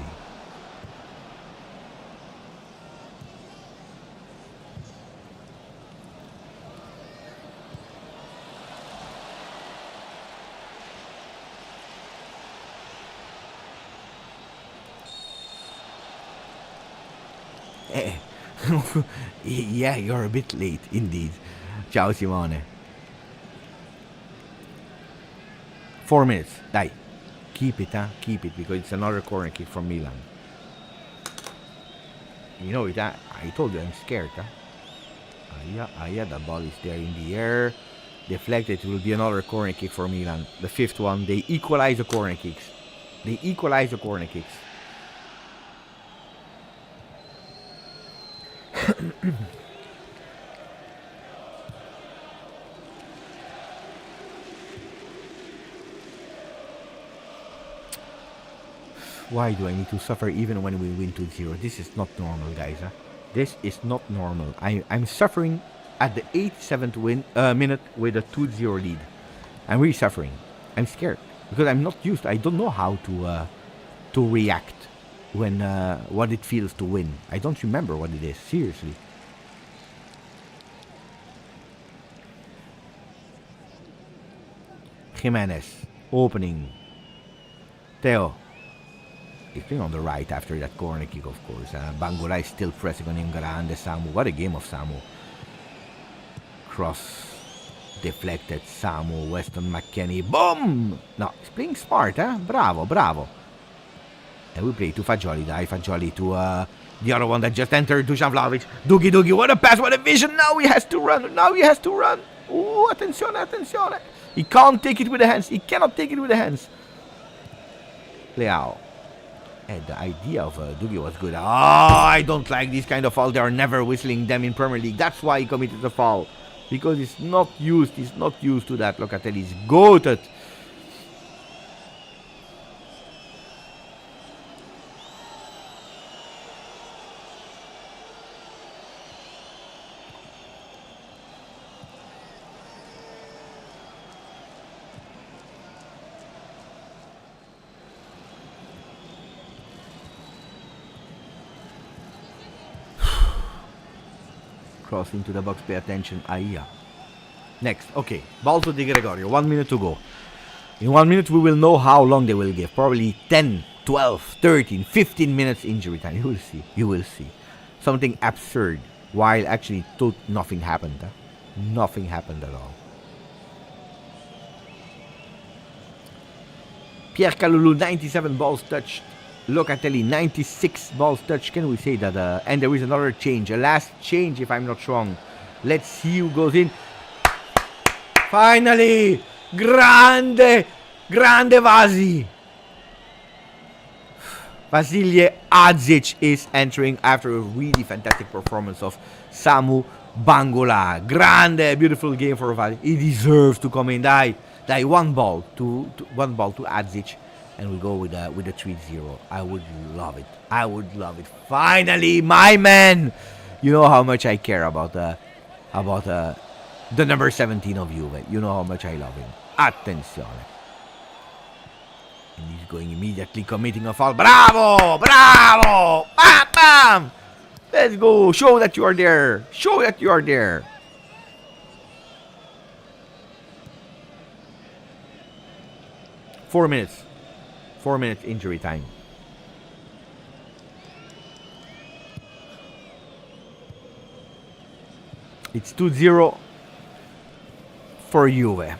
Yeah, you're a bit late, indeed. Ciao, Simone. 4 minutes. Dai. Keep it, huh? Keep it, because it's another corner kick from Milan. You know it, huh? I told you I'm scared, huh? The ball is there in the air. Deflected. It will be another corner kick for Milan. The fifth one. They equalize the corner kicks. Why do I need to suffer even when we win 2-0? This is not normal, guys. Huh? This is not normal. I'm suffering at the 87th minute with a 2-0 lead. I'm really suffering. I'm scared because I'm not used. I don't know how to react when what it feels to win. I don't remember what it is. Seriously. Jimenez opening. Theo. He's playing on the right after that corner kick, of course. Bangola is still pressing on him. Grande Samu. What a game of Samu. Cross. Deflected. Samu. Weston McKennie. Boom! No, he's playing smart, huh? Bravo. And we play to Fagioli. Dai, Fagioli to the other one that just entered. Dusan Vlahovic. Dugi. What a pass. What a vision. Now he has to run. Ooh, attenzione. He can't take it with the hands. He cannot take it with the hands. Leao. And the idea of Dugi was good. I don't like this kind of foul. They are never whistling them in Premier League. That's why he committed the foul. Because he's not used to that. Locatelli's goated. Cross into the box, pay attention. Aia. Next, okay. Ball to Di Gregorio. 1 minute to go. In 1 minute, we will know how long they will give. Probably 10, 12, 13, 15 minutes injury time. You will see. Something absurd. While actually nothing happened. Huh? Nothing happened at all. Pierre Kalulu, 97 balls touched. Locatelli, 96 balls touched. Can we say that? And there is another change. A last change, if I'm not wrong. Let's see who goes in. Finally! Grande Vasi! Vasilije Adzic is entering after a really fantastic performance of Samu Bangola. Grande, beautiful game for Vasi. He deserves to come in. Die one ball to Adzic. And we go with a 3-0. I would love it. Finally, my man. You know how much I care about the number 17 of Juve. You know how much I love him. Attenzione. And he's going immediately committing a foul. Bravo! Bam! Let's go. Show that you are there. Four minutes. 4 minutes injury time. It's 2-0 for Juve.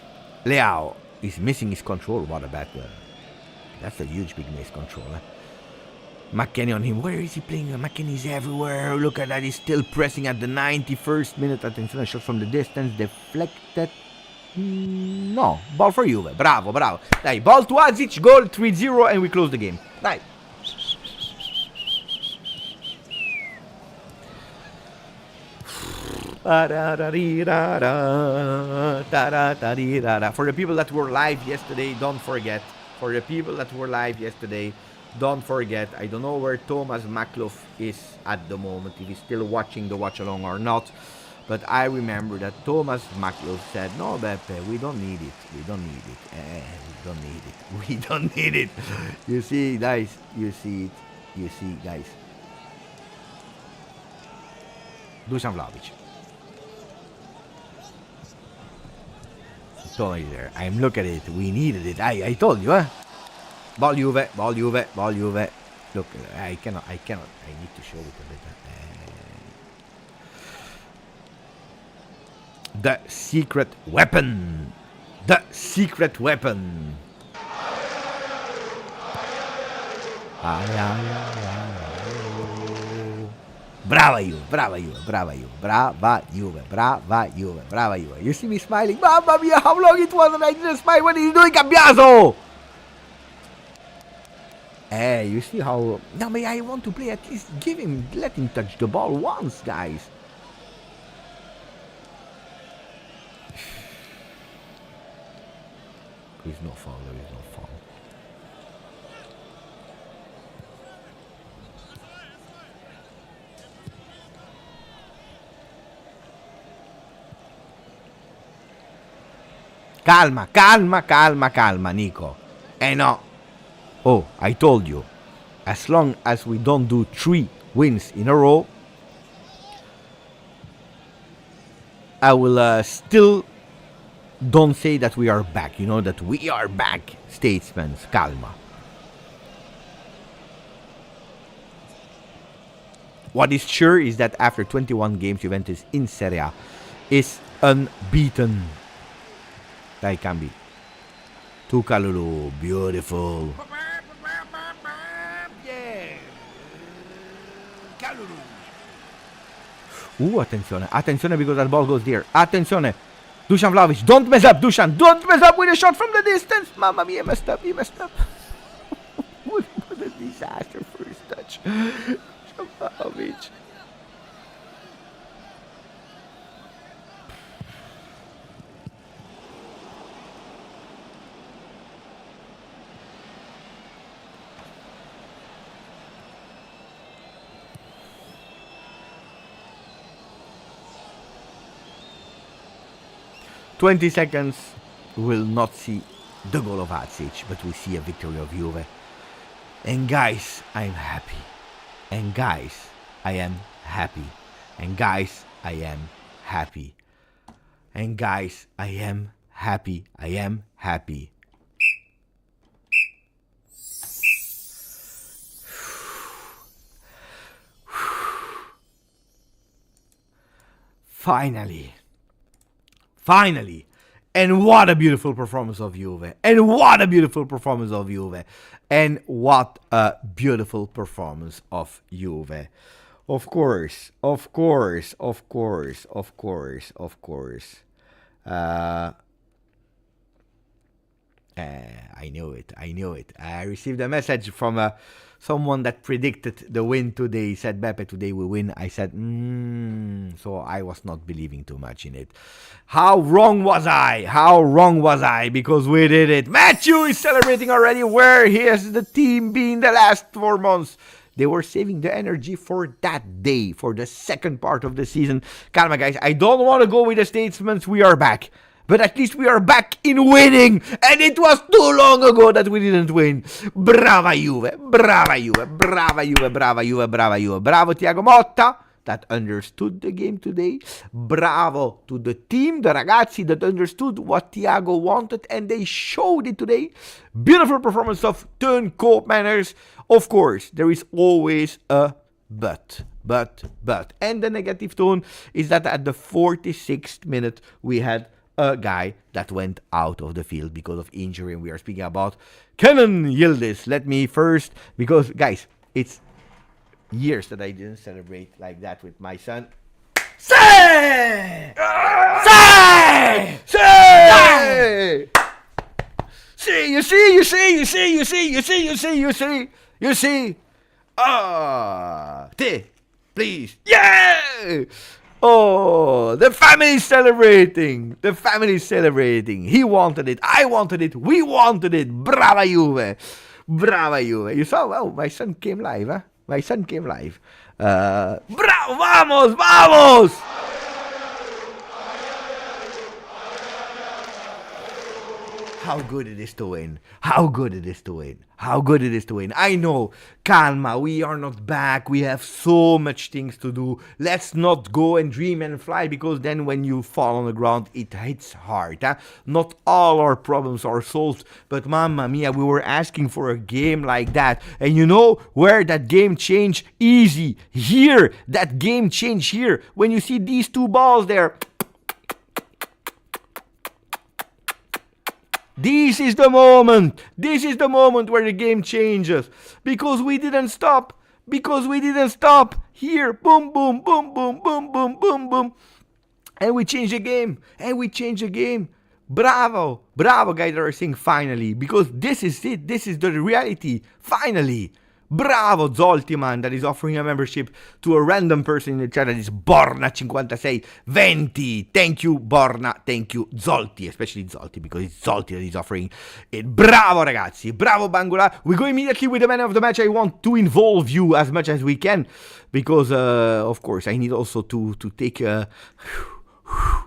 Leao is missing his control. What a bad one. That's a huge big miss control. McKennie on him. Where is he playing? McKennie's everywhere. Look at that. He's still pressing at the 91st minute. Attention, a shot from the distance. Deflected. No, ball for Juve. Bravo. Dai, ball to Adzic, goal 3-0 and we close the game. Dai. For the people that were live yesterday, don't forget. I don't know where Thomas Makloff is at the moment, if he's still watching the watch along or not. But I remember that Thomas Macchio said, "No, Beppe, we don't need it. We don't need it. We don't need it. We don't need it." You see, guys. You see it. You see, guys. Dusan Vlahovic. Totally there. I'm looking at it. We needed it. I told you, huh? Ball Juve, ball Juve, ball Juve. Look, I cannot. I need to show it a bit. The secret weapon. The secret weapon. Brava Juve, brava Juve, brava Juve, brava Juve, brava Juve, brava Juve. You see me smiling? Mamma mia, how long it was and I didn't smile. What are you doing, Cambiaso? Hey, you see how... No, but I want to play, at least give him, let him touch the ball once, guys. There is no foul, there is no foul. Calma, calma, calma, calma, Nico. No. Oh, I told you. As long as we don't do 3 wins in a row, I will still don't say that we are back. You know that we are back, statesmen. Calma. What is sure is that after 21 games, Juventus in Serie A is unbeaten. Dai cambi. Tu Kalulu, beautiful. Yeah. Kalulu. Attenzione, attenzione because that ball goes there. Attenzione. Dusan Vlahovic, don't mess up, Dusan. Don't mess up with a shot from the distance. Mamma mia, he messed up, he messed up. What a disaster first touch. Dusan Vlahovic. "20 seconds, we will not see the goal of Hadzic, but we see a victory of Juve. And guys, I'm happy. And guys, I am happy. And guys, I am happy. And guys, I am happy. I am happy." Finally. Finally. And what a beautiful performance of Juve. And what a beautiful performance of Juve. And what a beautiful performance of Juve. Of course, of course, of course, of course, of course. I knew it. I knew it. I received a message from someone that predicted the win today. He said, "Beppe, today we win." I said, So I was not believing too much in it. How wrong was I? How wrong was I? Because we did it. Matthew is celebrating already. Where has the team been the last 4 months? They were saving the energy for that day, for the second part of the season. Calma, guys. I don't want to go with the statesmen. We are back. But at least we are back in winning. And it was too long ago that we didn't win. Brava Juve. Brava Juve. Brava Juve. Brava Juve. Brava Juve. Bravo Thiago Motta, that understood the game today. Bravo to the team, the ragazzi that understood what Thiago wanted. And they showed it today. Beautiful performance of Teun Koopmeiners. Of course, there is always a but. And the negative tone is that at the 46th minute, we had a guy that went out of the field because of injury, and we are speaking about Kenan Yildiz. Let me first, because guys, it's years that I didn't celebrate like that with my son. Say! Say! Say! See, you see. Please. Yeah! Oh, the family is celebrating. The family is celebrating. He wanted it. I wanted it. We wanted it. Brava Juve. Brava Juve. You saw, well, my son came live, huh? My son came live. Bravo, vamos, vamos! How good it is to win. How good it is to win. How good it is to win. I know, calma, we are not back. We have so much things to do. Let's not go and dream and fly, because then when you fall on the ground, it hits hard. Huh? Not all our problems are solved, but mamma mia, we were asking for a game like that. And you know where that game changed? Easy. Here. That game changed here. When you see these two balls there. This is the moment. This is the moment where the game changes. Because we didn't stop. Because we didn't stop. Here, boom, boom, boom, boom, boom, boom, boom, boom. And we change the game. And we change the game. Bravo. Bravo, guys that are saying finally. Because this is it. This is the reality. Finally. Bravo Zolti, man, that is offering a membership to a random person in the chat. That is Borna5620. Thank you, Borna. Thank you, Zolti. Especially Zolti, because it's Zolti that is offering it. Bravo, ragazzi. Bravo, Bangula. We go immediately with the man of the match. I want to involve you as much as we can. Because, of course, I need also to take a...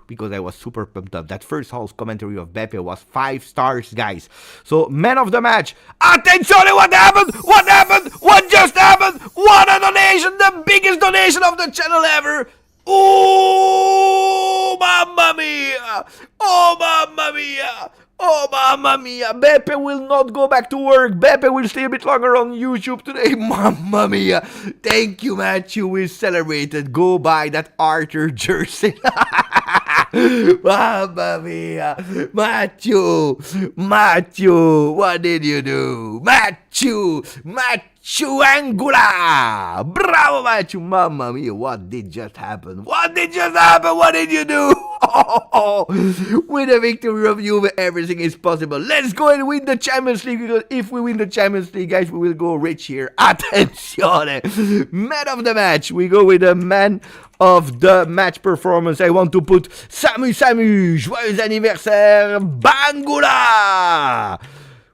because I was super pumped up. That first half commentary of Beppe was 5 stars, guys. So, man of the match. Attenzione, what happened? What happened? What just happened? What a donation! The biggest donation of the channel ever! Oh, mamma mia! Oh, mamma mia! Oh, mamma mia! Beppe will not go back to work. Beppe will stay a bit longer on YouTube today. Mamma mia! Thank you, Matthew. We celebrated. Go buy that Arthur jersey. Mamma mia! Matthew! Matthew! What did you do? Matthew! Matthew Angula! Bravo, Matthew! Mamma mia! What did just happen? What did just happen? What did you do? Oh, with a victory of Juve, everything is possible. Let's go and win the Champions League, because if we win the Champions League, guys, we will go rich here. Attenzione! Man of the match. We go with the man of the match performance. I want to put Samu. Joyeux anniversaire, Bangula!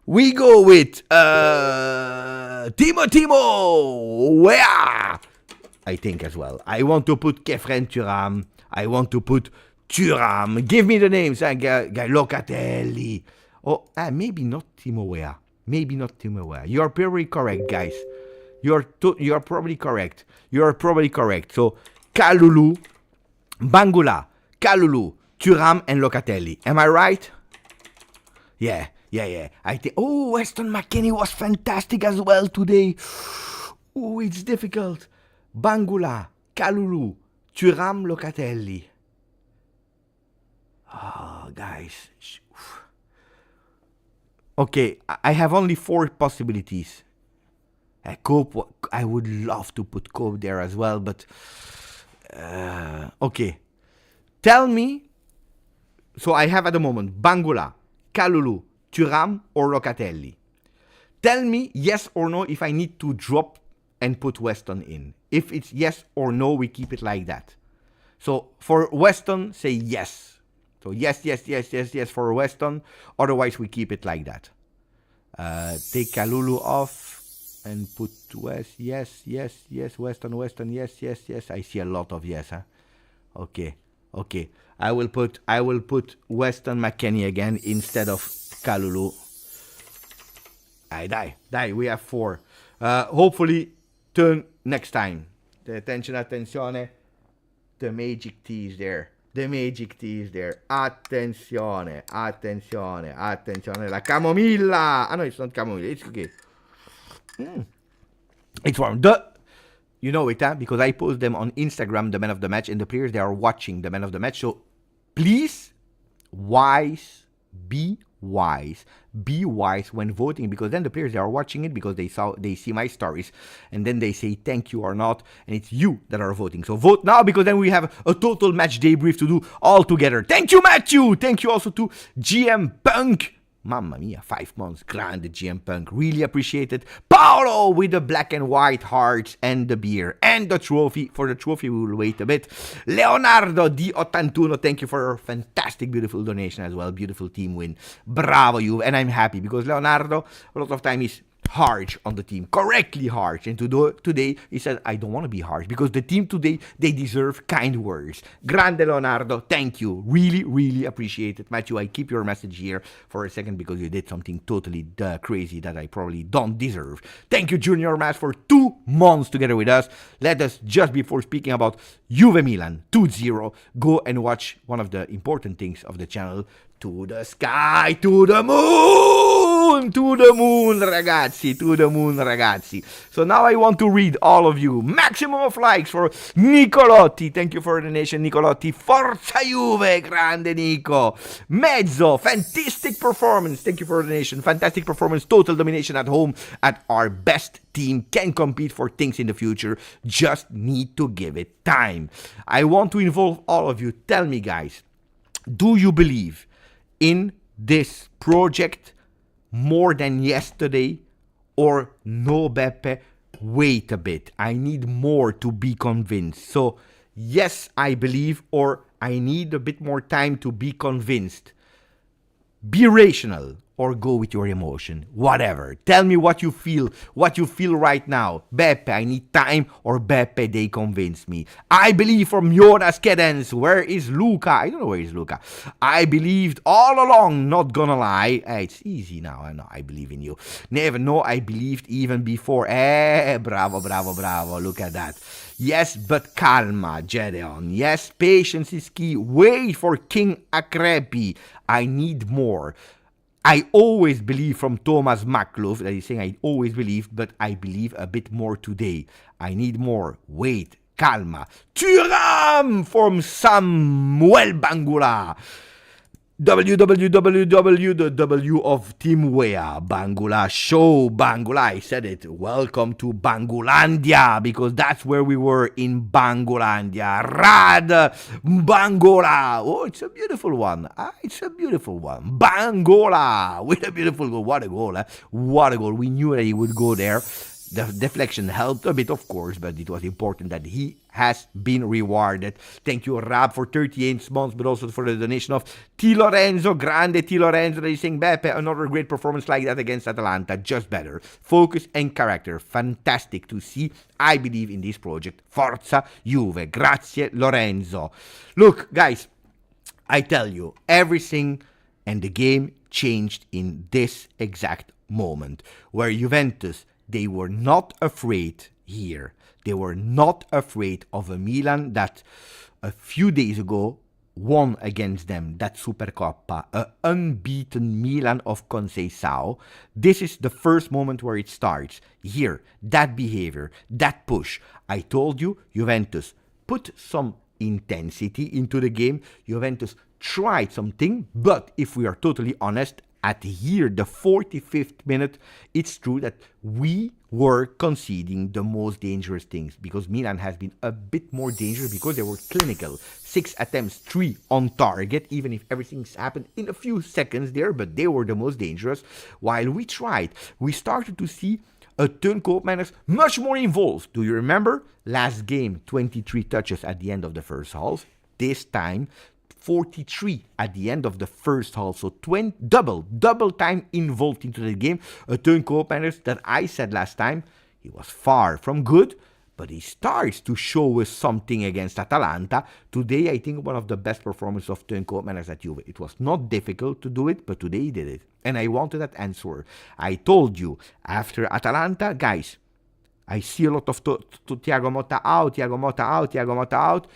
We go with Timo. Where? I think as well. I want to put Kefren Thuram. I want to put Thuram. Give me the names. Locatelli. Oh, maybe not Timo Weah. Maybe not Timo Weah. You are probably correct, guys. You are probably correct. You are probably correct. So, Kalulu, Bangula, Kalulu, Thuram, and Locatelli. Am I right? Yeah. I think. Oh, Weston McKennie was fantastic as well today. Oh, it's difficult. Bangula, Kalulu, Thuram, Locatelli. Oh, guys. Okay, I have only 4 possibilities. Cope, I would love to put Cope there as well, but... okay. Tell me... So I have at the moment Bangula, Kalulu, Thuram, or Locatelli. Tell me yes or no if I need to drop and put Weston in. If it's yes or no, we keep it like that. So for Weston, say yes. So yes for Weston. Otherwise, we keep it like that. Take Kalulu off and put West. Yes. Weston. Yes. I see a lot of yes. Huh? Okay. I will put Weston McKennie again instead of Kalulu. I die. We have 4. Hopefully, turn next time. Attenzione. The magic T is there. Attenzione. La camomilla. No, it's not camomilla. It's okay. It's warm. You know it, huh? Because I post them on Instagram, the man of the match, and the players, they are watching the man of the match. So, please, be wise when voting, because then the players, they are watching it because they see my stories, and then they say thank you or not, and it's you that are voting. So vote now, because then we have a total match debrief to do all together. Thank you, Matthew. Thank you also to GM Punk. Mamma mia, 5 months. Grande GM Punk. Really appreciate it. Paolo with the black and white hearts and the beer and the trophy. For the trophy, we will wait a bit. Leonardo Di Ottantuno, thank you for your fantastic, beautiful donation as well. Beautiful team win. Bravo, you. And I'm happy because Leonardo, a lot of time is harsh on the team, correctly harsh. And today he said, I don't want to be harsh because the team today, they deserve kind words. Grande Leonardo, thank you. Really, really appreciate it. Matthew, I keep your message here for a second because you did something totally crazy that I probably don't deserve. Thank you, Junior Mass, for 2 months together with us. Let us, just before speaking about Juve Milan 2-0, go and watch one of the important things of the channel. To the sky, to the moon, ragazzi, to the moon, ragazzi. So now I want to read all of you. Maximum of likes for Nicolotti. Thank you for the donation, Nicolotti. Forza Juve, grande Nico. Mezzo, fantastic performance. Thank you for the donation. Fantastic performance, total domination at home. At our best team can compete for things in the future. Just need to give it time. I want to involve all of you. Tell me, guys, do you believe in this project more than yesterday, or no, Beppe, wait a bit, I need more to be convinced? So yes, I believe, or I need a bit more time to be convinced. Be rational or go with your emotion, whatever. Tell me what you feel right now. Beppe, I need time, or Beppe, they convince me. I believe from Jonas Kedens. Where is Luca? I don't know where is Luca. I believed all along, not gonna lie. It's easy now, I know, I believe in you. Never know, I believed even before. Bravo, bravo, bravo, look at that. Yes, but calma, Gedeon. Yes, patience is key. Wait for King Akrepi. I need more. I always believe from Thomas Maklov, that he's saying I always believe, but I believe a bit more today. I need more. Wait, calma. Thuram from Samuel Bangula. www, the W of Team Wea, Bangula Show, Bangula, I said it, welcome to Bangulandia, because that's where we were in Bangulandia, Rad, Bangola, oh, it's a beautiful one, Bangola, with a beautiful goal, what a goal, what a goal, we knew that he would go there. The deflection helped a bit, of course, but it was important that he has been rewarded. Thank you, Rab, for 38 months, but also for the donation of T. Lorenzo, grande T. Lorenzo, that is saying, Beppe, another great performance like that against Atalanta, just better. Focus and character, fantastic to see. I believe in this project. Forza Juve, grazie Lorenzo. Look, guys, I tell you, everything and the game changed in this exact moment, where Juventus, they were not afraid here. They were not afraid of a Milan that a few days ago won against them that Supercoppa, an unbeaten Milan of Conceição. This is the first moment where it starts. Here, that behavior, that push. I told you, Juventus put some intensity into the game. Juventus tried something, but if we are totally honest, at here, the 45th minute, it's true that we were conceding the most dangerous things, because Milan has been a bit more dangerous because they were clinical. 6 attempts, 3 on target, even if everything's happened in a few seconds there, but they were the most dangerous. While we tried, we started to see a Teun Koopmeiners much more involved. Do you remember? Last game, 23 touches at the end of the first half. This time, 43 at the end of the first half, so double time involved into the game. A Teun Koopmeiners that I said last time, he was far from good, but he starts to show us something against Atalanta. Today, I think one of the best performances of Teun Koopmeiners at Juve. It was not difficult to do it, but today he did it. And I wanted that answer. I told you, after Atalanta, guys, I see a lot of Thiago Motta out, Thiago Motta out.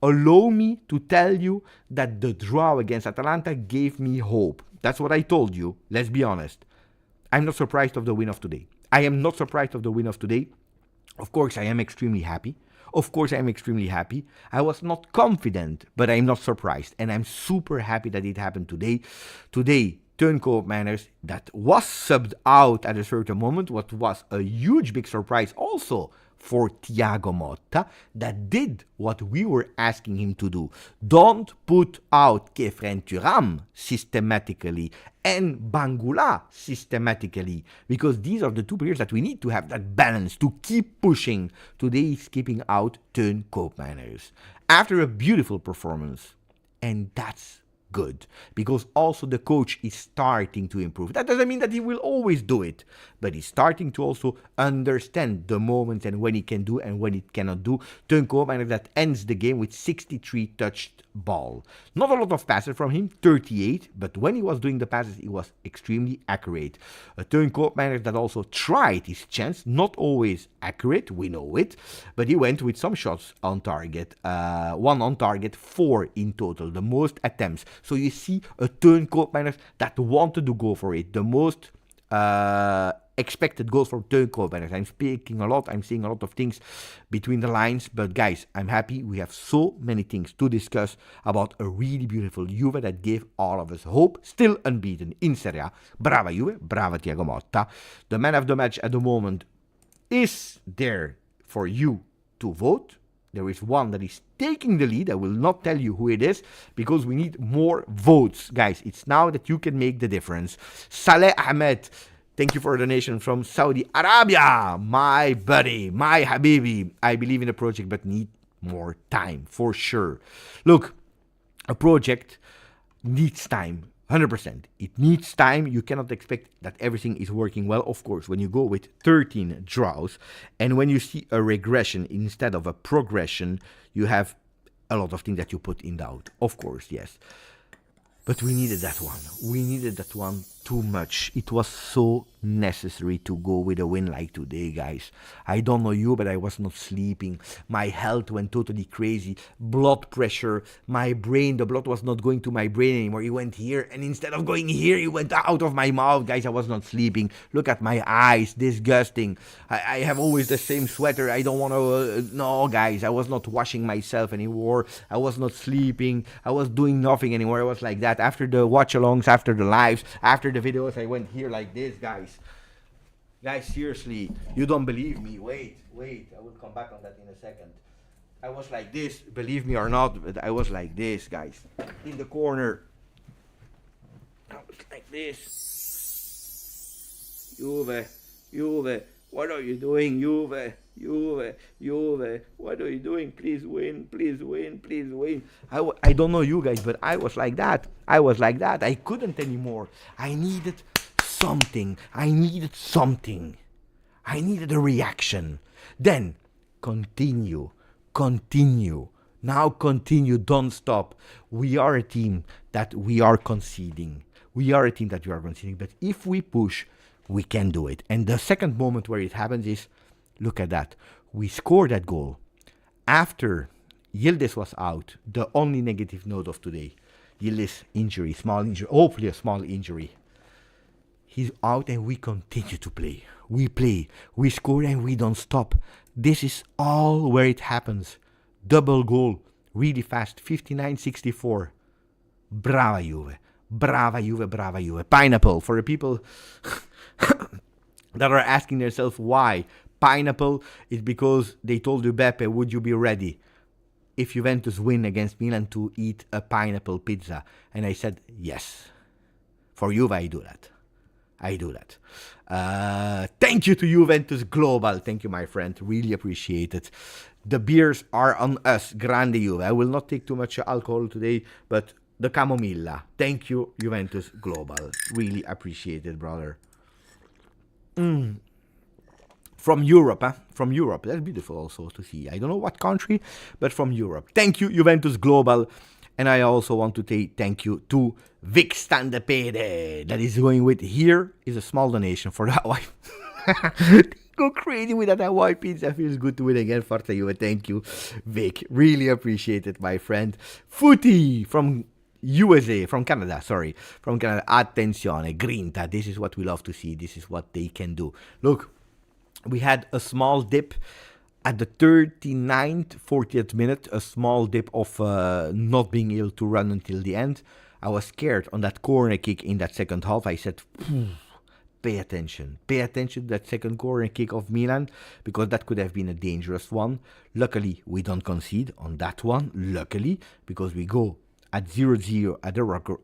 Allow me to tell you that the draw against Atalanta gave me hope. That's what I told you. Let's be honest. I'm not surprised of the win of today. I am not surprised of the win of today. Of course, I am extremely happy. I was not confident, but I'm not surprised. And I'm super happy that it happened today. Today, Teun Koopmeiners, that was subbed out at a certain moment, what was a huge big surprise also for Thiago Motta, that did what we were asking him to do. Don't put out Kefren Thuram systematically and Bangula systematically, because these are the two players that we need to have that balance to keep pushing. Today he's keeping out Teun Koopmeiners after a beautiful performance, and that's good, because also the coach is starting to improve. That doesn't mean that he will always do it, but he's starting to also understand the moments and when he can do and when he cannot do. Teun Koopmeiners that ends the game with 63 touched ball. Not a lot of passes from him, 38, but when he was doing the passes, he was extremely accurate. Teun Koopmeiners that also tried his chance, not always accurate, we know it, but he went with some shots on target, 1 on target, 4 in total, the most attempts. So you see a Teun Koopmeiners that wanted to go for it, the most expected goals from Teun Koopmeiners. I'm speaking a lot, I'm seeing a lot of things between the lines, but guys, I'm happy we have so many things to discuss about a really beautiful Juve that gave all of us hope, still unbeaten in Serie A. Brava Juve, brava Thiago Motta. The man of the match at the moment is there for you to vote. There is one that is taking the lead. I will not tell you who it is because we need more votes. Guys, it's now that you can make the difference. Saleh Ahmed, thank you for a donation from Saudi Arabia. My buddy, my Habibi. I believe in the project but need more time, for sure. Look, a project needs time. 100%. It needs time. You cannot expect that everything is working well. Of course, when you go with 13 draws and when you see a regression instead of a progression, you have a lot of things that you put in doubt. Of course, yes. But we needed that one. We needed that one too much. It was so necessary to go with a win like today, guys. I don't know you, but I was not sleeping. My health went totally crazy. Blood pressure, my brain, the blood was not going to my brain anymore. It went here, and instead of going here, it went out of my mouth. Guys, I was not sleeping. Look at my eyes, disgusting. I have always the same sweater. I don't want to, no, guys, I was not washing myself anymore. I was not sleeping. I was doing nothing anymore. I was like that. After the watch-alongs, after the lives, after the videos, I went here like this, guys. Guys, seriously, you don't believe me. Wait, I will come back on that in a second. I was like this, believe me or not, but I was like this, guys. In the corner. I was like this. Juve, what are you doing, Juve? What are you doing? Please win. I don't know you guys, but I was like that. I couldn't anymore. I needed something. I needed a reaction. Then continue. Now continue, don't stop. We are a team that we are conceding. But if we push, we can do it. And the second moment where it happens is, look at that. We scored that goal after Yildiz was out. The only negative note of today. Yildiz injury, small injury, hopefully a small injury. He's out and we continue to play. We score and we don't stop. This is all where it happens. Double goal, really fast, 59-64. Brava Juve. Pineapple, for the people that are asking themselves why. Pineapple is because they told Beppe, would you be ready if Juventus win against Milan to eat a pineapple pizza? And I said, yes. For Juve, I do that. Thank you to Juventus Global. Thank you, my friend. Really appreciate it. The beers are on us. Grande Juve. I will not take too much alcohol today, but the Camomilla. Thank you, Juventus Global. Really appreciate it, brother. From Europe, From Europe. That's beautiful also to see. I don't know what country, but from Europe. Thank you, Juventus Global. And I also want to say thank you to Vic Standepede. That is going with, here is a small donation for that wife. Go crazy with that Hawaii pizza. Feels good to win again. Forza Juve. Thank you, Vic. Really appreciate it, my friend. Footy from USA, from Canada. Attenzione, grinta. This is what we love to see. This is what they can do. Look, we had a small dip at the 39th, 40th minute, a small dip of not being able to run until the end. I was scared on that corner kick in that second half. I said, pay attention to that second corner kick of Milan, because that could have been a dangerous one. Luckily, we don't concede on that one, because we go at 0-0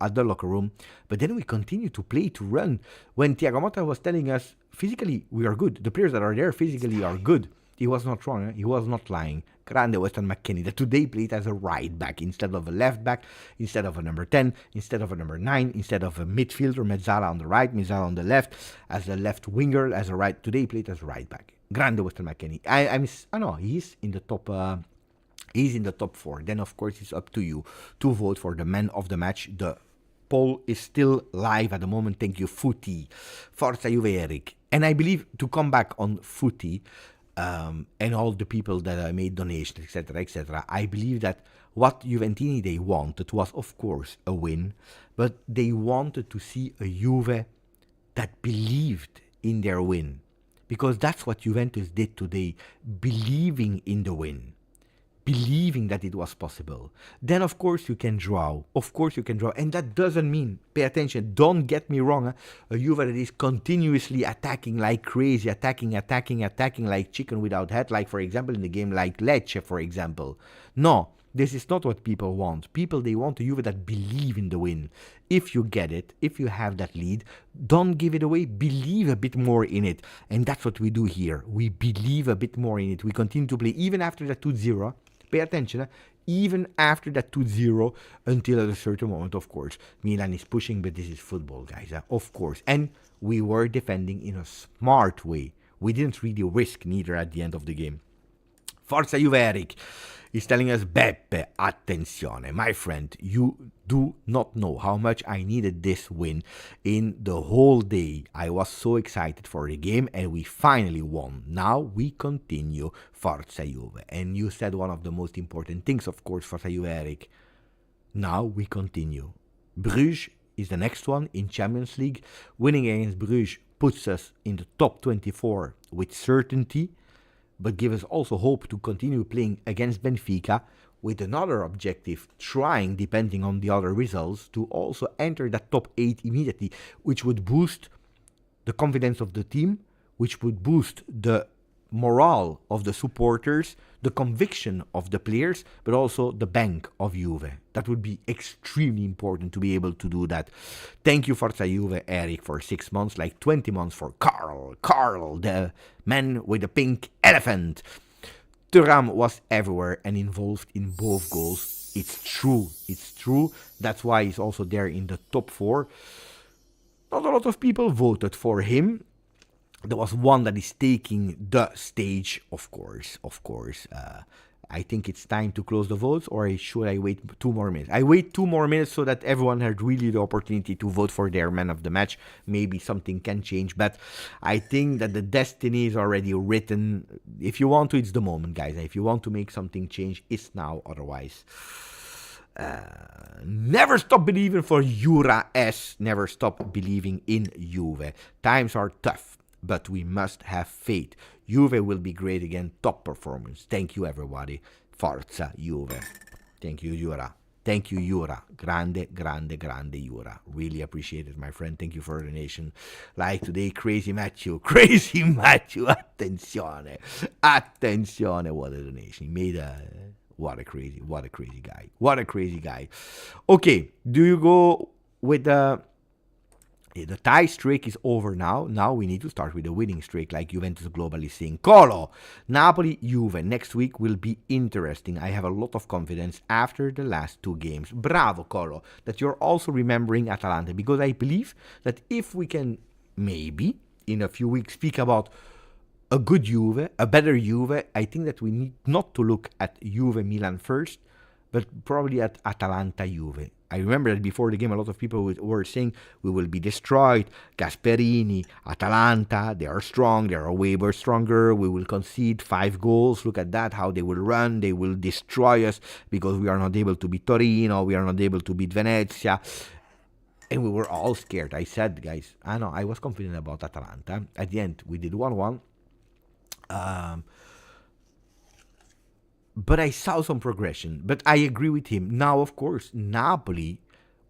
at the locker room. But then we continue to play, to run. When Thiago Motta was telling us, physically, we are good. The players that are there physically are good. He was not wrong. He was not lying. Grande Weston McKennie, that today played as a right back instead of a left back, instead of a number 10, instead of a number 9, instead of a midfielder, Mezzala on the right, Mezzala on the left, as a left winger, as a right. Today played as a right back. Grande Weston McKennie. I know he's in the top. He's in the top 4. Then of course it's up to you to vote for the man of the match. The poll is still live at the moment. Thank you, Footy. Forza Juve, Eric. And I believe, to come back on Footy, and all the people that made donations, etc., I believe that what Juventini they wanted was, of course, a win, but they wanted to see a Juve that believed in their win, because that's what Juventus did today, believing in the win, believing that it was possible. Then of course you can draw, and that doesn't mean, pay attention, don't get me wrong, a Juve that is continuously attacking like crazy, attacking like chicken without head, like for example in the game like Lecce, for example. No, this is not what people want. People, they want a Juve that believe in the win. If you get it, if you have that lead, don't give it away, believe a bit more in it. And that's what we do here. We believe a bit more in it. We continue to play even after the 2-0. Pay attention, even after that 2-0, until at a certain moment, of course, Milan is pushing, but this is football, guys, of course. And we were defending in a smart way. We didn't really risk neither at the end of the game. Forza Juve, Eric is telling us, Beppe, attenzione, my friend, you do not know how much I needed this win in the whole day. I was so excited for the game, and we finally won. Now we continue, Forza Juve. And you said one of the most important things, of course, Forza Juve, Eric. Now we continue. Bruges is the next one in Champions League. Winning against Bruges puts us in the top 24 with certainty, but give us also hope to continue playing against Benfica with another objective, trying, depending on the other results, to also enter that top 8 immediately, which would boost the confidence of the team, which would boost the morale of the supporters, the conviction of the players, but also the bank of Juve. That would be extremely important to be able to do that. Thank you, Forza Juve, Eric, for 6 months, like 20 months for Carl, the man with the pink elephant. Thuram was everywhere and involved in both goals. It's true. That's why he's also there in the top 4. Not a lot of people voted for him. There was one that is taking the stage, of course. I think it's time to close the votes, or should I wait 2 more minutes? I wait 2 more minutes so that everyone had really the opportunity to vote for their man of the match. Maybe something can change, but I think that the destiny is already written. If you want to, it's the moment, guys. If you want to make something change, it's now. Otherwise, never stop believing for Jura S. Never stop believing in Juve. Times are tough, but we must have faith. Juve will be great again. Top performance. Thank you, everybody. Forza Juve. Thank you, Jura. Thank you, Jura. Grande Jura. Really appreciate it, my friend. Thank you for the donation. Like today, Crazy Matthew. Attenzione. What a donation. He made a... What a crazy guy. Okay, do you go with the tie streak is over now. Now we need to start with the winning streak, like Juventus Global is saying. Colo, Napoli, Juve. Next week will be interesting. I have a lot of confidence after the last 2 games. Bravo, Colo, that you're also remembering Atalanta, because I believe that if we can maybe in a few weeks speak about a good Juve, a better Juve, I think that we need not to look at Juve Milan first, but probably at Atalanta Juve. I remember that before the game, a lot of people were saying we will be destroyed. Gasperini, Atalanta, they are strong. They are way more stronger. We will concede 5 goals. Look at that, how they will run. They will destroy us because we are not able to beat Torino. We are not able to beat Venezia. And we were all scared. I said, guys, I was confident about Atalanta. At the end, we did 1-1. But I saw some progression. But I agree with him. Now, of course, Napoli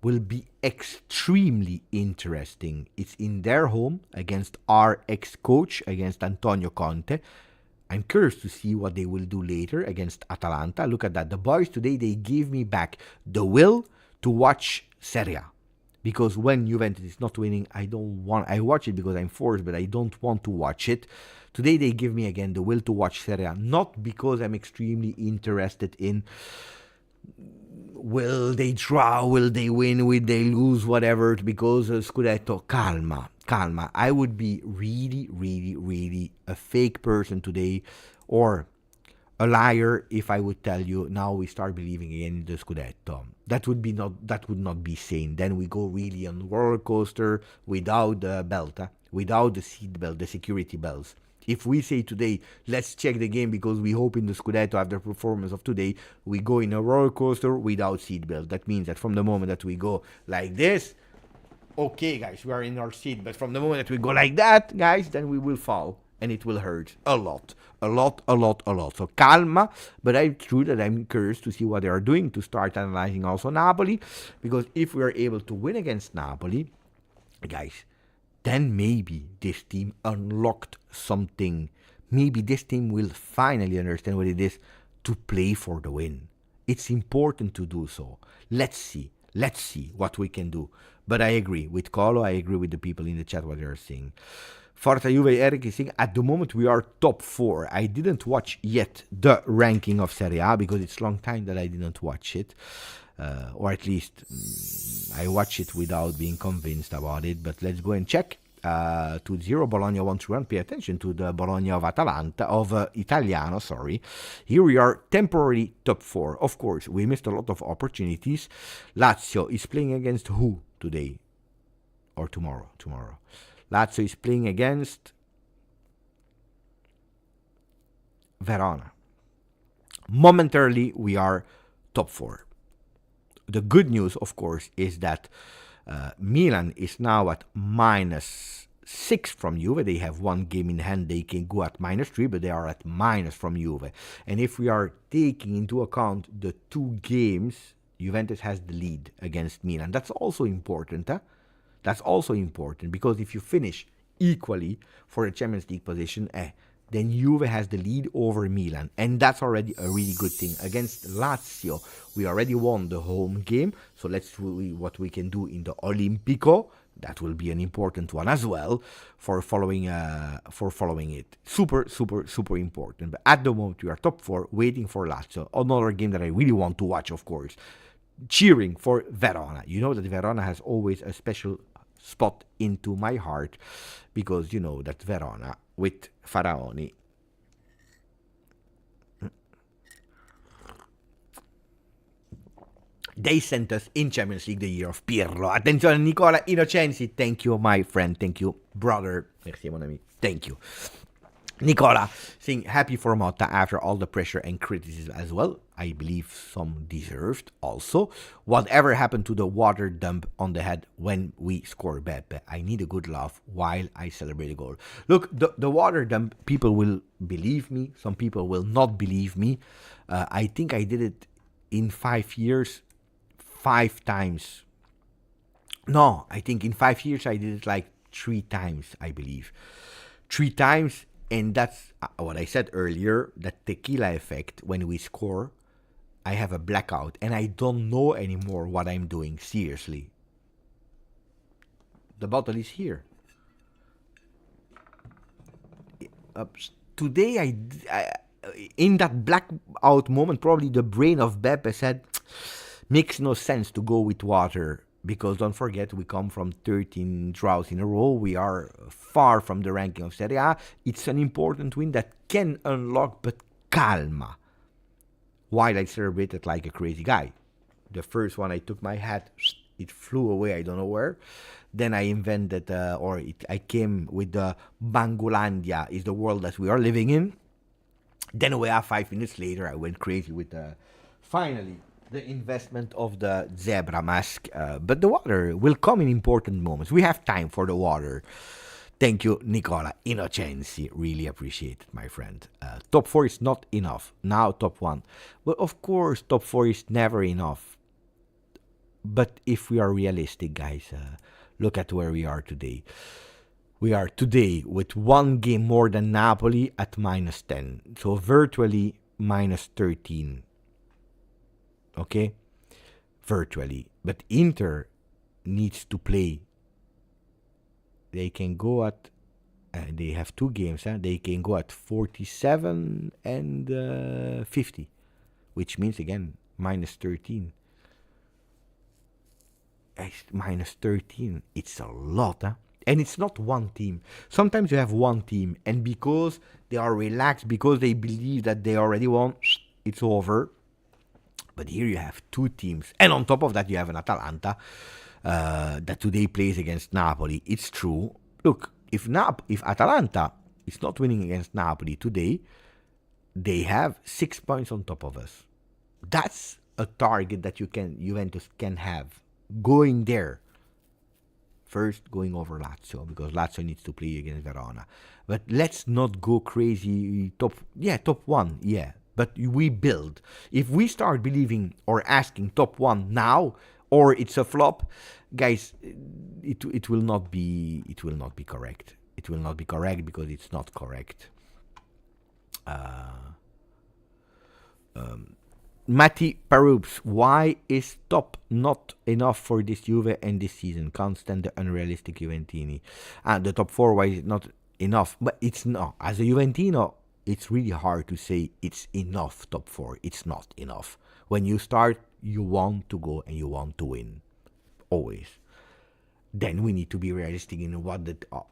will be extremely interesting. It's in their home against our ex-coach, against Antonio Conte. I'm curious to see what they will do later against Atalanta. Look at that. The boys today, they gave me back the will to watch Serie A. Because when Juventus is not winning, I watch it because I'm forced, but I don't want to watch it. Today they give me again the will to watch Serie A, not because I'm extremely interested in will they draw, will they win, will they lose, whatever, because Scudetto, calma, calma. I would be really, really, really a fake person today, or a liar if I would tell you now we start believing again in the Scudetto. That would not be sane. Then we go really on roller coaster without the belt, without the seat belt, the security belts. If we say today, let's check the game because we hope in the Scudetto after the performance of today, we go in a roller coaster without seat belt. That means that from the moment that we go like this, okay, guys, we are in our seat. But from the moment that we go like that, guys, then we will fall. And it will hurt a lot. So calma, but I'm true that I'm curious to see what they are doing, to start analyzing also Napoli. Because if we are able to win against Napoli, guys, then maybe this team unlocked something. Maybe this team will finally understand what it is to play for the win. It's important to do so. Let's see what we can do. But I agree with Colo, I agree with the people in the chat what they are saying. Forza Juve Eric is saying, at the moment we are top 4. I didn't watch yet the ranking of Serie A because it's a long time that I didn't watch it. Or at least I watch it without being convinced about it. But let's go and check. 2-0 Bologna 1-1. Pay attention to the Bologna of Atalanta, of Italiano, sorry. Here we are, temporarily top 4. Of course, we missed a lot of opportunities. Lazio is playing against who today? Or tomorrow? Tomorrow. Lazio is playing against Verona. Momentarily, we are top 4. The good news, of course, is that Milan is now at -6 from Juve. They have one game in hand. They can go at -3, but they are at minus from Juve. And if we are taking into account the 2 games, Juventus has the lead against Milan. That's also important, huh? That's also important because if you finish equally for the Champions League position, then Juve has the lead over Milan. And that's already a really good thing. Against Lazio, we already won the home game. So let's see what we can do in the Olimpico. That will be an important one as well for following it. Super, super, super important. But at the moment, we are top 4, waiting for Lazio. Another game that I really want to watch, of course. Cheering for Verona. You know that Verona has always a special spot into my heart because you know that Verona with Faraoni they sent us in Champions League the year of Pirlo. Attenzione Nicola Innocenzi, thank you my friend, thank you brother, merci mon ami, thank you. Nicola saying happy for Motta after all the pressure and criticism as well. I believe some deserved also. Whatever happened to the water dump on the head when we score Beppe? I need a good laugh while I celebrate a goal. Look, the water dump, people will believe me. Some people will not believe me. I think I did it in 5 years 5 times. No, I think in 5 years I did it like 3 times, I believe. 3 times. And that's what I said earlier, that tequila effect, when we score, I have a blackout and I don't know anymore what I'm doing, seriously. The bottle is here. Today, I in that blackout moment, probably the brain of Beppe said, makes no sense to go with water. Because don't forget, we come from 13 draws in a row. We are far from the ranking of Serie A. It's an important win that can unlock, but calma. While I celebrated like a crazy guy. The first one, I took my hat, it flew away, I don't know where. Then I invented, I came with the Bangulandia, is the world that we are living in. Then 5 minutes later, I went crazy with finally, the investment of the zebra mask, but the water will come in important moments. We have time for the water. Thank you, Nicola Innocenzi. Really appreciate it, my friend. Top 4 is not enough. Now top 1. But of course, top 4 is never enough. But if we are realistic, guys, look at where we are today. We are today with 1 game more than Napoli at -10. So virtually -13. Okay, virtually. But Inter needs to play. They can go at, they have 2 games, they can go at 47 and 50, which means again minus 13. Minus 13, it's a lot, and it's not one team. Sometimes you have one team, and because they are relaxed, because they believe that they already won, it's over. But here you have 2 teams, and on top of that you have an Atalanta that today plays against Napoli. It's true. Look, if Atalanta is not winning against Napoli today, they have 6 points on top of us. That's a target that Juventus can have. Going there. First, going over Lazio, because Lazio needs to play against Verona. But let's not go crazy. Top 1, yeah. But we build. If we start believing or asking top 1 now, or it's a flop, guys, it will not be correct. It will not be correct because it's not correct. Matti Paroops, why is top not enough for this Juve and this season? Can't stand the unrealistic Juventini. The top 4, why is it not enough? But it's not. As a Juventino, it's really hard to say it's enough top 4. It's not enough. When you start, you want to go and you want to win. Always. Then we need to be realistic in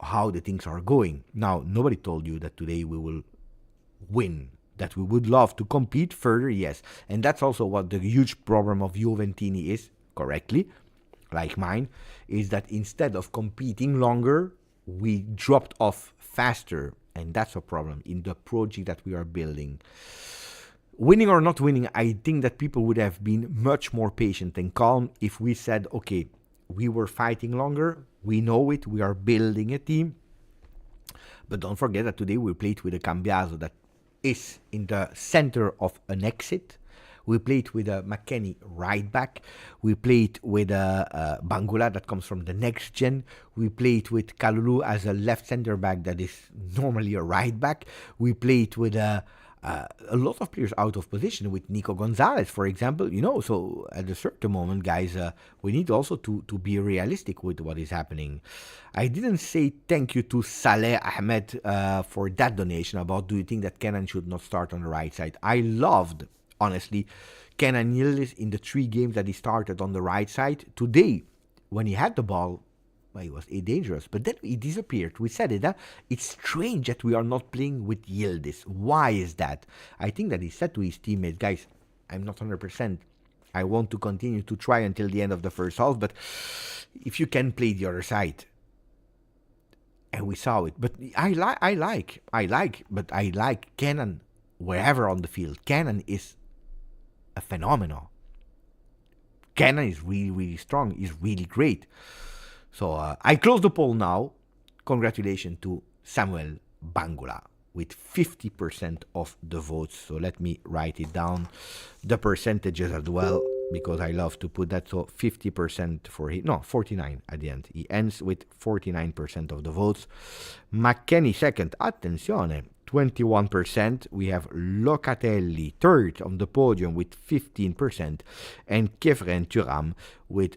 how the things are going. Now, nobody told you that today we will win. That we would love to compete further, yes. And that's also what the huge problem of Juventini is, correctly, like mine, is that instead of competing longer, we dropped off faster. And that's a problem in the project that we are building. Winning or not winning, I think that people would have been much more patient and calm if we said, okay, we were fighting longer, we know it, we are building a team. But don't forget that today we played with a Cambiaso that is in the center of an exit. We played with a McKennie right back. We played with a Bangula that comes from the next gen. We played with Kalulu as a left center back that is normally a right back. We played with a lot of players out of position with Nico Gonzalez, for example. So at a certain moment, guys, we need also to be realistic with what is happening. I didn't say thank you to Saleh Ahmed for that donation about do you think that Kenan should not start on the right side. I loved, honestly, Kenan Yildiz in the 3 games that he started on the right side. Today, when he had the ball, well, he was dangerous, but then he disappeared. We said it, it's strange that we are not playing with Yildiz. Why is that? I think that he said to his teammates, guys, I'm not 100%. I want to continue to try until the end of the first half, but if you can play the other side. And we saw it. But I like Kenan wherever on the field. Kenan is a phenomenon. Kenan is really, really strong. He's really great. So I close the poll now. Congratulations to Samuel Bangula with 50% of the votes. So let me write it down, the percentages as well, because I love to put that. So 50% for him. No, 49 at the end. He ends with 49% of the votes. McKennie second. Attenzione. 21%. We have Locatelli third on the podium with 15%. And Kefren Thuram with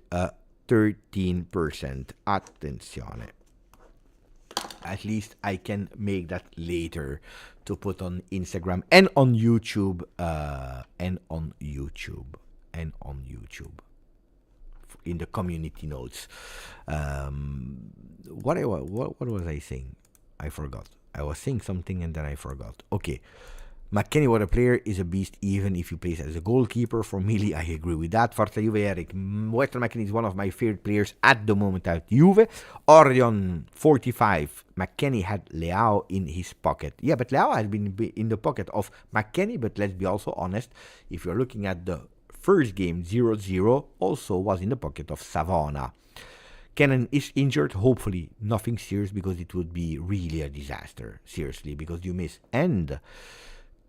13%. Attenzione. At least I can make that later to put on Instagram and on YouTube. In the community notes. What was I saying? I forgot. I was saying something and then I forgot. Okay. McKennie, what a player, is a beast even if he plays as a goalkeeper. For Mili, I agree with that. Forza Juve, Eric. Western McKennie is one of my favorite players at the moment at Juve. Orion, 45. McKennie had Leao in his pocket. Yeah, but Leao has been in the pocket of McKennie, but let's be also honest. If you're looking at the first game, 0-0, also was in the pocket of Savona. Kenan is injured, hopefully nothing serious, because it would be really a disaster, seriously, because you miss and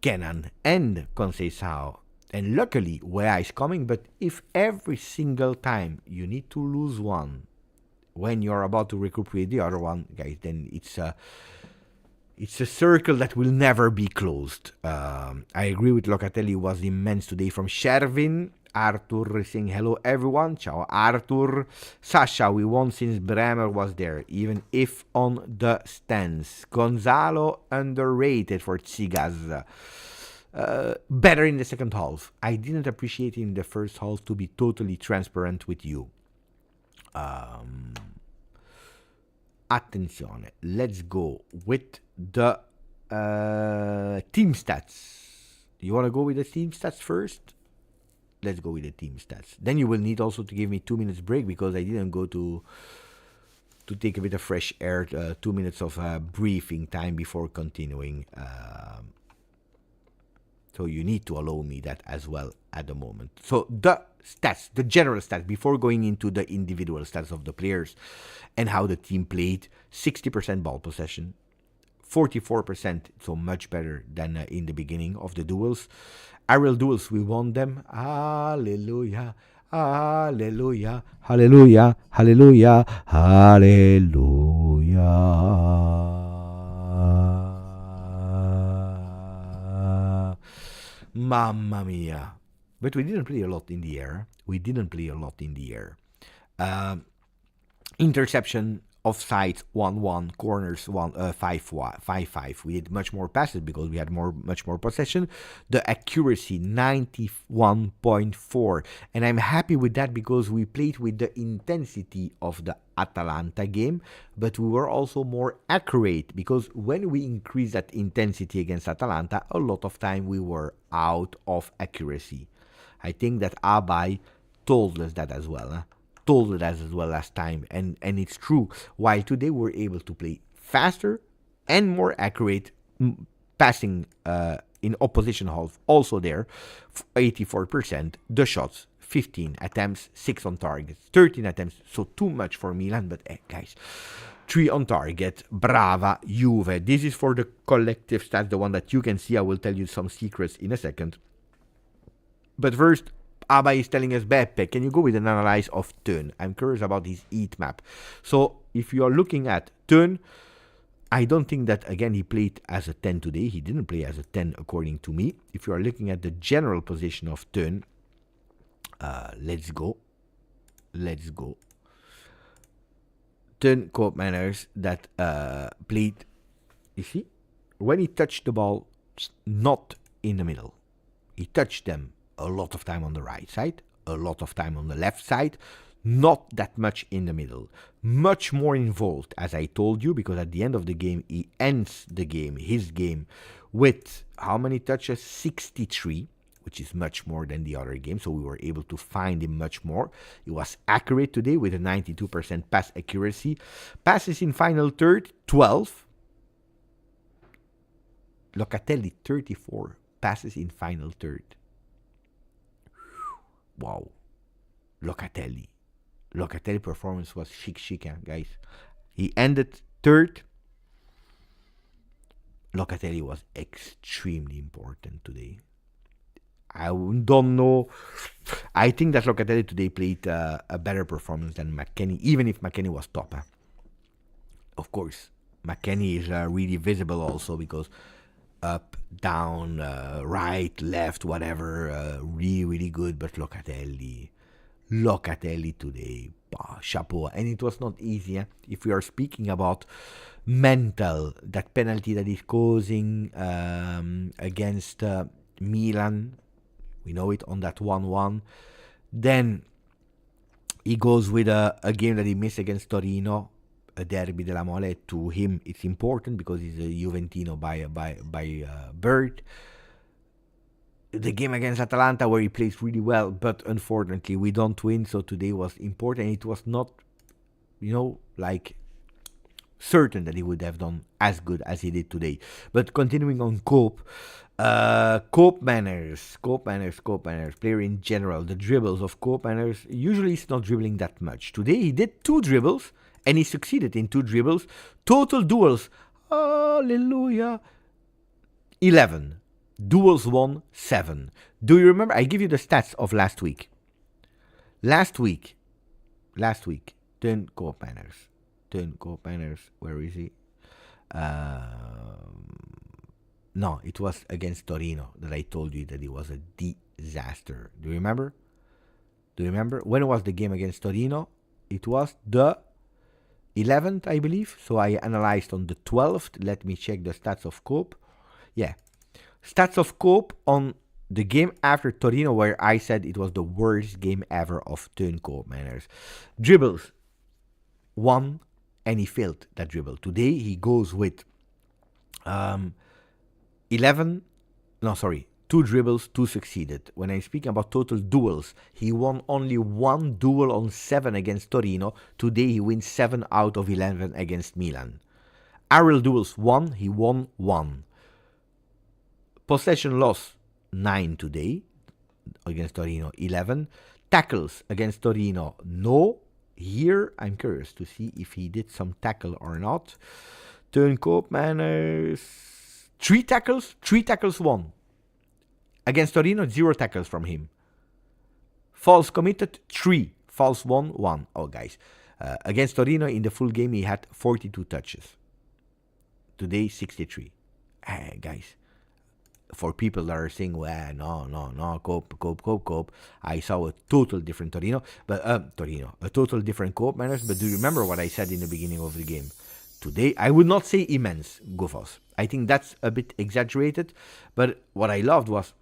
Kenan and Conceição, and luckily Weah is coming, but if every single time you need to lose one when you're about to recuperate the other one, guys, then it's a circle that will never be closed. I agree with Locatelli, was immense today from Shervin. Arthur saying hello everyone. Ciao Arthur. Sasha, we won since Bremer was there, even if on the stands. Gonzalo, underrated for Tsigas. Better in the second half. I didn't appreciate in the first half, to be totally transparent with you. Attenzione. Let's go with the team stats. You want to go with the team stats first? Let's go with the team stats. Then you will need also to give me 2 minutes break, because I didn't go to take a bit of fresh air, 2 minutes of briefing time before continuing. So you need to allow me that as well at the moment. So the stats, the general stats, before going into the individual stats of the players and how the team played: 60% ball possession, 44%, so much better than in the beginning of the duels. Aerial duels, we won them. Hallelujah, hallelujah, hallelujah, hallelujah, hallelujah. Mamma mia. But we didn't play a lot in the air. Interception, offsides 1-1, corners 5-5. We had much more passes because we had much more possession. The accuracy 91.4, and I'm happy with that because we played with the intensity of the Atalanta game, but we were also more accurate, because when we increased that intensity against Atalanta, a lot of time we were out of accuracy. I think that Abai told us that as well. Told it as well last time, and it's true. While today we're able to play faster and more accurate, passing in opposition half also there, 84%. The shots, 15 attempts, 6 on target, 13 attempts, so too much for Milan, but guys, 3 on target. Brava Juve. This is for the collective stats, the one that you can see. I will tell you some secrets in a second. But first, Abba is telling us, Beppe, can you go with an analysis of Teun? I'm curious about his heat map. So if you are looking at Teun, I don't think that, again, he played as a 10 today. He didn't play as a 10 according to me. If you are looking at the general position of Teun, let's go. Teun Koopmeiners that played, you see, when he touched the ball, not in the middle. He touched them a lot of time on the right side, a lot of time on the left side, not that much in the middle. Much more involved, as I told you, because at the end of the game, he ends the game, his game, with how many touches? 63, which is much more than the other game, so we were able to find him much more. He was accurate today with a 92% pass accuracy. Passes in final third, 12. Locatelli, 34 passes in final third. Wow. Locatelli performance was chic, guys. He ended third. Locatelli was extremely important today. I don't know. I think that Locatelli today played a better performance than McKennie, even if McKennie was top. Of course, McKennie is really visible also because up, down, right, left, whatever, really good. But Locatelli today, chapeau. And it was not easy. If we are speaking about mental, that penalty that is causing against Milan, we know it on that 1-1. Then he goes with a game that he missed against Torino, a derby della Mole. To him, it's important because he's a Juventino by birth. The game against Atalanta, where he plays really well, but unfortunately we don't win. So today was important. It was not, like certain that he would have done as good as he did today. But continuing on Koopmeiners, player in general, the dribbles of Koopmeiners, usually he's not dribbling that much. Today he did 2 dribbles, and he succeeded in 2 dribbles. Total duels, hallelujah, 11. Duels won, 7. Do you remember? I give you the stats of last week. Last week, Teun Koopmeiners, where is he? No, it was against Torino that I told you that it was a disaster. Do you remember? Do you remember? When was the game against Torino? It was the 11th, I believe. So I analyzed on the 12th. Let me check the stats of Cope. Yeah. Stats of Cope on the game after Torino, where I said it was the worst game ever of Teun Koopmeiners. Dribbles. 1, and he failed that dribble. Today he goes with 2 dribbles, 2 succeeded. When I'm speaking about total duels, he won only 1 duel on 7 against Torino. Today he wins 7 out of 11 against Milan. Aerial duels 1, he won 1. Possession loss 9 today against Torino, 11. Tackles against Torino, no. Here I'm curious to see if he did some tackle or not. Teun Koopmeiners, 3 tackles 1. Against Torino, 0 tackles from him. Falls committed, 3. Falls 1. Oh, guys. Against Torino, in the full game, he had 42 touches. Today, 63. Guys, for people that are saying, well, no, Cope. I saw a total different Torino, a total different Koopmeiners. But do you remember what I said in the beginning of the game? Today, I would not say immense, Gufos. I think that's a bit exaggerated. But what I loved was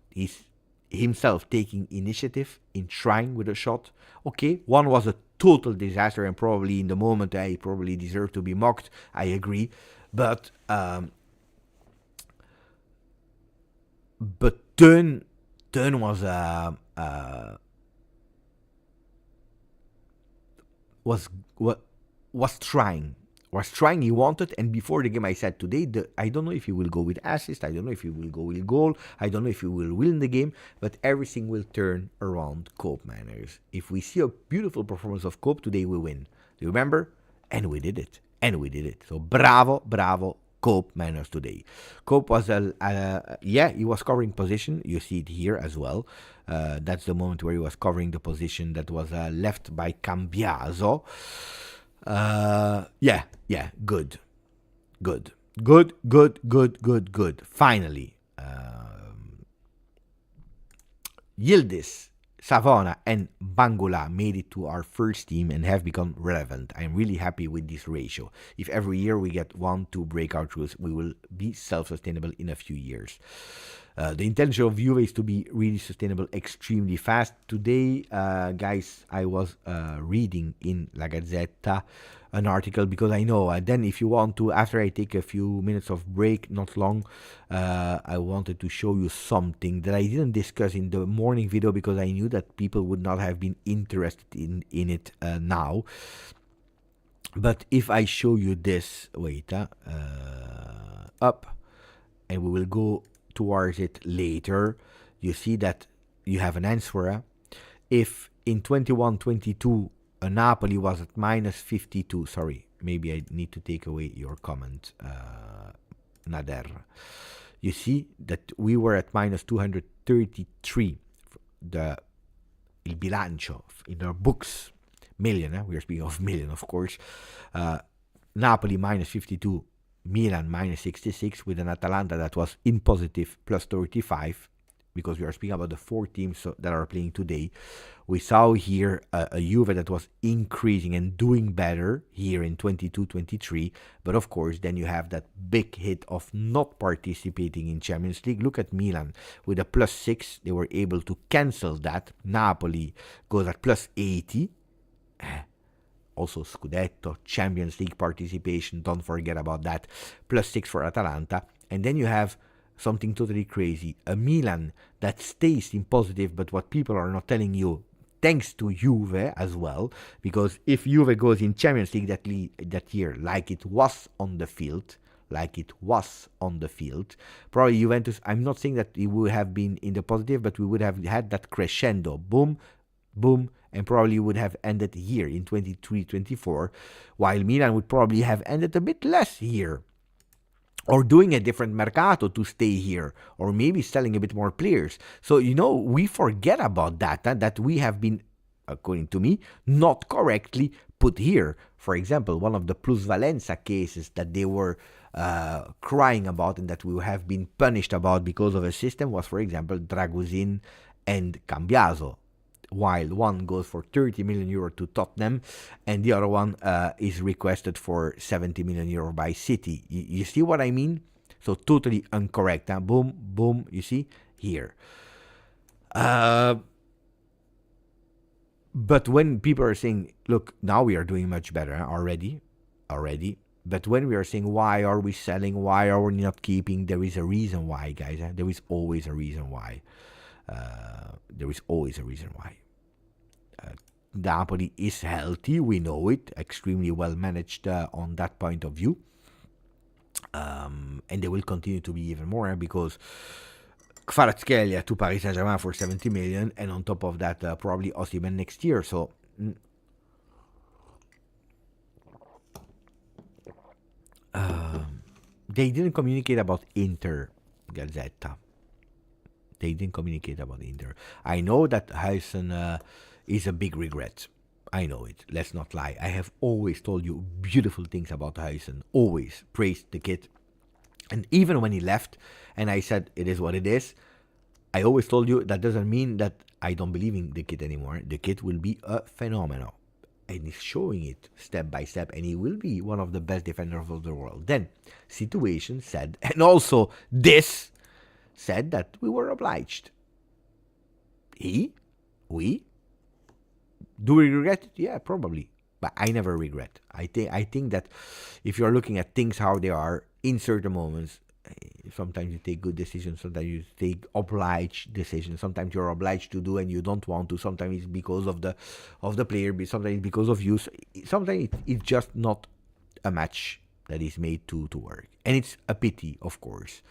himself taking initiative in trying with a shot. Okay, one was a total disaster, and probably in the moment I probably deserved to be mocked. I agree. But Teun was trying. He wanted, and before the game I said today, I don't know if he will go with assist, I don't know if he will go with goal, I don't know if he will win the game, but everything will turn around Koopmeiners. If we see a beautiful performance of Cope, today we win. Do you remember? And we did it. So bravo, Koopmeiners today. Cope was he was covering position. You see it here as well. That's the moment where he was covering the position that was left by Cambiaso. Good. Finally, Yildiz, Savona, and Bangula made it to our first team and have become relevant. I'm really happy with this ratio. If every year we get 1-2 breakout rules, we will be self-sustainable in a few years. The intention of Juve is to be really sustainable extremely fast. Today, guys, I was reading in La Gazzetta an article, because I know, and then if you want to, after I take a few minutes of break, not long, I wanted to show you something that I didn't discuss in the morning video, because I knew that people would not have been interested in it now. But if I show you this, up, and we will go towards it later, you see that you have an answer. If in 21-22 Napoli was at minus 52, sorry, maybe I need to take away your comment, Nader. You see that we were at minus 233, il bilancio in our books, million, we are speaking of million, of course. Napoli minus 52, Milan minus 66, with an Atalanta that was in positive plus 35, because we are speaking about the 4 teams that are playing today. We saw here a Juve that was increasing and doing better here in 22-23, but of course then you have that big hit of not participating in Champions League. Look at Milan with a plus 6, they were able to cancel that. Napoli goes at plus 80. Also Scudetto, Champions League participation, don't forget about that. Plus 6 for Atalanta. And then you have something totally crazy, a Milan that stays in positive, but what people are not telling you, thanks to Juve as well, because if Juve goes in Champions League that year, like it was on the field, probably Juventus, I'm not saying that it would have been in the positive, but we would have had that crescendo, boom, boom, and probably would have ended here in 23-24, while Milan would probably have ended a bit less here, or doing a different mercato to stay here, or maybe selling a bit more players. So, we forget about that we have been, according to me, not correctly put here. For example, one of the plusvalenza cases that they were crying about and that we have been punished about because of a system was, for example, Dragusin and Cambiaso. while one goes for 30 million euro to Tottenham, and the other one is requested for 70 million euro by City. You see what I mean? So totally incorrect. Huh? Boom, boom. You see here. But when people are saying, look, now we are doing much better already. But when we are saying, why are we selling? Why are we not keeping? There is a reason why, guys. There is always a reason why. Napoli is healthy. We know it. Extremely well managed on that point of view. And they will continue to be even more because Kvaratskhelia to Paris Saint-Germain for 70 million, and on top of that, probably Osimhen next year. So they didn't communicate about Inter, Gazzetta. They didn't communicate about Inter. I know that Huijsen is a big regret. I know it. Let's not lie. I have always told you beautiful things about Huijsen. Always praised the kid. And even when he left, and I said it is what it is, I always told you that doesn't mean that I don't believe in the kid anymore. The kid will be a phenomenon. And he's showing it step by step, and he will be one of the best defenders of the world. Then, situation said, and also this said that we were obliged. We? Do we regret it? Yeah, probably. But I never regret. I think that if you're looking at things how they are in certain moments, sometimes you take good decisions, sometimes you take obliged decisions, sometimes you're obliged to do and you don't want to, sometimes it's because of the player, sometimes it's because of you, sometimes it's just not a match that is made to work. And it's a pity, of course.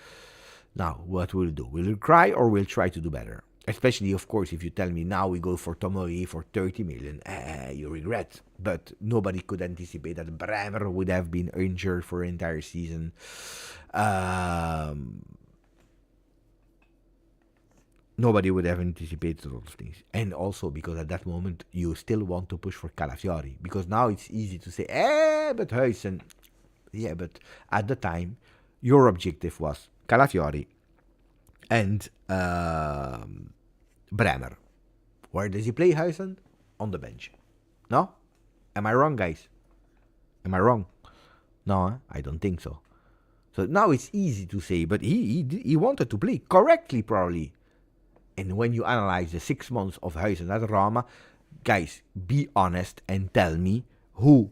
Now, what we'll do? We'll cry or we'll try to do better? Especially, of course, if you tell me now we go for Tomori for 30 million, you regret. But nobody could anticipate that Bremer would have been injured for an entire season. Nobody would have anticipated all those things. And also because at that moment, you still want to push for Calafiori. Because now it's easy to say, but Huijsen. Yeah, but at the time, your objective was Calafiori and Bremer. Where does he play, Huijsen? On the bench. No? Am I wrong, guys? Am I wrong? No, I don't think so. So now it's easy to say, but he wanted to play correctly, probably. And when you analyze the 6 months of Huijsen at Roma, guys, be honest and tell me who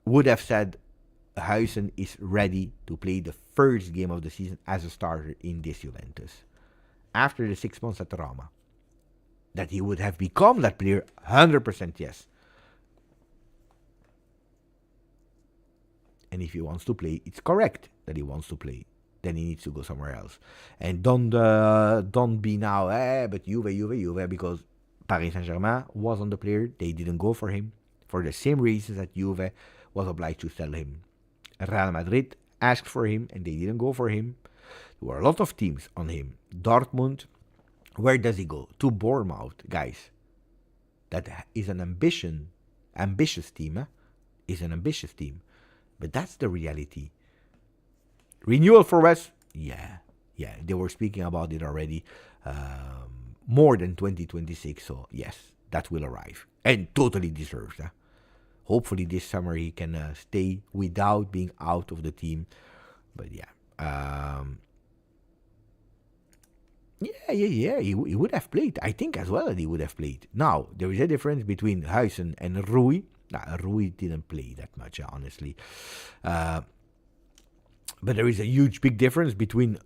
would have said Huijsen is ready to play the first game of the season as a starter in this Juventus. After the 6 months at Roma. That he would have become that player, 100% yes. And if he wants to play, it's correct that he wants to play. Then he needs to go somewhere else. And don't be now, but Juve, because Paris Saint-Germain was on the player. They didn't go for him. For the same reasons that Juve was obliged to sell him. Real Madrid asked for him, and they didn't go for him. There were a lot of teams on him. Dortmund, where does he go? To Bournemouth, guys. That is an ambitious team. Is an ambitious team. But that's the reality. Renewal for West? Yeah. They were speaking about it already. More than 2026. So, yes, that will arrive. And totally deserved. Hopefully this summer he can stay without being out of the team. But, yeah. He would have played. I think as well that he would have played. Now, there is a difference between Huijsen and Rui. Rui didn't play that much, honestly. But there is a huge, big difference between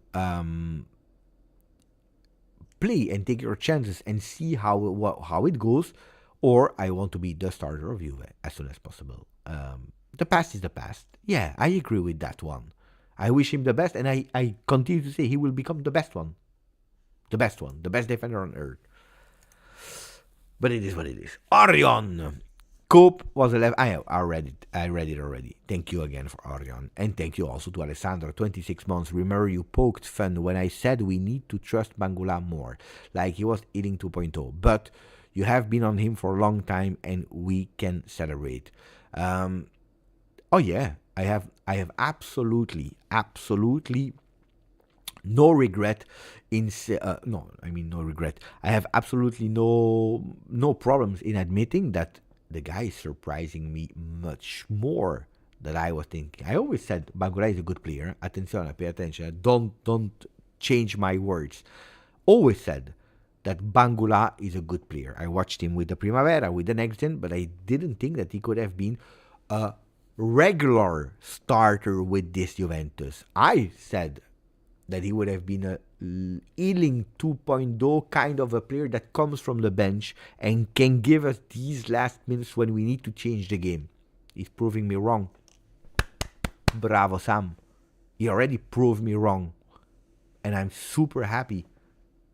play and take your chances and see how it goes, or I want to be the starter of Juve as soon as possible. The past is the past. Yeah, I agree with that one. I wish him the best, and I continue to say he will become the best one. The best one. The best defender on earth. But it is what it is. Orion! Cope was 11. I read it already. Thank you again for Orion. And thank you also to Alessandro, 26 months. Remember you poked fun when I said we need to trust Bangula more. Like he was eating 2.0. But you have been on him for a long time and we can celebrate. Oh yeah. I have absolutely No regret no, I mean no regret. I have absolutely no problems in admitting that the guy is surprising me much more than I was thinking. I always said Bangura is a good player. Attenzione, pay attention. Don't change my words. Always said that Bangula is a good player. I watched him with the Primavera, with the next gen, but I didn't think that he could have been a regular starter with this Juventus. I said that he would have been a Ealing 2.0 kind of a player that comes from the bench and can give us these last minutes when we need to change the game. He's proving me wrong. Bravo, Sam. He already proved me wrong. And I'm super happy.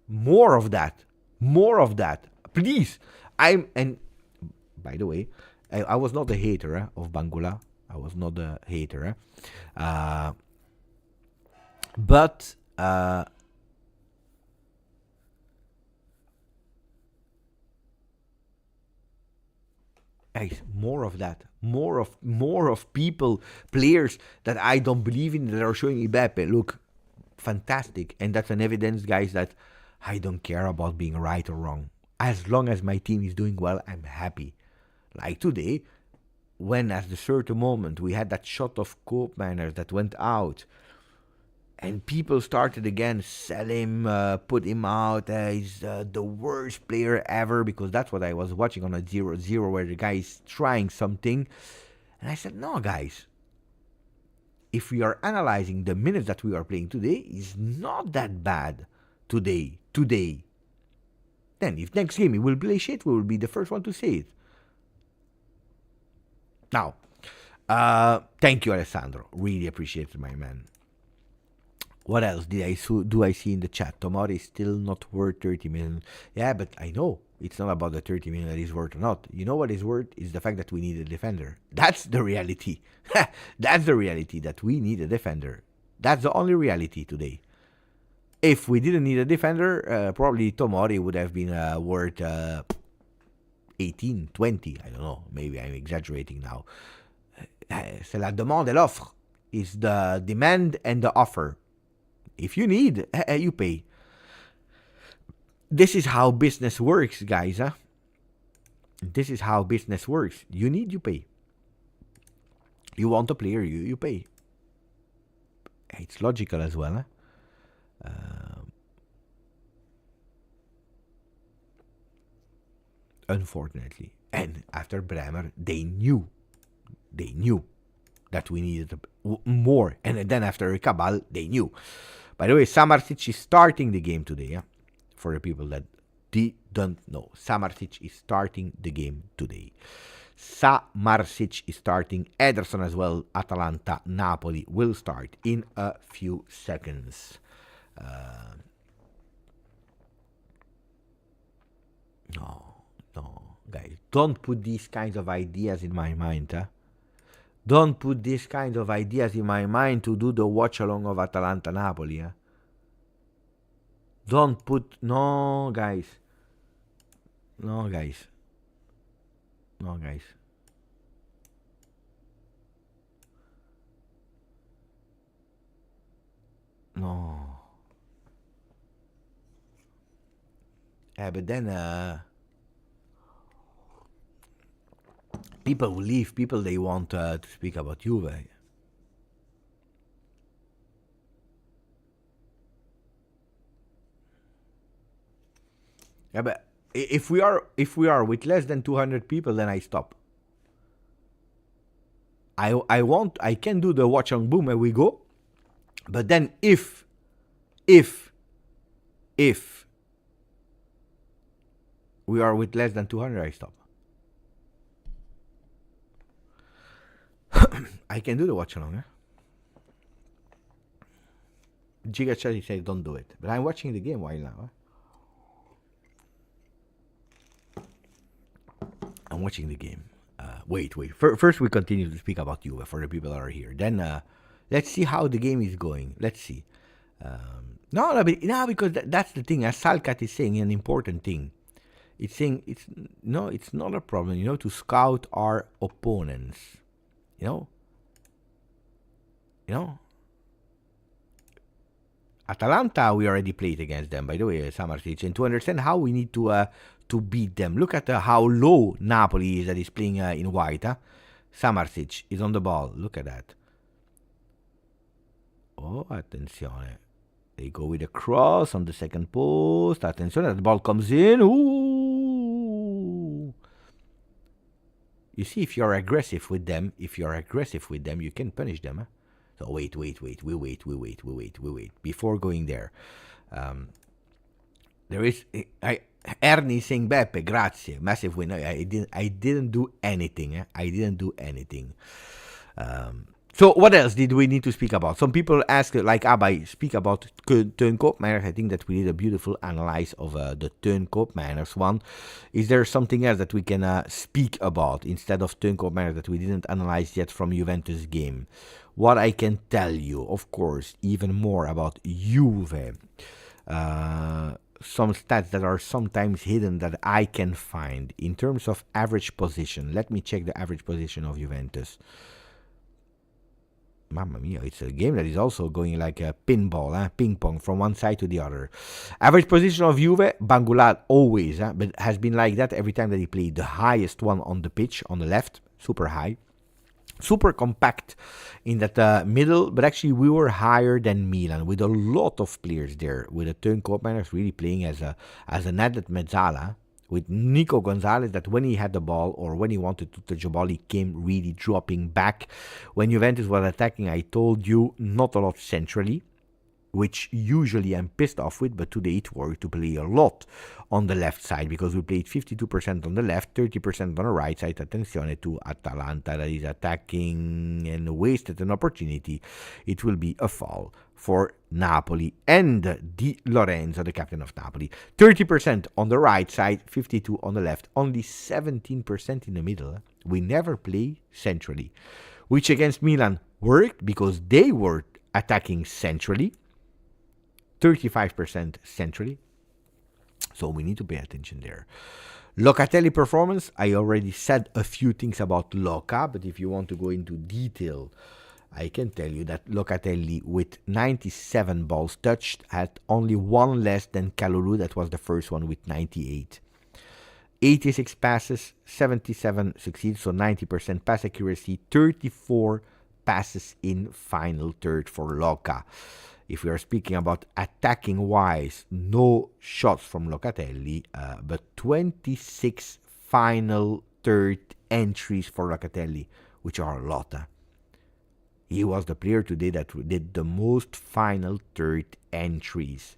More of that. More of that. Please. And by the way, I was not a hater of Bangula. I was not a hater. But guys, more of that. More of people, players that I don't believe in that are showing Ibepe. Look, fantastic. And that's an evidence, guys, that I don't care about being right or wrong. As long as my team is doing well, I'm happy. Like today, when at the certain moment we had that shot of Koopmeiners that went out, and people started again, sell him, put him out, he's the worst player ever, because that's what I was watching on a 0-0 where the guy is trying something. And I said, no, guys, if we are analyzing the minutes that we are playing today, it's not that bad today. Then if next game he will play shit, we will be the first one to say it. Now, thank you, Alessandro. Really appreciate it, my man. What else do I see in the chat? Tomori is still not worth 30 million. Yeah, but I know it's not about the 30 million that is worth or not. You know what is worth is the fact that we need a defender. That's the reality. That's the reality, that we need a defender. That's the only reality today. If we didn't need a defender, probably Tomori would have been worth 18, 20. I don't know. Maybe I'm exaggerating now. C'est la demande et l'offre. It's the demand and the offer. If you need, you pay. This is how business works, guys. This is how business works. You need, you pay. You want a player, you pay. It's logical as well. Unfortunately. And after Bremer, they knew that we needed more. And then after Cabal, they knew. By the way, Samarsic is starting the game today. For the people that don't know, Samarsic is starting the game today. Samarsic is starting. Ederson as well. Atalanta, Napoli will start in a few seconds. No, guys, don't put these kinds of ideas in my mind. Don't put these kinds of ideas in my mind to do the watch along of Atalanta Napoli. Don't put. No, guys. No. Yeah, but then people will leave. People, they want to speak about Juve. Yeah, but if we are with less than 200 people, then I stop. I can do the watch on boom and we go. But then if we are with less than 200, I stop. I can do the watch along. GJustjuve said don't do it, but I'm watching the game while now. I'm watching the game. Wait. First, we continue to speak about Juve for the people that are here. Then, let's see how the game is going. Let's see. No, because that's the thing. As Salkat is saying, an important thing. It's saying it's not a problem, to scout our opponents. Atalanta, we already played against them, by the way, Samartic. And to understand how we need to beat them, look at how low Napoli is that is playing in white. Samartic is on the ball. Look at that. Oh, attenzione. They go with a cross on the second post. Attenzione, the ball comes in. Ooh. You see, if you're aggressive with them, you can punish them. So wait. We wait. Before going there, there is Ernie saying Beppe, grazie, massive win. I didn't do anything. So what else did we need to speak about? Some people ask, like Abai, speak about Turnkoopmeiners. I think that we did a beautiful analysis of the Turnkoopmeiners one. Is there something else that we can speak about instead of Turnkoopmeiners that we didn't analyze yet from Juventus game? What I can tell you, of course, even more about Juve. Some stats that are sometimes hidden that I can find in terms of average position. Let me check the average position of Juventus. Mamma mia, it's a game that is also going like a pinball, ping pong from one side to the other. Average position of Juve, Bangulat always, but has been like that every time that he played. The highest one on the pitch, on the left, super high. Super compact in that middle, but actually we were higher than Milan with a lot of players there. With the Turnkoopmeiners really playing as an added mezzala. With Nico Gonzalez, that when he had the ball or when he wanted to touch the ball, he came really dropping back. When Juventus was attacking, I told you, not a lot centrally, which usually I'm pissed off with, but today it worked to play a lot on the left side because we played 52% on the left, 30% on the right side. Attenzione to Atalanta that is attacking and wasted an opportunity. It will be a foul for Napoli and Di Lorenzo, the captain of Napoli. 30% on the right side, 52% on the left, only 17% in the middle. We never play centrally, which against Milan worked because they were attacking centrally. 35% centrally. So we need to pay attention there. Locatelli performance, I already said a few things about Loca, but if you want to go into detail, I can tell you that Locatelli with 97 balls touched had only one less than Kalulu, that was the first one with 98. 86 passes, 77 succeeded, so 90% pass accuracy, 34 passes in final third for Loca. If we are speaking about attacking wise, no shots from Locatelli, but 26 final third entries for Locatelli, which are a lot. He was the player today that did the most final third entries.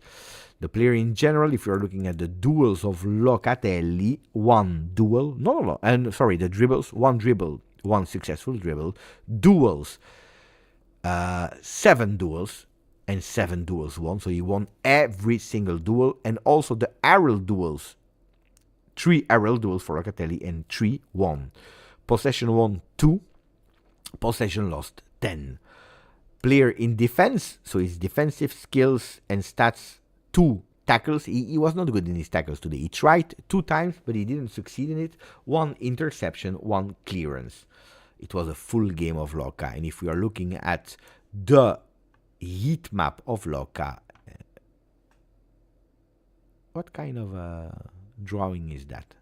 The player in general, if you're looking at the duels of Locatelli, the dribbles, one dribble, one successful dribble, duels, 7 duels, and 7 duels won. So he won every single duel, and also the aerial duels. 3 aerial duels for Locatelli and 3 won. Possession won 2, possession lost 10. Player in defense, so his defensive skills and stats, 2 tackles. He was not good in his tackles today. He tried 2 times, but he didn't succeed in it. 1 interception, 1 clearance. It was a full game of Loca. And if we are looking at the heat map of Loca, what kind of drawing is that?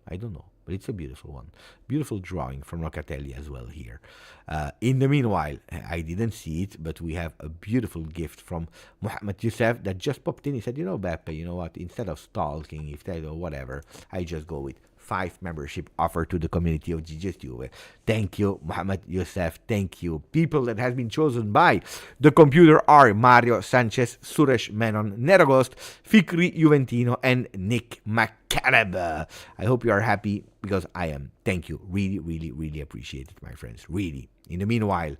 I don't know, but it's a beautiful one. Beautiful drawing from Locatelli as well here. In the meanwhile, I didn't see it, but we have a beautiful gift from Mohamed Youssef that just popped in. He said, Beppe, you know what, instead of stalking, if that or whatever, I just go with 5 membership offer to the community of GJustjuve. Thank you, Mohamed Youssef. Thank you. People that has been chosen by the computer are Mario Sanchez, Suresh Menon, Neragost, Fikri Juventino, and Nick McCaleb. I hope you are happy because I am. Thank you. Really, really, really appreciate it, my friends. Really. In the meanwhile,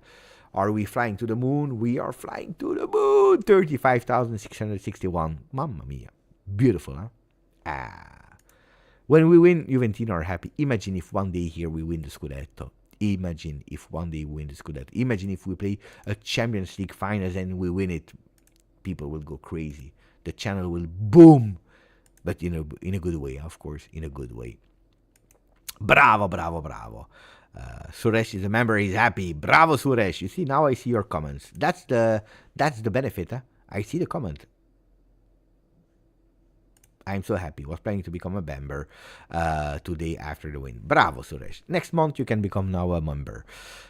are we flying to the moon? We are flying to the moon. 35,661. Mamma mia. Beautiful, huh? When we win, Juventino are happy. Imagine if one day here we win the Scudetto. Imagine if one day we win the Scudetto. Imagine if we play a Champions League finals and we win it. People will go crazy. The channel will boom. But in a good way, of course. In a good way. Bravo, bravo, bravo. Suresh is a member. He's happy. Bravo, Suresh. You see, now I see your comments. That's the benefit I see the comment. I'm so happy. Was planning to become a member today after the win. Bravo, Suresh. Next month you can become now a member.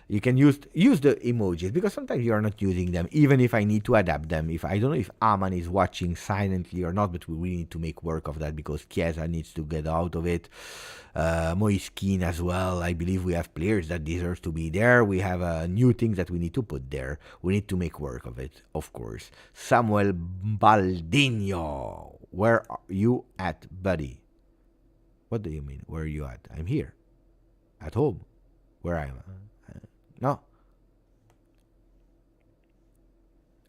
You can use the emojis because sometimes you are not using them. Even if I need to adapt them. If I don't know if Aman is watching silently or not, but we really need to make work of that because Chiesa needs to get out of it. Moiskin as well. I believe we have players that deserve to be there. We have new things that we need to put there. We need to make work of it, of course. Samuel Baldino. Where are you at, buddy? What do you mean? Where are you at? I'm here. At home. Where I am? No.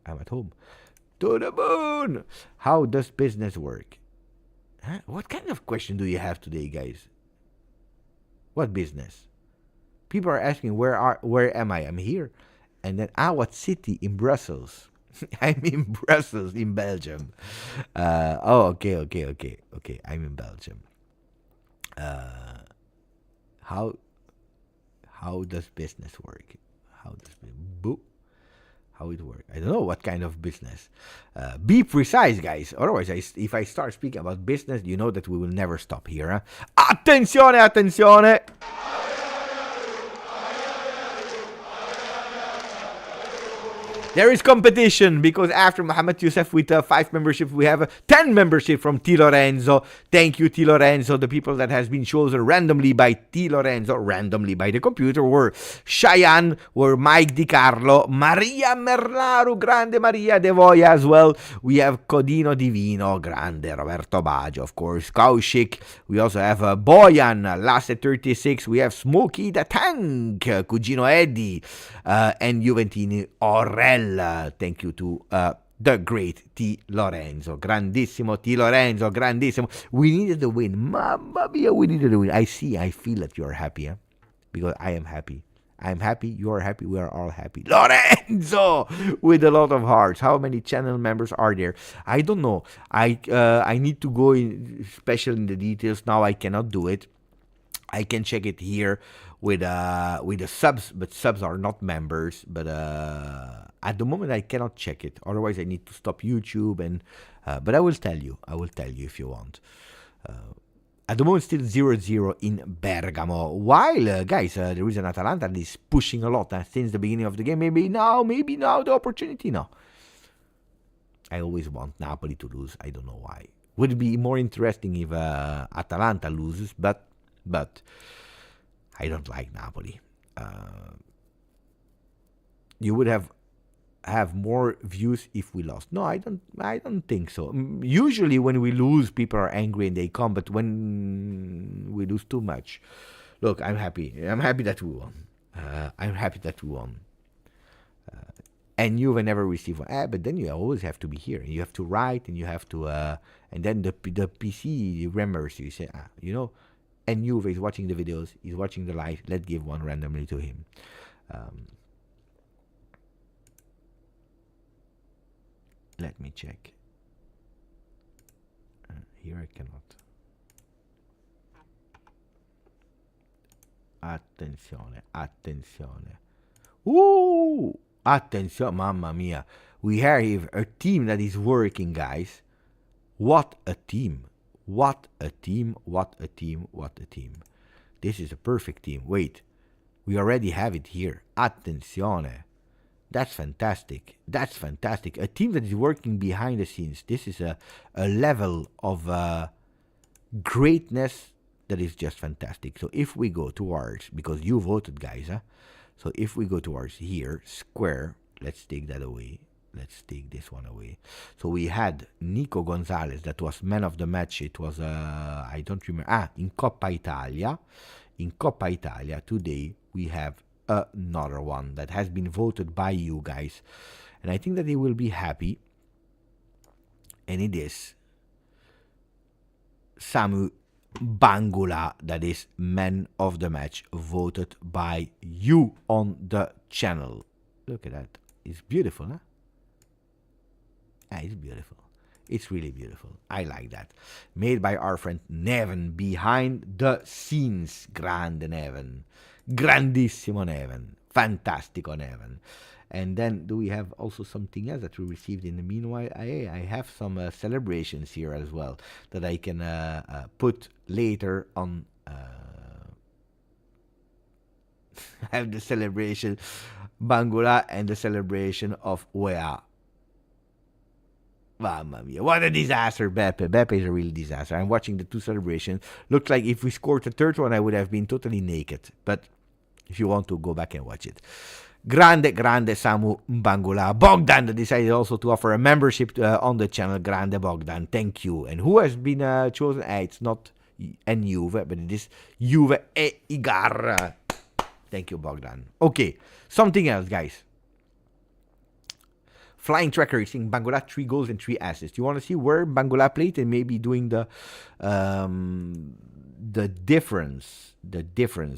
I'm at home. To the moon! How does business work? Huh? What kind of question do you have today, guys? What business? People are asking where am I? I'm here. And then what city? In Brussels. I'm in Brussels, in Belgium. Okay. I'm in Belgium. How does business work? How it work? I don't know what kind of business. Be precise, guys. Otherwise, if I start speaking about business, you know that we will never stop here. Huh? Attenzione! There is competition because after Mohamed Youssef with 5 memberships, we have 10 membership from T. Lorenzo. Thank you, T. Lorenzo. The people that has been chosen randomly by T. Lorenzo, randomly by the computer, were Cheyenne, were Mike Di Carlo, Maria Merlaru, grande Maria De Voya as well. We have Codino Divino, grande Roberto Baggio, of course, Kaushik. We also have Boyan, last at 36. We have Smokey the Tank, Cugino Eddie, and Juventini Orel. Thank you to the great T. Lorenzo. Grandissimo T. Lorenzo, grandissimo. We needed the win. Mamma mia, we needed the win. I feel that you are happy, huh? Because I am happy. I'm happy, you are happy, we are all happy. Lorenzo! With a lot of hearts. How many channel members are there? I don't know. I need to go in special in the details. Now I cannot do it. I can check it here with the subs, but subs are not members. But at the moment I cannot check it. Otherwise I need to stop YouTube and. But I will tell you. I will tell you if you want. At the moment still 0-0 in Bergamo. While guys, there is an Atalanta that is pushing a lot since the beginning of the game. Maybe now the opportunity. No. I always want Napoli to lose. I don't know why. Would be more interesting if Atalanta loses, but I don't like Napoli. You would have more views if we lost. No, I don't think so. Usually when we lose, people are angry and they come, but when we lose too much, look, I'm happy. I'm happy that we won. And Juve never received one. But then you always have to be here. You have to write, and you have to, and then the PC remembers you. You say, and Juve is watching the videos, he's watching the live. Let's give one randomly to him. Let me check. Here I cannot. Attenzione. Attenzione, mamma mia. We have a team that is working, guys. What a team. What a team. This is a perfect team. Wait. We already have it here. Attenzione. That's fantastic. A team that is working behind the scenes. This is a level of greatness that is just fantastic. So if we go towards, because you voted, guys, so if we go towards here, square, let's take that away. Let's take this one away. So we had Nico Gonzalez, that was man of the match. It was, I don't remember, in Coppa Italia. In Coppa Italia, today we have another one that has been voted by you guys, and I think that he will be happy, and it is Samu Bangula, that is man of the match, voted by you on the channel. Look at that. It's beautiful, huh? It's beautiful. It's really beautiful. I like that. Made by our friend Neven behind the scenes. Grande Neven. Grandissimo Neven. Fantastico Neven. And then do we have also something else that we received in the meanwhile? I have some celebrations here as well that I can put later on. I have the celebration Bangula and the celebration of Wea. Mamma mia, what a disaster, Beppe. Beppe is a real disaster. I'm watching the two celebrations. Looks like if we scored the third one, I would have been totally naked. But if you want to, go back and watch it. Grande Samu Bangula. Bogdan decided also to offer a membership on the channel. Grande Bogdan, thank you. And who has been chosen? It's not N Juve, but it is Juve e Igar. Thank you, Bogdan. Okay, something else, guys. Flying Tracker is saying Bangula 3 goals and 3 assists. You want to see where Bangula played and maybe doing the difference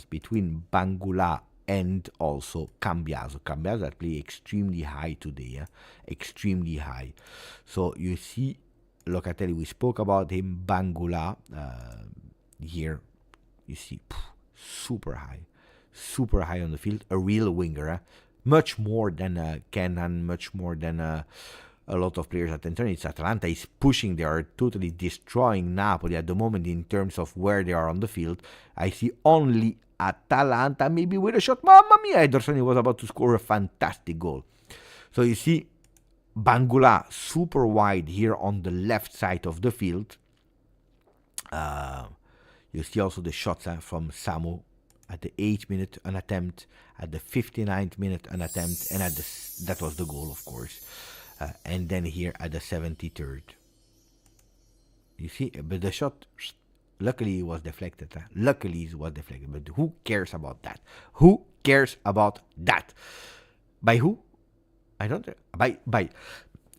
between Bangula and also Cambiaso. Cambiaso that play extremely high today, extremely high. So you see, Locatelli, we spoke about him. Bangula here, you see, super high on the field, a real winger. Much more than Kenan, much more than a lot of players. Attention, it's Atalanta is pushing. They are totally destroying Napoli at the moment in terms of where they are on the field. I see only Atalanta, maybe with a shot. Mamma mia, Ederson was about to score a fantastic goal. So you see Bangula super wide here on the left side of the field. You see also the shots from Samu. At the 8th minute, an attempt. At the 59th minute, an attempt. And that was the goal, of course. And then here at the 73rd. You see, but the shot, luckily it was deflected. Luckily it was deflected. But who cares about that? Who cares about that? By who? I don't know. By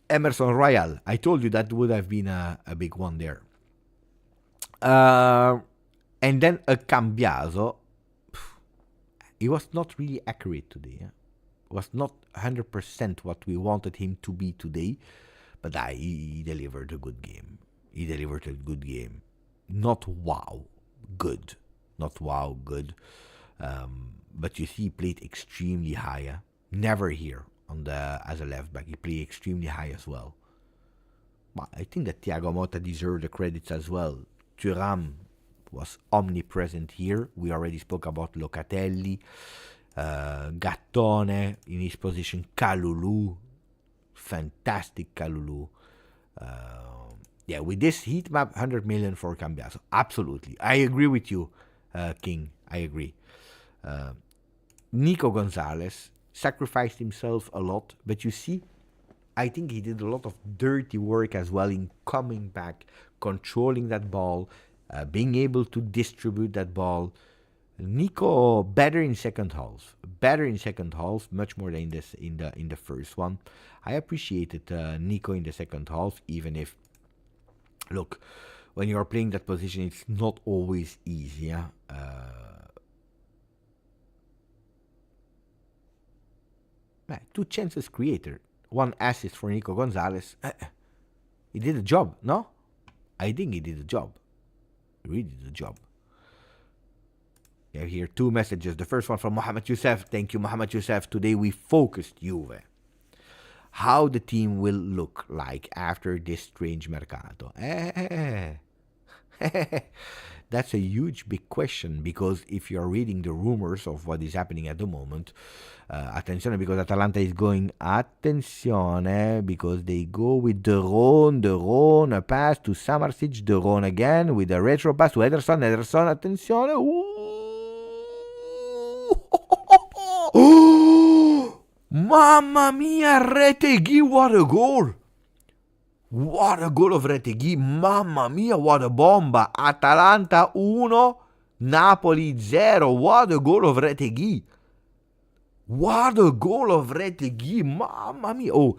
Emerson Royal. I told you that would have been a big one there. And then a Cambiaso. He was not really accurate today. Was not 100% what we wanted him to be today. But he delivered a good game. Not wow, good. But you see, he played extremely high. Never here as a left back. He played extremely high as well. But I think that Thiago Motta deserved the credits as well. Thuram was omnipresent here. We already spoke about Locatelli, Gattone in his position, Kalulu, fantastic Kalulu. With this heat map, 100 million for Cambiaso. Absolutely. I agree with you, King. I agree. Nico Gonzalez sacrificed himself a lot, but you see, I think he did a lot of dirty work as well in coming back, controlling that ball, being able to distribute that ball. Nico better in second half, much more than this in the first one. I appreciated Nico in the second half, even if, look, when you are playing that position, it's not always easy. Yeah? 2 chances created, 1 assist for Nico Gonzalez. He did the job, no? I think he did the job. Really did the job. We have here 2 messages. The first one from Mohamed Youssef. Thank you, Mohamed Youssef. Today we focused Juve. How the team will look like after this strange mercato. That's a huge big question, because if you're reading the rumors of what is happening at the moment, attenzione, because Atalanta is going, attenzione, because they go with De Roon, a pass to Samardzic, De Roon again, with a retro pass to Ederson, attenzione, mamma mia, Retegui, what a goal! What a goal of Retegui, mamma mia, what a bomba! Atalanta 1, Napoli 0, what a goal of Retegui! What a goal of Retegui, mamma mia! Oh,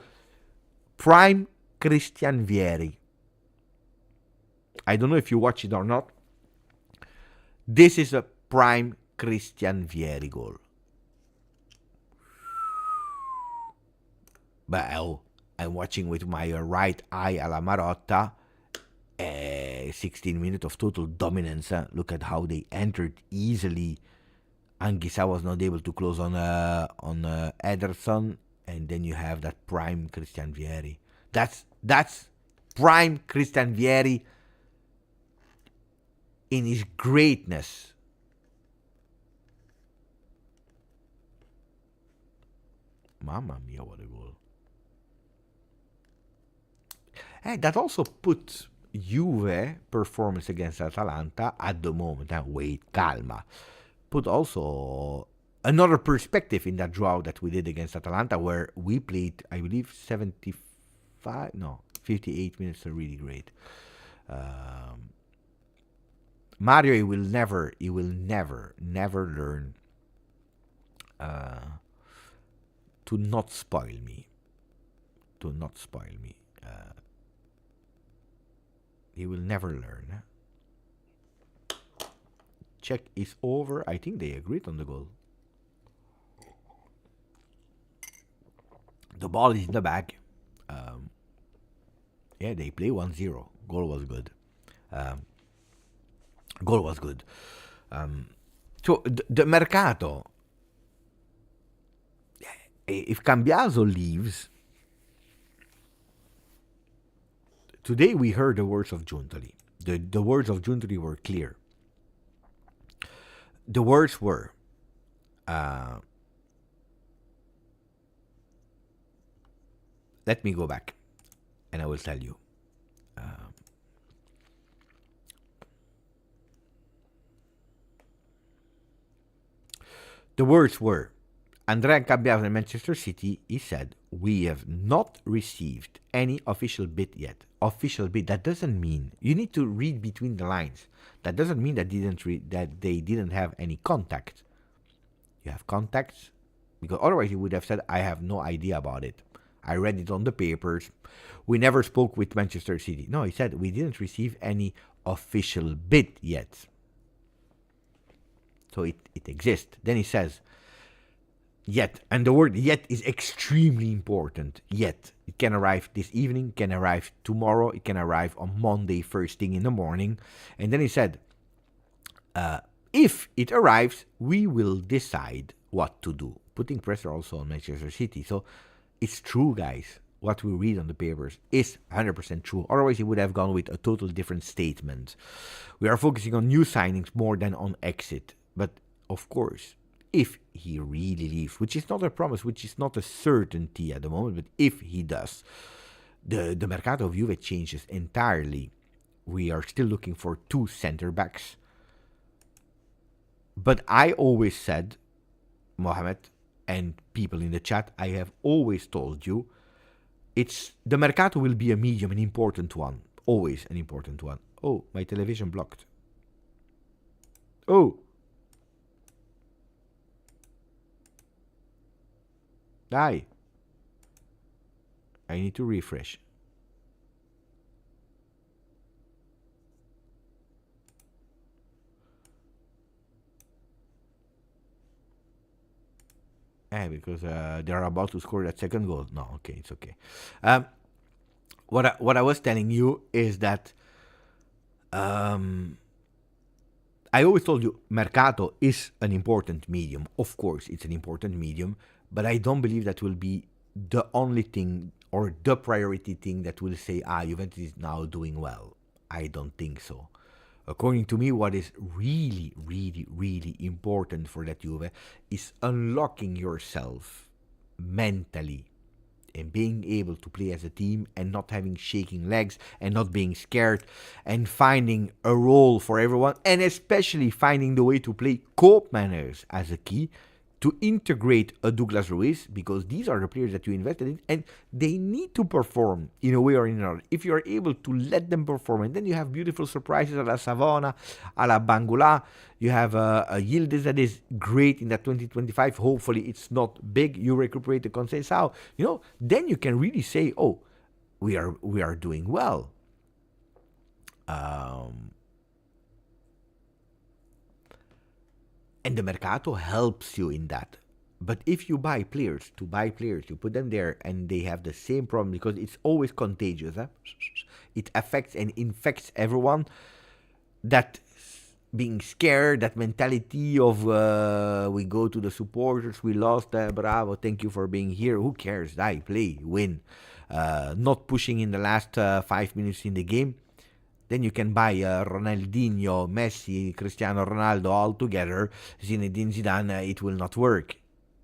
prime Christian Vieri. I don't know if you watch it or not. This is a prime Christian Vieri goal. But I'm watching with my right eye alla Marotta. 16 minutes of total dominance. Look at how they entered easily. Anguissa was not able to close on Ederson. And then you have that prime Christian Vieri. That's prime Christian Vieri in his greatness. Mamma mia, what a goal. And that also puts Juve performance against Atalanta at the moment. Wait, calma. Put also another perspective in that draw that we did against Atalanta, where we played, I believe, 58 minutes are really great. Mario, he will never learn to not spoil me. He will never learn. Check is over. I think they agreed on the goal. The ball is in the bag. Yeah, they play 1-0. Goal was good. So the Mercato, if Cambiaso leaves, today we heard the words of Giuntoli. The words of Giuntoli were clear. The words were, let me go back and I will tell you. The words were, Andrea Cambiaso in Manchester City, he said, we have not received any official bid yet. Official bid, that doesn't mean, you need to read between the lines. That doesn't mean that they didn't have any contact. You have contacts, because otherwise he would have said, I have no idea about it. I read it on the papers. We never spoke with Manchester City. No, he said, we didn't receive any official bid yet. So it exists. Then he says, yet, and the word yet is extremely important. Yet, it can arrive this evening, can arrive tomorrow, it can arrive on Monday first thing in the morning. And then he said, if it arrives, we will decide what to do. Putting pressure also on Manchester City. So it's true, guys. What we read on the papers is 100% true. Otherwise, he would have gone with a total different statement. We are focusing on new signings more than on exit. But, of course, if he really leaves, which is not a promise, which is not a certainty at the moment, but if he does, the Mercato of Juve changes entirely. We are still looking for 2 center-backs. But I always said, Mohamed, and people in the chat, I have always told you, the Mercato will be a medium, an important one. Always an important one. Oh, my television blocked. Oh. Die. I need to refresh. Because they're about to score that second goal. No, okay, it's okay. What I was telling you is that I always told you Mercato is an important medium. Of course, it's an important medium, but I don't believe that will be the only thing or the priority thing that will say, Juventus is now doing well. I don't think so. According to me, what is really, really, really important for that Juve is unlocking yourself mentally and being able to play as a team and not having shaking legs and not being scared and finding a role for everyone and especially finding the way to play cope manners as a key to integrate a Douglas Luiz, because these are the players that you invested in and they need to perform in a way or in another. If you are able to let them perform, and then you have beautiful surprises a la Savona, a la Bangula, you have a Yildiz that is great in that 2025. Hopefully it's not big. You recuperate the Conceição, then you can really say, oh, we are doing well. And the Mercato helps you in that. But if you buy players, you put them there and they have the same problem, because it's always contagious. It affects and infects everyone. That being scared, that mentality of we go to the supporters, we lost, bravo, thank you for being here. Who cares? Die, play, win. Not pushing in the last 5 minutes in the game. Then you can buy Ronaldinho, Messi, Cristiano Ronaldo all together. Zinedine Zidane, it will not work.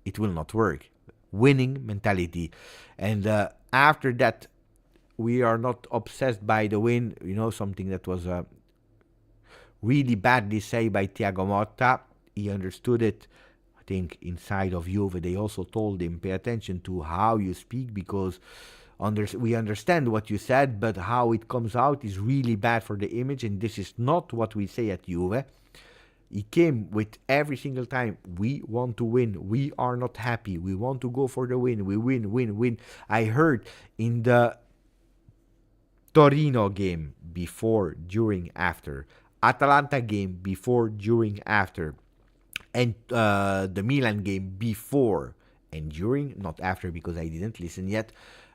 It will not work. Winning mentality. And after that, we are not obsessed by the win. You know, something that was really badly said by Thiago Motta. He understood it. I think inside of Juve, they also told him, pay attention to how you speak, because we understand what you said, but how it comes out is really bad for the image, and this is not what we say at Juve. He came with every single time, we want to win, we are not happy, we want to go for the win, we win. I heard in the Torino game, before, during, after, Atalanta game, before, during, after, and the Milan game, before and during, not after because I didn't listen yet,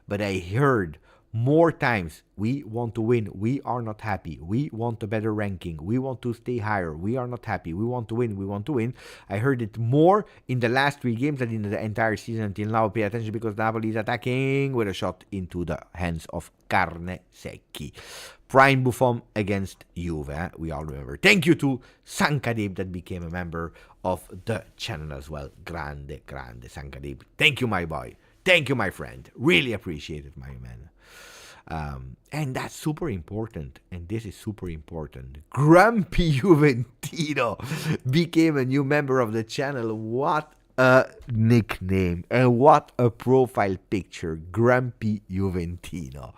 but I heard more times, we want to win, we are not happy, we want a better ranking, we want to stay higher, we are not happy, we want to win, we want to win. I heard it more in the last 3 games than in the entire season until now. Pay attention, because Napoli is attacking with a shot into the hands of Carne Secchi. Prime Buffon against Juve, we all remember. Thank you to Sankadeb that became a member of the channel as well. Grande Sankadeb. Thank you, my boy. Thank you, my friend. Really appreciate it, my man. And that's super important. And this is super important. Grumpy Juventino became a new member of the channel. What a nickname. And what a profile picture. Grumpy Juventino.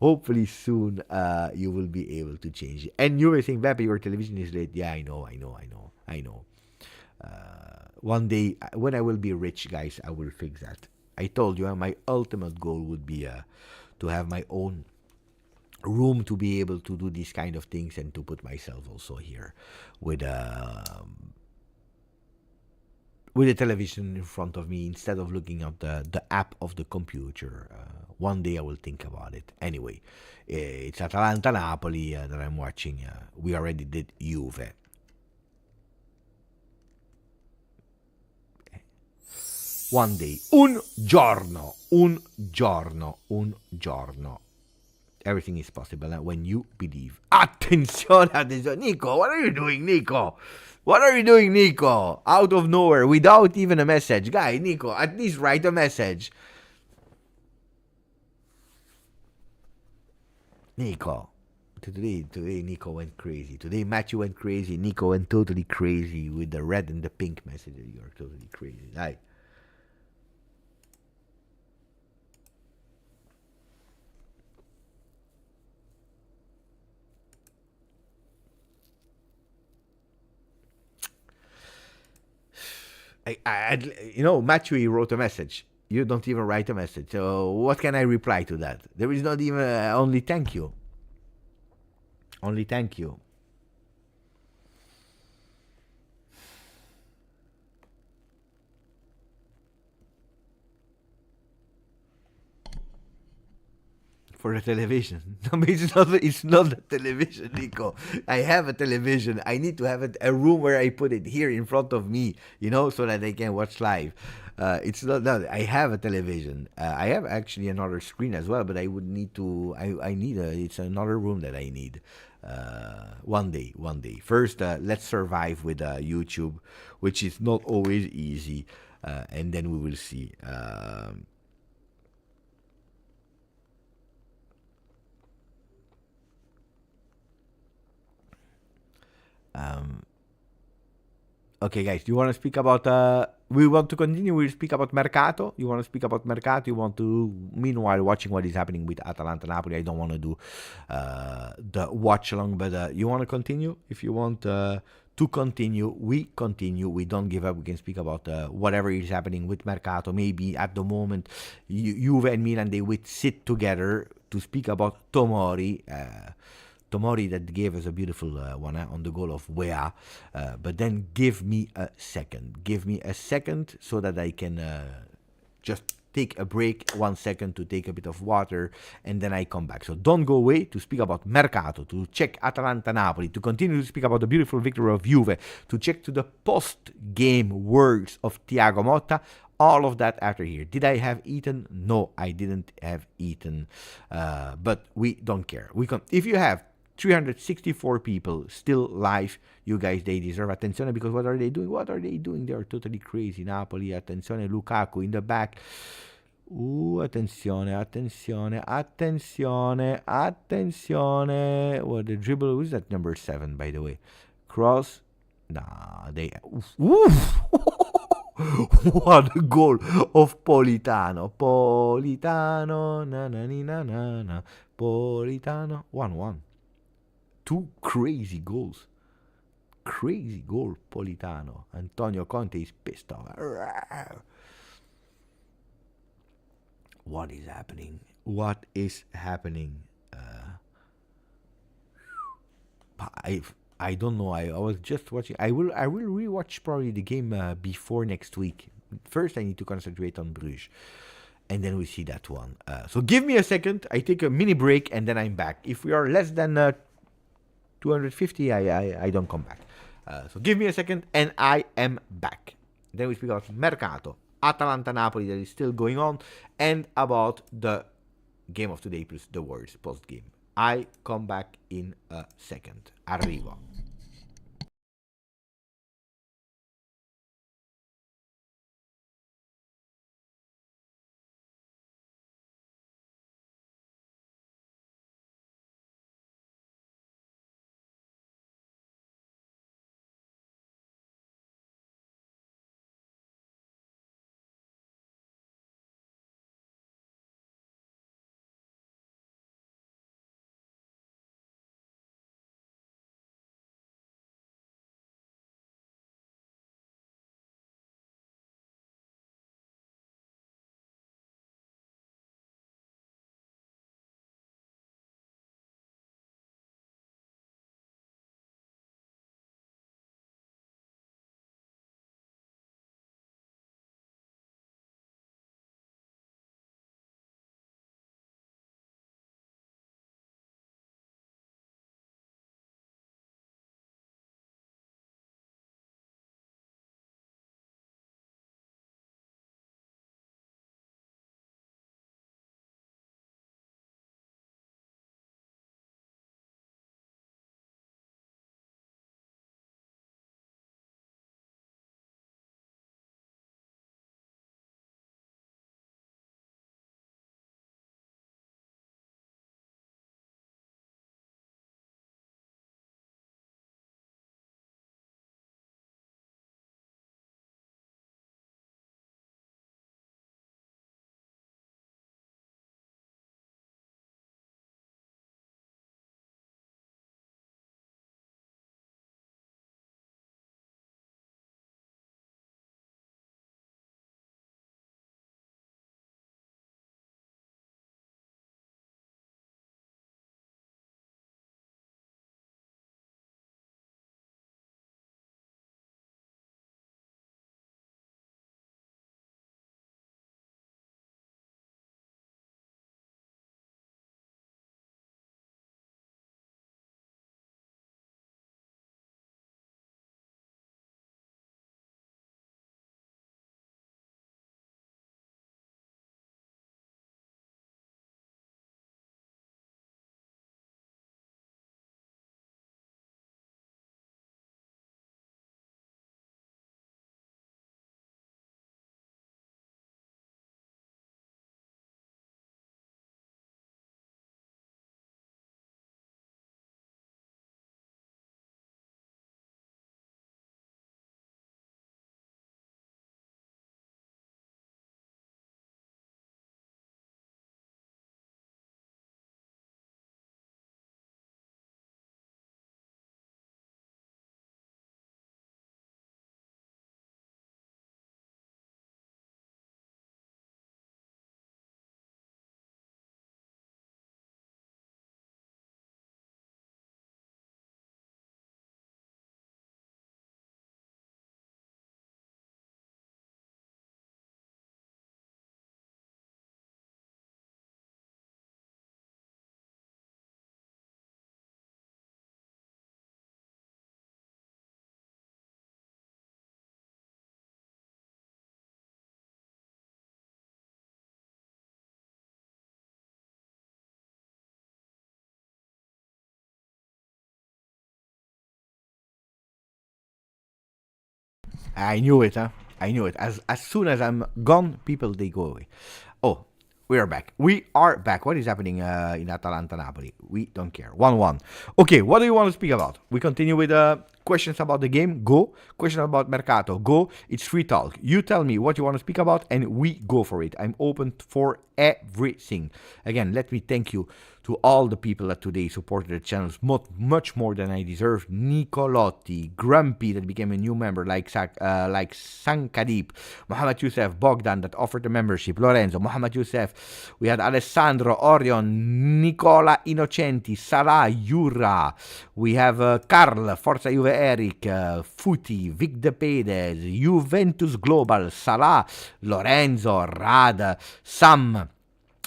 Hopefully soon you will be able to change it. And you were saying, Beppe, your television is late. Yeah, I know. One day, when I will be rich, guys, I will fix that. I told you, my ultimate goal would be to have my own room to be able to do these kind of things, and to put myself also here with a television in front of me instead of looking at the app of the computer. One day I will think about it. Anyway, it's Atalanta-Napoli that I'm watching. We already did Juve. One day, un giorno. Everything is possible when you believe. Attenzione, Nico, what are you doing, Nico? Out of nowhere, without even a message. Guy, Nico, at least write a message. Nico. Today Nico went crazy. Today Matthew went crazy. Nico went totally crazy with the red and the pink messages. You're totally crazy. Guy. Matthew, he wrote a message. You don't even write a message. So what can I reply to that? There is not even only thank you. Only thank you. For the television. No, it's not the television, Nico. I have a television. I need to have a room where I put it here in front of me, so that I can watch live. It's not that. I have a television. I have actually another screen as well, but I would need to. It's another room that I need. One day. First, let's survive with YouTube, which is not always easy, and then we will see. Okay, guys, do you want to speak about we want to continue? We'll speak about Mercato. You want to speak about Mercato? You want to, meanwhile, watching what is happening with Atalanta Napoli? I don't want to do the watch along, but you want to continue? If you want to continue, we continue. We don't give up. We can speak about whatever is happening with Mercato. Maybe at the moment, Juve and Milan, they would sit together to speak about Tomori. Tomori that gave us a beautiful one on the goal of Wea. But then give me a second. Give me a second so that I can just take a break, 1 second to take a bit of water, and then I come back. So don't go away to speak about Mercato, to check Atalanta-Napoli, to continue to speak about the beautiful victory of Juve, to check to the post-game words of Thiago Motta. All of that after here. Did I have eaten? No, I didn't have eaten. But we don't care. If you have 364 people still live, you guys, they deserve attenzione, because what are they doing? What are they doing? They are totally crazy. Napoli, attenzione, Lukaku in the back. Attenzione. What the dribble? Who's that number 7, by the way? Cross. Nah, they. Oof. What a goal of Politano. Na. Politano. 1-1. 2 crazy goals. Crazy goal, Politano. Antonio Conte is pissed off. What is happening? I don't know. I was just watching. I will rewatch probably the game before next week. First, I need to concentrate on Bruges, and then we see that one. So give me a second. I take a mini break, and then I'm back. If we are less than 250, I don't come back. So give me a second, and I am back. Then we speak about Mercato, Atalanta-Napoli that is still going on, and about the game of today plus the words post-game. I come back in a second. Arrivo. I knew it, huh? I knew it. As soon as I'm gone, people they go away. Oh, we are back. We are back. What is happening in Atalanta Napoli? We don't care. 1-1. Okay, what do you want to speak about? We continue with questions about the game. Go. Questions about Mercato. Go. It's free talk. You tell me what you want to speak about, and we go for it. I'm open for everything. Again, let me thank you to all the people that today supported the channels much more than I deserve. Nicolotti, Grumpy that became a new member like Sankadip, Mohamed Youssef, Bogdan that offered the membership, Lorenzo, Mohamed Youssef, we had Alessandro, Orion, Nicola Innocenti, Salah, Yura, we have Carl, Forza Juve Eric, Futi, Vic De Pedes, Juventus Global, Salah, Lorenzo, Rad, Sam,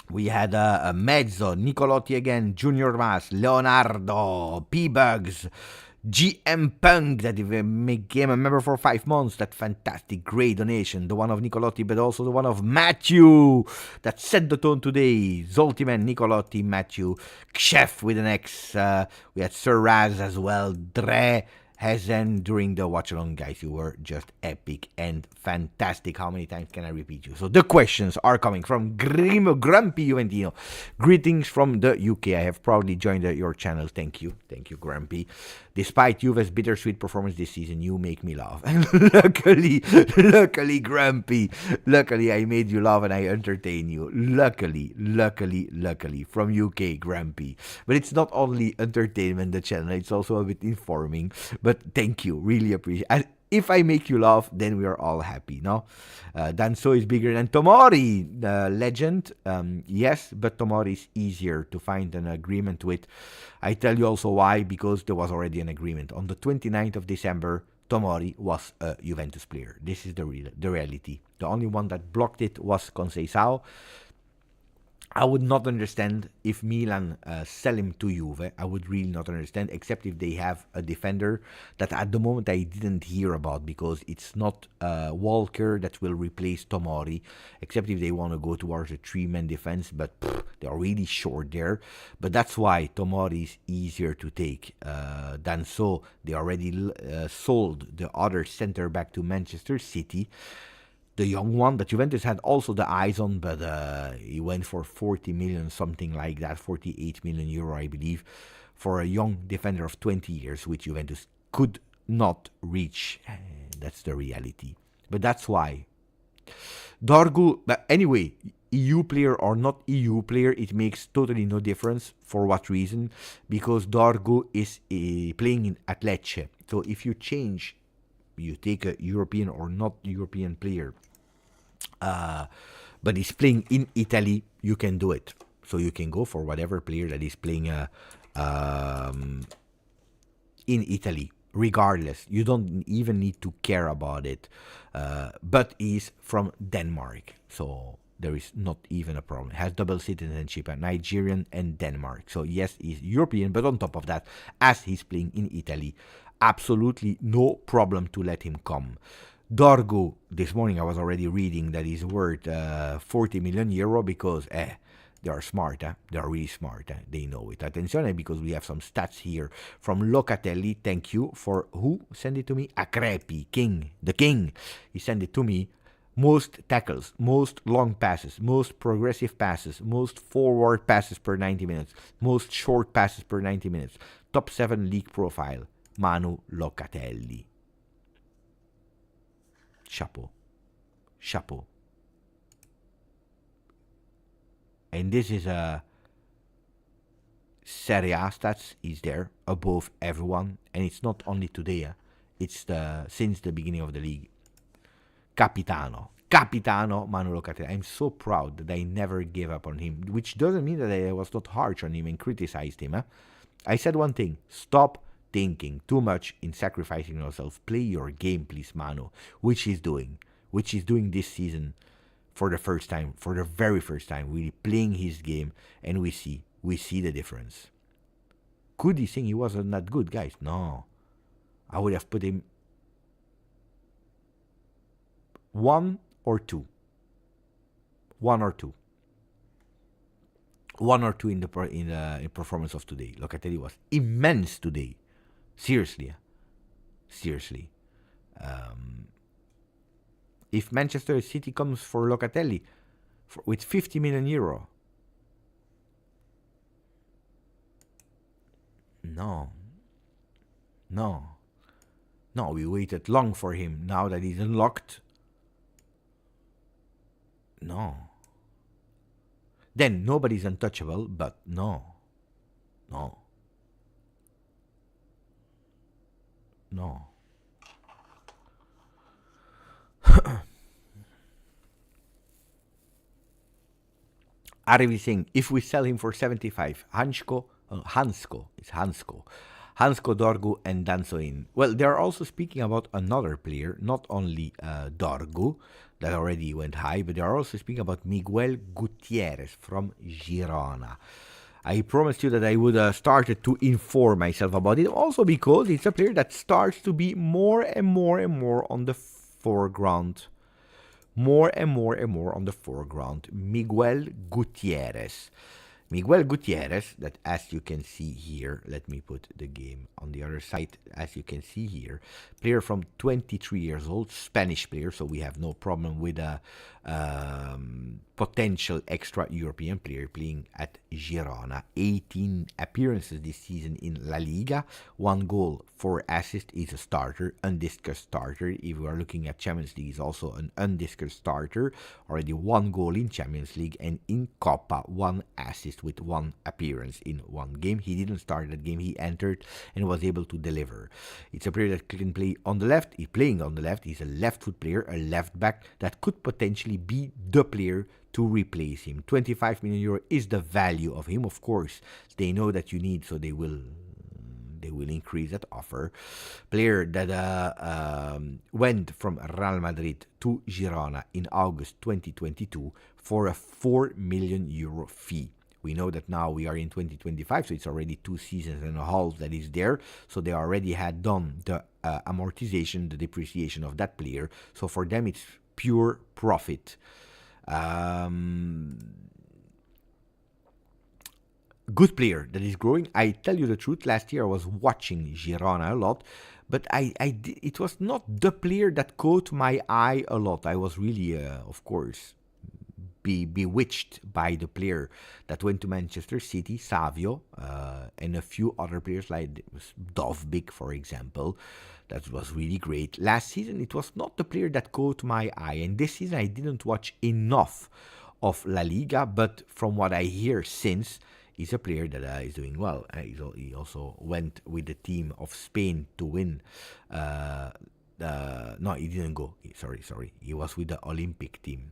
we had Mezzo, Nicolotti again, Junior Mas, Leonardo, P-Bugs, GM Punk that became a member for 5 months. That fantastic, great donation. The one of Nicolotti, but also the one of Matthew that set the tone today. Zoltiman, Nicolotti, Matthew, Chef with an X. We had Sir Raz as well. Dre. Hazen during the watch along, guys. You were just epic and fantastic. How many times can I repeat you? So the questions are coming from Grumpy Juventino. Greetings from the UK. I have proudly joined your channel. Thank you, Grumpy. Despite Juve's bittersweet performance this season, you make me laugh. And luckily, Grumpy. Luckily, I made you laugh and I entertain you. Luckily, from UK, Grumpy. But it's not only entertainment, the channel. It's also a bit informing. But thank you, really appreciate it. If I make you laugh, then we are all happy, no? Danso is bigger than Tomori, the legend. Yes, but Tomori is easier to find an agreement with. I tell you also why, because there was already an agreement. On the 29th of December, Tomori was a Juventus player. This is the reality. The only one that blocked it was Conceição. I would not understand if Milan sell him to Juve. I would really not understand, except if they have a defender that at the moment I didn't hear about, because it's not Walker that will replace Tomori, except if they want to go towards a 3-man defense, but they are really short there. But that's why Tomori is easier to take than so. They already sold the other center back to Manchester City. The young one that Juventus had also the eyes on, but he went for 40 million, something like that, 48 million euro, I believe, for a young defender of 20 years, which Juventus could not reach. That's the reality. But that's why. Dorgu, but anyway, EU player or not EU player, it makes totally no difference. For what reason? Because Dorgu is playing in Lecce. So if you change, you take a European or not European player, but he's playing in Italy, you can do it. So you can go for whatever player that is playing in Italy, regardless. You don't even need to care about it. But he's from Denmark, so there is not even a problem. Has double citizenship, a Nigerian and Denmark. So yes, he's European, but on top of that, as he's playing in Italy, absolutely no problem to let him come. Dorgu, this morning I was already reading that he's worth 40 million euro because they are smart, they are really smart, they know it. Attenzione, because we have some stats here from Locatelli. Thank you for who sent it to me? Acrepi, the king. He sent it to me. Most tackles, most long passes, most progressive passes, most forward passes per 90 minutes, most short passes per 90 minutes. Top 7 league profile. Manu Locatelli. Chapeau. And this is a Serie A stats. Is there above everyone, and it's not only today. It's since the beginning of the league. Capitano Manu Locatelli. I'm so proud that I never gave up on him, which doesn't mean that I was not harsh on him and criticized him. I said one thing: stop thinking too much in sacrificing yourself. Play your game, please, Manu, which he's doing this season for the first time, for the very first time, really playing his game, and we see the difference. Could he think he wasn't that good, guys? No. I would have put him 1 or 2. 1 or 2. 1 or 2 in the performance of today. Locatelli was immense today. Seriously. if Manchester City comes for Locatelli with 50 million euro. No. No. No, we waited long for him. Now that he's unlocked. No. Then nobody's untouchable, but no. No. No. Aravi saying, if we sell him for 75, Hansko, Dorgu, and Dansoin. Well, they are also speaking about another player, not only Dorgu, that already went high, but they are also speaking about Miguel Gutierrez from Girona. I promised you that I would started to inform myself about it, also because it's a player that starts to be more and more and more on the foreground. More and more and more on the foreground. Miguel Gutierrez. Miguel Gutierrez, that as you can see here, let me put the game on the other side, as you can see here, player from 23 years old, Spanish player, so we have no problem with a potential extra European player playing at Girona. 18 appearances this season in La Liga, 1 goal, 4 assists, is a starter, undiscussed starter. If we are looking at Champions League, he's also an undiscussed starter, already 1 goal in Champions League, and in Copa, 1 assist with 1 appearance in 1 game. He didn't start that game, he entered and was able to deliver. It's a player that can play on the left. He's playing on the left. He's a left foot player, a left back that could potentially be the player to replace him. 25 million euro is the value of him. Of course, they know that you need, so they will increase that offer. Player that went from Real Madrid to Girona in August 2022 for a 4 million euro fee. We know that now we are in 2025, so it's already 2 seasons and a half that is there. So they already had done the amortization, the depreciation of that player. So for them, it's pure profit. Good player that is growing. I tell you the truth, last year I was watching Girona a lot, but it was not the player that caught my eye a lot. I was really, of course, bewitched by the player that went to Manchester City, Savio, and a few other players like Dovbik, for example. That was really great. Last season, it was not the player that caught my eye, and this season I didn't watch enough of La Liga, but from what I hear since, he's a player that is doing well. He also went with the team of Spain to win. No, he didn't go. Sorry. He was with the Olympic team.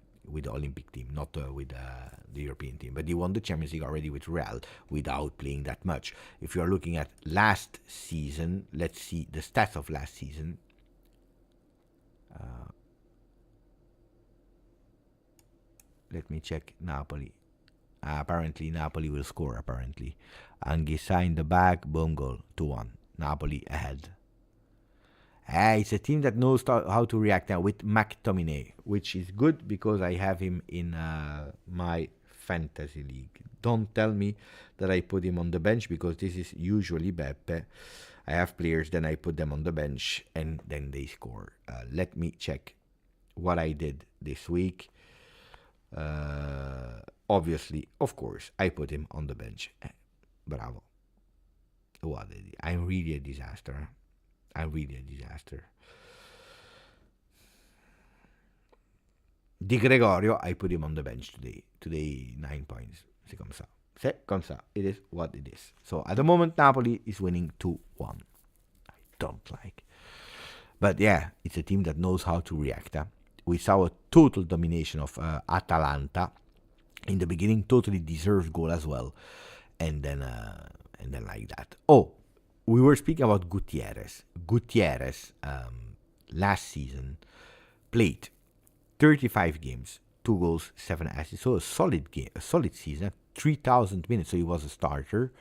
Not with the European team. But he won the Champions League already with Real without playing that much. If you are looking at last season, let's see the stats of last season. Let me check Napoli. Apparently, Napoli will score, apparently. Anguissa in the back, boom goal, 2-1. Napoli ahead. It's a team that knows how to react now with McTominay, which is good because I have him in my fantasy league. Don't tell me that I put him on the bench because this is usually Beppe. I have players, then I put them on the bench and then they score. Let me check what I did this week. Obviously, of course, I put him on the bench. Bravo. What? I'm really a disaster. Di Gregorio, I put him on the bench today. Today, 9 points. C'est comme ça. C'est comme ça. It is what it is. So at the moment, Napoli is winning 2-1. I don't like. But yeah, it's a team that knows how to react. We saw a total domination of Atalanta in the beginning. Totally deserved goal as well. And then like that. Oh, we were speaking about Gutierrez. Gutierrez, last season, played 35 games, 2 goals, 7 assists. So a solid game, a solid season, 3,000 minutes. So he was a starter.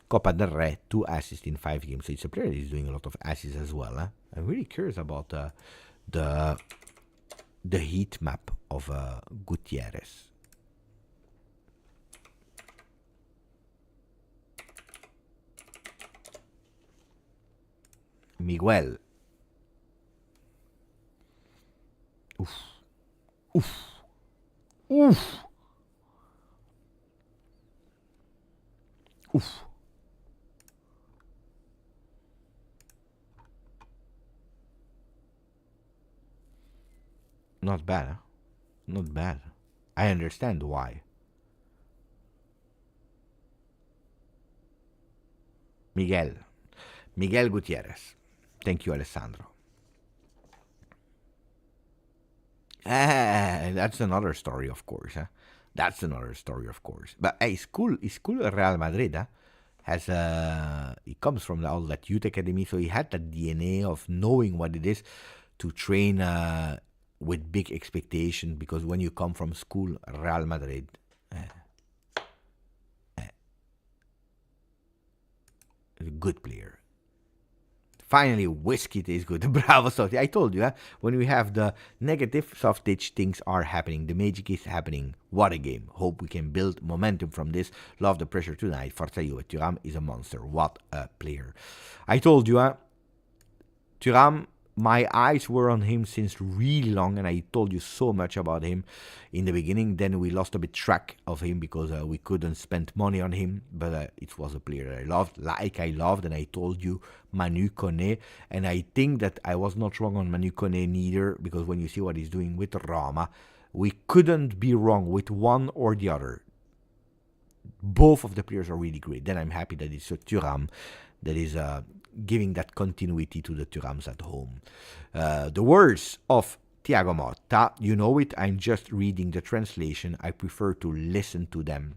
Copa del Re, 2 assists in 5 games. So it's a player that is doing a lot of assists as well. I'm really curious about the heat map of Gutierrez. Miguel. Oof. Not bad, huh? Not bad. I understand why. Miguel. Miguel Gutierrez. Thank you, Alessandro. That's another story, of course. Huh? That's another story, of course. But it's cool. It's cool. Real Madrid has he comes from all that youth academy, so he had that DNA of knowing what it is to train with big expectation. Because when you come from school, Real Madrid, a good player. Finally, whiskey tastes good. Bravo, Sophie. I told you, when we have the negative soft pitch, things are happening. The magic is happening. What a game. Hope we can build momentum from this. Love the pressure tonight. Forza Juve. Thuram is a monster. What a player. I told you, Thuram, my eyes were on him since really long, and I told you so much about him in the beginning. Then we lost a bit track of him because we couldn't spend money on him, but it was a player that I loved, and I told you Manu Kone, and I think that I was not wrong on Manu Kone neither, because when you see what he's doing with Roma, we couldn't be wrong with one or the other. Both of the players are really great. Then I'm happy that it's Thuram that is giving that continuity to the Thurams at home. The words of Thiago Motta, you know it, I'm just reading the translation. I prefer to listen to them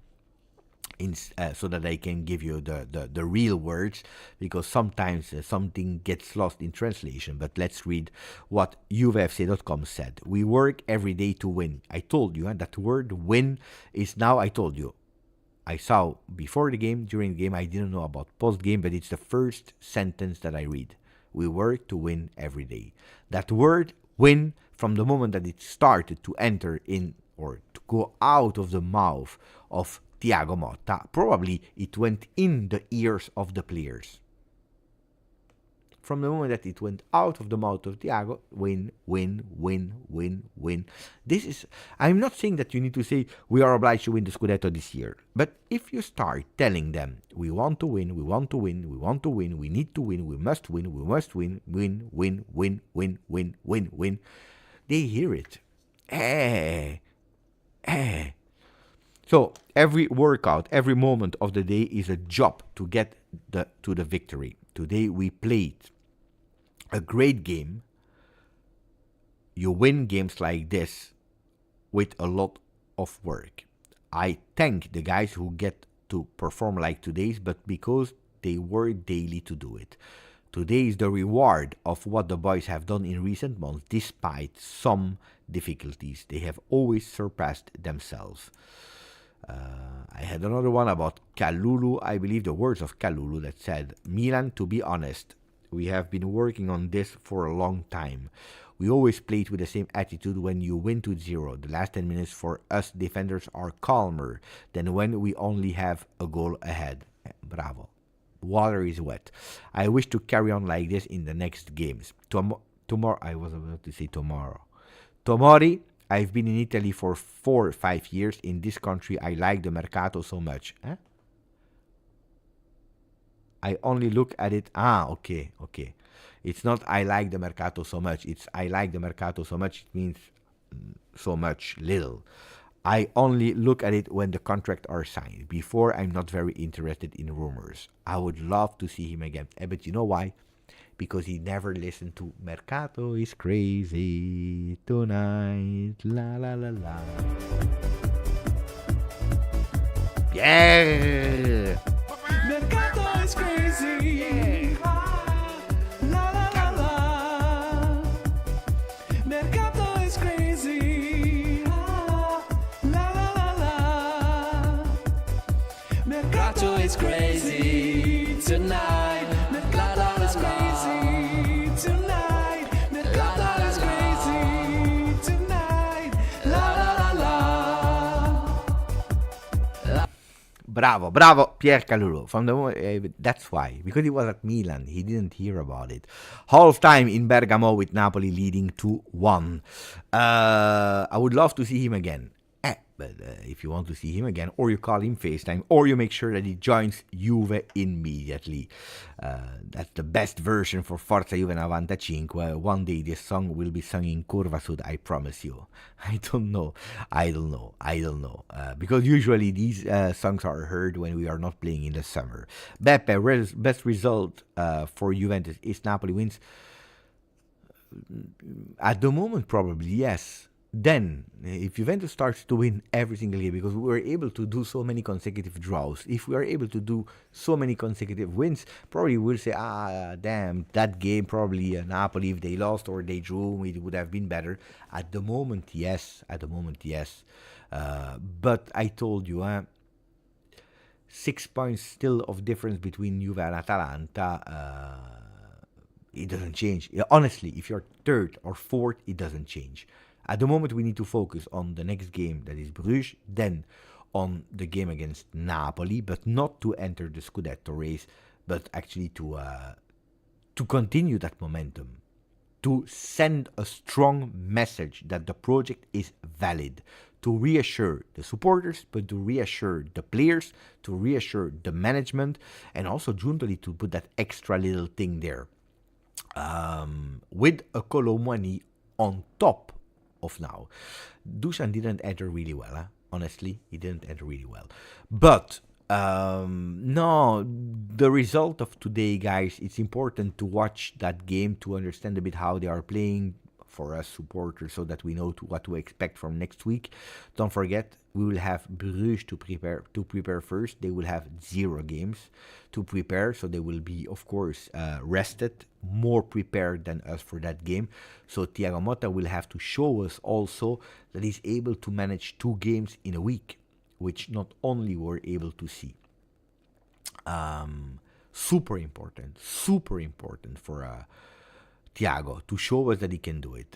so that I can give you the real words, because sometimes something gets lost in translation. But let's read what JuveFC.com said. We work every day to win. I told you, that word win is now, I told you, I saw before the game, during the game, I didn't know about post-game, but it's the first sentence that I read. We work to win every day. That word win, from the moment that it started to enter in or to go out of the mouth of Thiago Motta, probably it went in the ears of the players. From the moment that it went out of the mouth of Thiago, win, win, win, win, win. This is, I'm not saying that you need to say, we are obliged to win the Scudetto this year. But if you start telling them, we want to win, we want to win, we want to win, we need to win, we must win, win, win, win, win, win, win, win, they hear it. So every workout, every moment of the day is a job to get to the victory. Today we played a great game. You win games like this with a lot of work. I thank the guys who get to perform like today's, but because they work daily to do it. Today is the reward of what the boys have done in recent months, despite some difficulties. They have always surpassed themselves. I had another one about Kalulu. I believe the words of Kalulu that said, Milan, to be honest, we have been working on this for a long time. We always played with the same attitude when you win 2-0. The last 10 minutes for us defenders are calmer than when we only have a goal ahead. Bravo. Water is wet. I wish to carry on like this in the next games. Tomorrow, I was about to say tomorrow. Tomori, I've been in Italy for 4 or 5 years. In this country, I like the mercato so much. I only look at it. Okay. It's not I like the mercato so much. It's I like the mercato so much. It means so much little. I only look at it when the contracts are signed. Before, I'm not very interested in rumors. I would love to see him again. But you know why? Because he never listened to Mercato is crazy tonight. La la la la. Yeah! Mercato is crazy. Yeah. La la la la. Mercato is crazy. La la la la. Mercato is crazy tonight. Mercato is crazy tonight. Mercato is crazy tonight. La la la la. bravo, Pierre Calulu. From the moment, that's why, because he was at Milan, he didn't hear about it. Half time in Bergamo with Napoli leading 2-1. I would love to see him again. But if you want to see him again, or you call him FaceTime, or you make sure that he joins Juve immediately. That's the best version for Forza Juve 95. One day this song will be sung in Curva Sud, I promise you. I don't know. Because usually these songs are heard when we are not playing in the summer. Beppe, best result for Juventus is Napoli wins. At the moment, probably, yes. Then, if Juventus starts to win every single game, because we were able to do so many consecutive draws, if we are able to do so many consecutive wins, probably we'll say, damn, that game probably Napoli, if they lost or they drew, it would have been better. At the moment, yes. But I told you, 6 points still of difference between Juve and Atalanta. It doesn't change. Honestly, if you're third or fourth, it doesn't change. At the moment, we need to focus on the next game, that is Bruges, then on the game against Napoli, but not to enter the Scudetto race, but actually to continue that momentum, to send a strong message that the project is valid, to reassure the supporters, but to reassure the players, to reassure the management, and also Giuntoli to put that extra little thing there. With a Colomwani on top of now. Dusan didn't enter really well, honestly, he didn't enter really well. But no, the result of today, guys, it's important to watch that game to understand a bit how they are playing for us supporters, so that we know what to expect from next week. Don't forget, we will have Bruges to prepare first. They will have 0 games to prepare, so they will be, of course, rested, more prepared than us for that game. So Thiago Motta will have to show us also that he's able to manage 2 games in a week, which not only we're able to see. Super important for Thiago to show us that he can do it.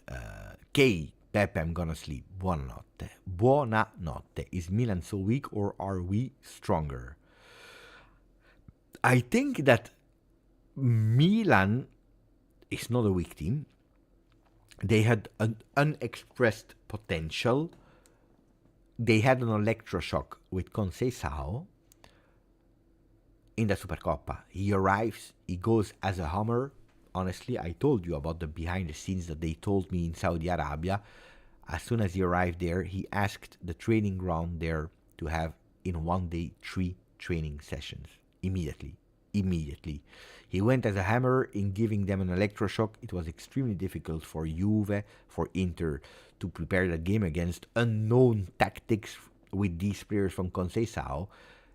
Pepe, I'm gonna sleep. Buonanotte. Is Milan so weak, or are we stronger? I think that Milan is not a weak team. They had an unexpressed potential. They had an electroshock with Conceição in the Supercoppa. He arrives, he goes as a hammer. Honestly, I told you about the behind the scenes that they told me in Saudi Arabia. As soon as he arrived there, he asked the training ground there to have in one day 3 training sessions. Immediately. He went as a hammer in giving them an electroshock. It was extremely difficult for Juve, for Inter, to prepare that game against unknown tactics with these players from Conceição.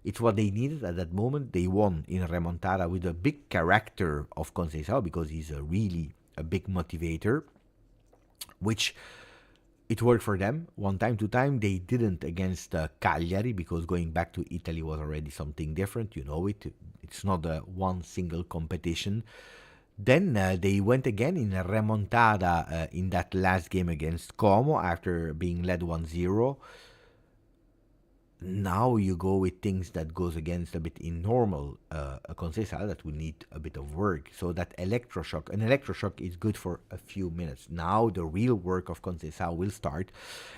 It's what they needed at that moment. They won in remontada with a big character of Conceição, because he's really a big motivator, which it worked for them. 1 time, 2 time, they didn't against Cagliari, because going back to Italy was already something different. You know it. It's not a one single competition. Then they went again in a remontada in that last game against Como after being led 1-0. Now you go with things that goes against a bit in normal Conceição that will need a bit of work. So that an electroshock is good for a few minutes. Now the real work of Conceição will start,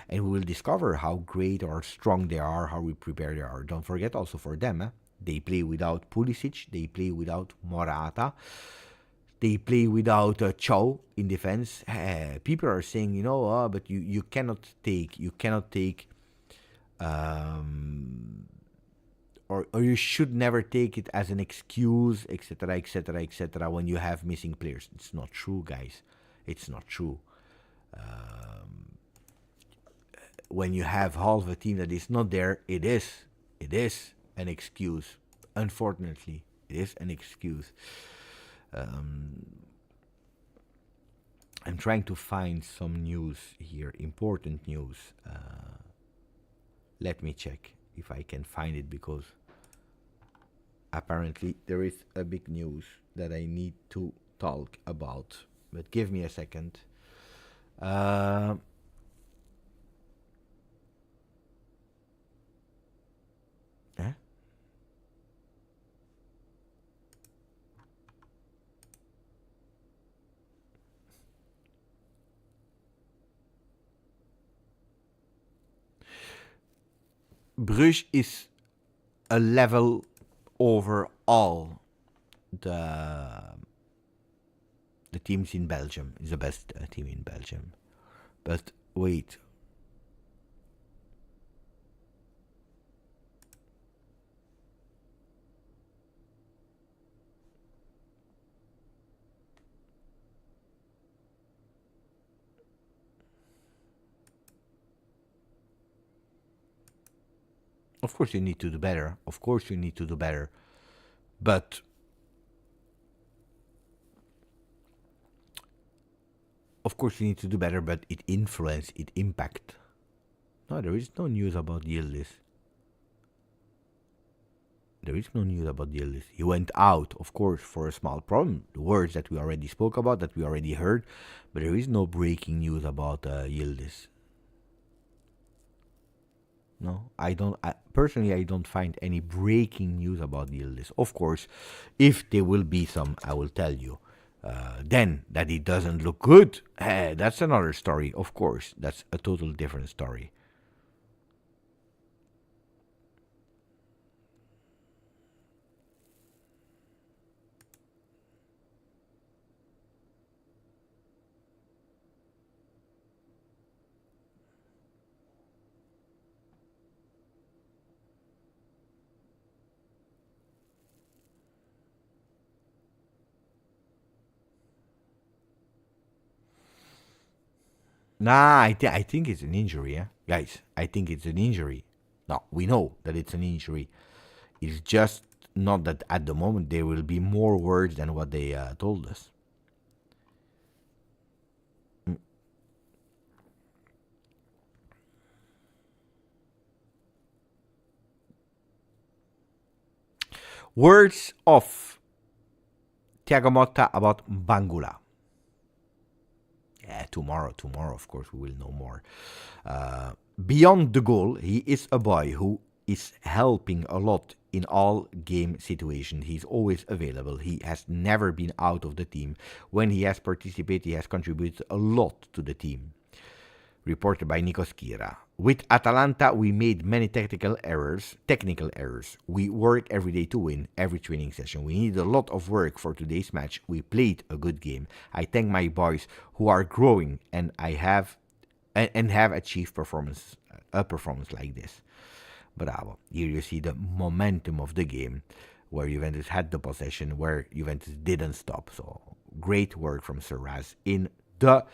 and we will discover how great or strong they are, how we prepare they are. Don't forget also for them, they play without Pulisic, they play without Morata, they play without Ciao in defense. People are saying, but you cannot take. Or you should never take it as an excuse, etc., when you have missing players. It's not true, guys. It's not true. When you have half a team that is not there, it is an excuse. Unfortunately, it is an excuse. I'm trying to find some news here, important news. Let me check if I can find it, because apparently there is a big news that I need to talk about. But give me a second. Bruges is a level over all the teams in Belgium. Is the best team in Belgium. But wait. Of course you need to do better. Of course you need to do better. But of course you need to do better, but it influence, it impact. No, there is no news about Yildiz. There is no news about Yildiz. He went out, of course, for a small problem. The words that we already spoke about, that we already heard, but there is no breaking news about Yildiz. No, I don't. Personally, I don't find any breaking news about Yildiz. Of course, if there will be some, I will tell you. Then that it doesn't look good, that's another story. Of course, that's a total different story. Nah, I think it's an injury, yeah? Guys, I think it's an injury. No, we know that it's an injury. It's just not that at the moment there will be more words than what they told us. Words of Thiago Motta about Bangula. Yeah, tomorrow, of course, we will know more. Beyond the goal, he is a boy who is helping a lot in all game situations. He's always available. He has never been out of the team. When he has participated, he has contributed a lot to the team. Reported by Nico Schira. With Atalanta, we made many technical errors. We work every day to win, every training session. We need a lot of work for today's match. We played a good game. I thank my boys who are growing and have achieved a performance like this. Bravo. Here you see the momentum of the game, where Juventus had the possession, where Juventus didn't stop. So great work from Serraz in the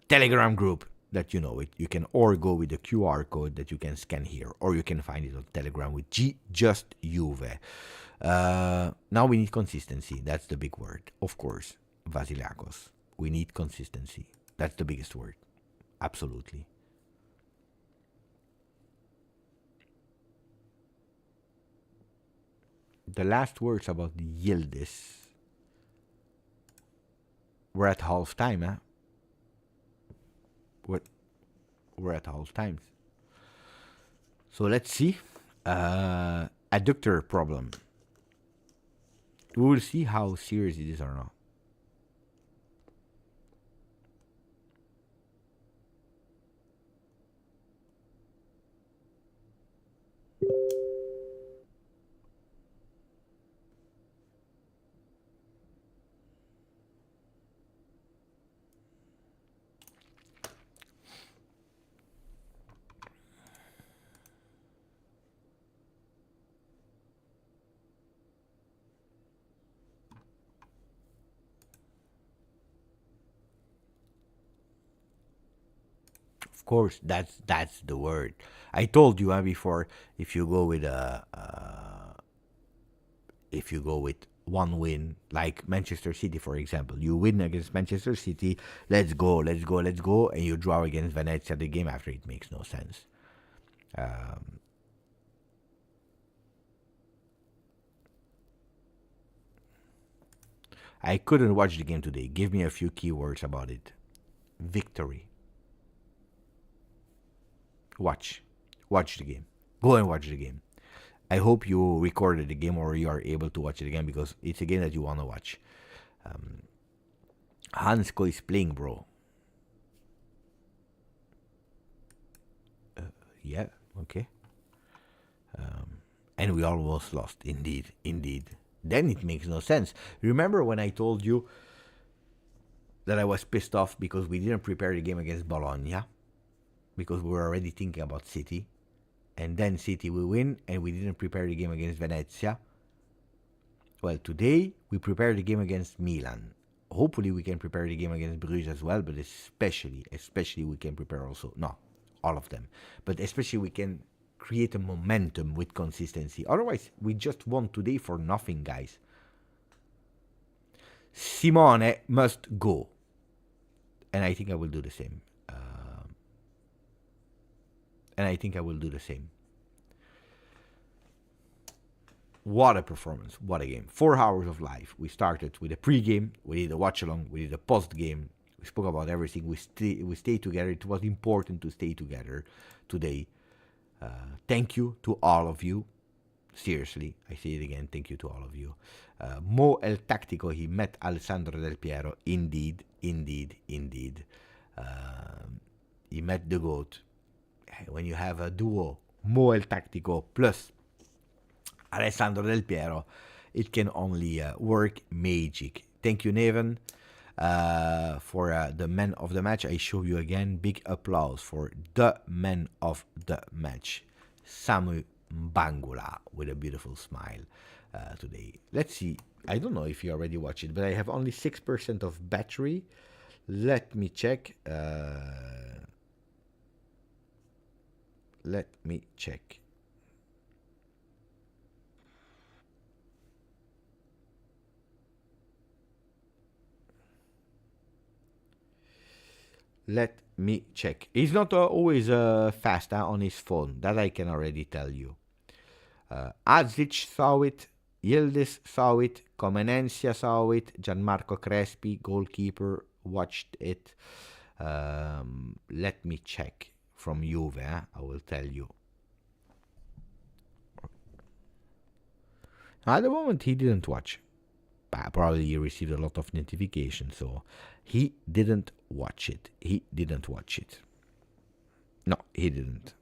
Telegram group that you know it. You can or go with the QR code that you can scan here, or you can find it on Telegram with GJustjuve. Now we need consistency. That's the big word. Of course, Vasiliakos. We need consistency. That's the biggest word. Absolutely. The last words about the Yildiz. We're at half time, huh? We're at half time. So let's see. Adductor problem. We will see how serious it is or not. Of course, that's the word. I told you before. If you go with one win, like Manchester City, for example, you win against Manchester City. Let's go, and you draw against Venezia the game after. It makes no sense. I couldn't watch the game today. Give me a few keywords about it. Victory. Watch the game. Go and watch the game. I hope you recorded the game or you are able to watch it again, because it's a game that you want to watch. Hansko is playing, bro. Yeah, okay. And we almost lost. Indeed, indeed. Then it makes no sense. Remember when I told you that I was pissed off because we didn't prepare the game against Bologna? Because we were already thinking about City. And then City will win, and we didn't prepare the game against Venezia. Well, today we prepared the game against Milan. Hopefully we can prepare the game against Bruges as well, but especially we can prepare also, no, all of them. But especially we can create a momentum with consistency. Otherwise, we just won today for nothing, guys. Simone must go. And I think I will do the same. What a performance. What a game. 4 hours of live. We started with a pre-game. We did a watch-along. We did a post-game. We spoke about everything. We stayed together. It was important to stay together today. Thank you to all of you. Seriously, I say it again. Thank you to all of you. Mo El Tactico, he met Alessandro Del Piero. Indeed. He met the GOAT. When you have a duo, Mo El Tactico plus Alessandro Del Piero, it can only work magic. Thank you, Neven, for the man of the match. I show you again. Big applause for the man of the match, Samu Bangula, with a beautiful smile today. Let's see. I don't know if you already watched it, but I have only 6% of battery. Let me check. Let me check. He's not always fast on his phone. That I can already tell you. Azic saw it. Yildiz saw it. Comenencia saw it. Gianmarco Crespi, goalkeeper, watched it. Let me check from Juve. I will tell you. At the moment, he didn't watch. Probably he received a lot of notifications, so he didn't watch it. No, he didn't.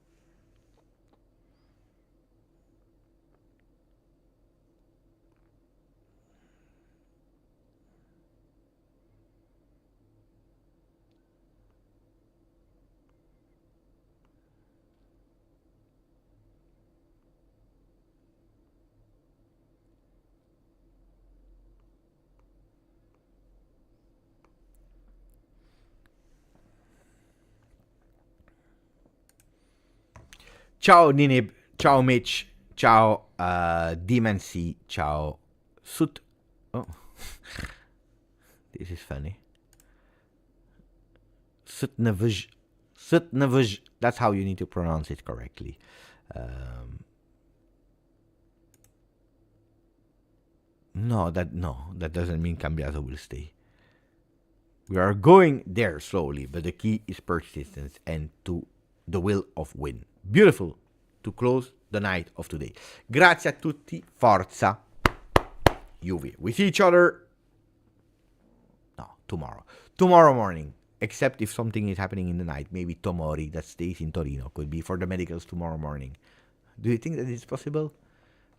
Ciao Ninib, ciao Mitch, ciao Demancy, ciao Sut. Oh, this is funny. Sutnavuj. That's how you need to pronounce it correctly. No, that doesn't mean Cambiaso will stay. We are going there slowly, but the key is persistence and to the will of win. Beautiful to close the night of today. Grazie a tutti. Forza Juve. We see each other tomorrow morning, except if something is happening in the night. Maybe Tomori that stays in Torino could be for the medicals tomorrow morning. Do you think that it's possible?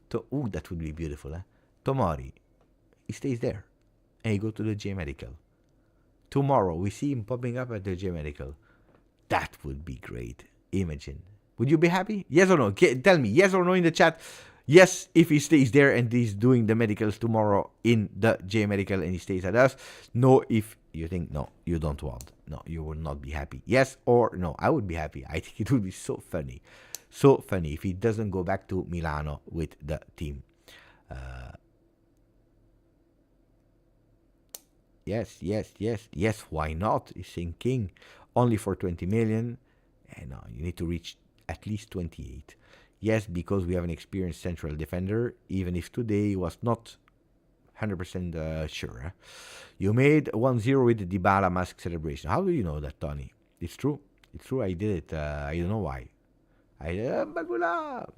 That would be beautiful. Tomori, he stays there and he go to the J Medical. Tomorrow we see him popping up at the J Medical. That would be great. Imagine. Would you be happy? Yes or no? Tell me yes or no in the chat. Yes, if he stays there and he's doing the medicals tomorrow in the J Medical and he stays at us. No, if you think no, you don't want. No, you will not be happy. Yes or no? I would be happy. I think it would be so funny. So funny if he doesn't go back to Milano with the team. Yes, why not? He's saying King. Only for 20 million. And you need to reach at least 28. Yes, because we have an experienced central defender, even if today he was not 100% sure. You made 1-0 with the Dybala mask celebration. How do you know that, Tony? It's true. I did it. I don't know why. Bagula.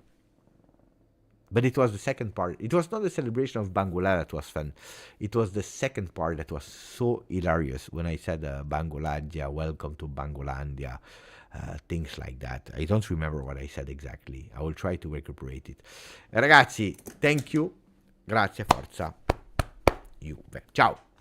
But it was the second part. It was not the celebration of Bangula that was fun. It was the second part that was so hilarious when I said Bangolandia, welcome to Bangolandia, things like that. I don't remember what I said exactly. I will try to recuperate it. Ragazzi, thank you. Grazie, forza. Juve. Ciao.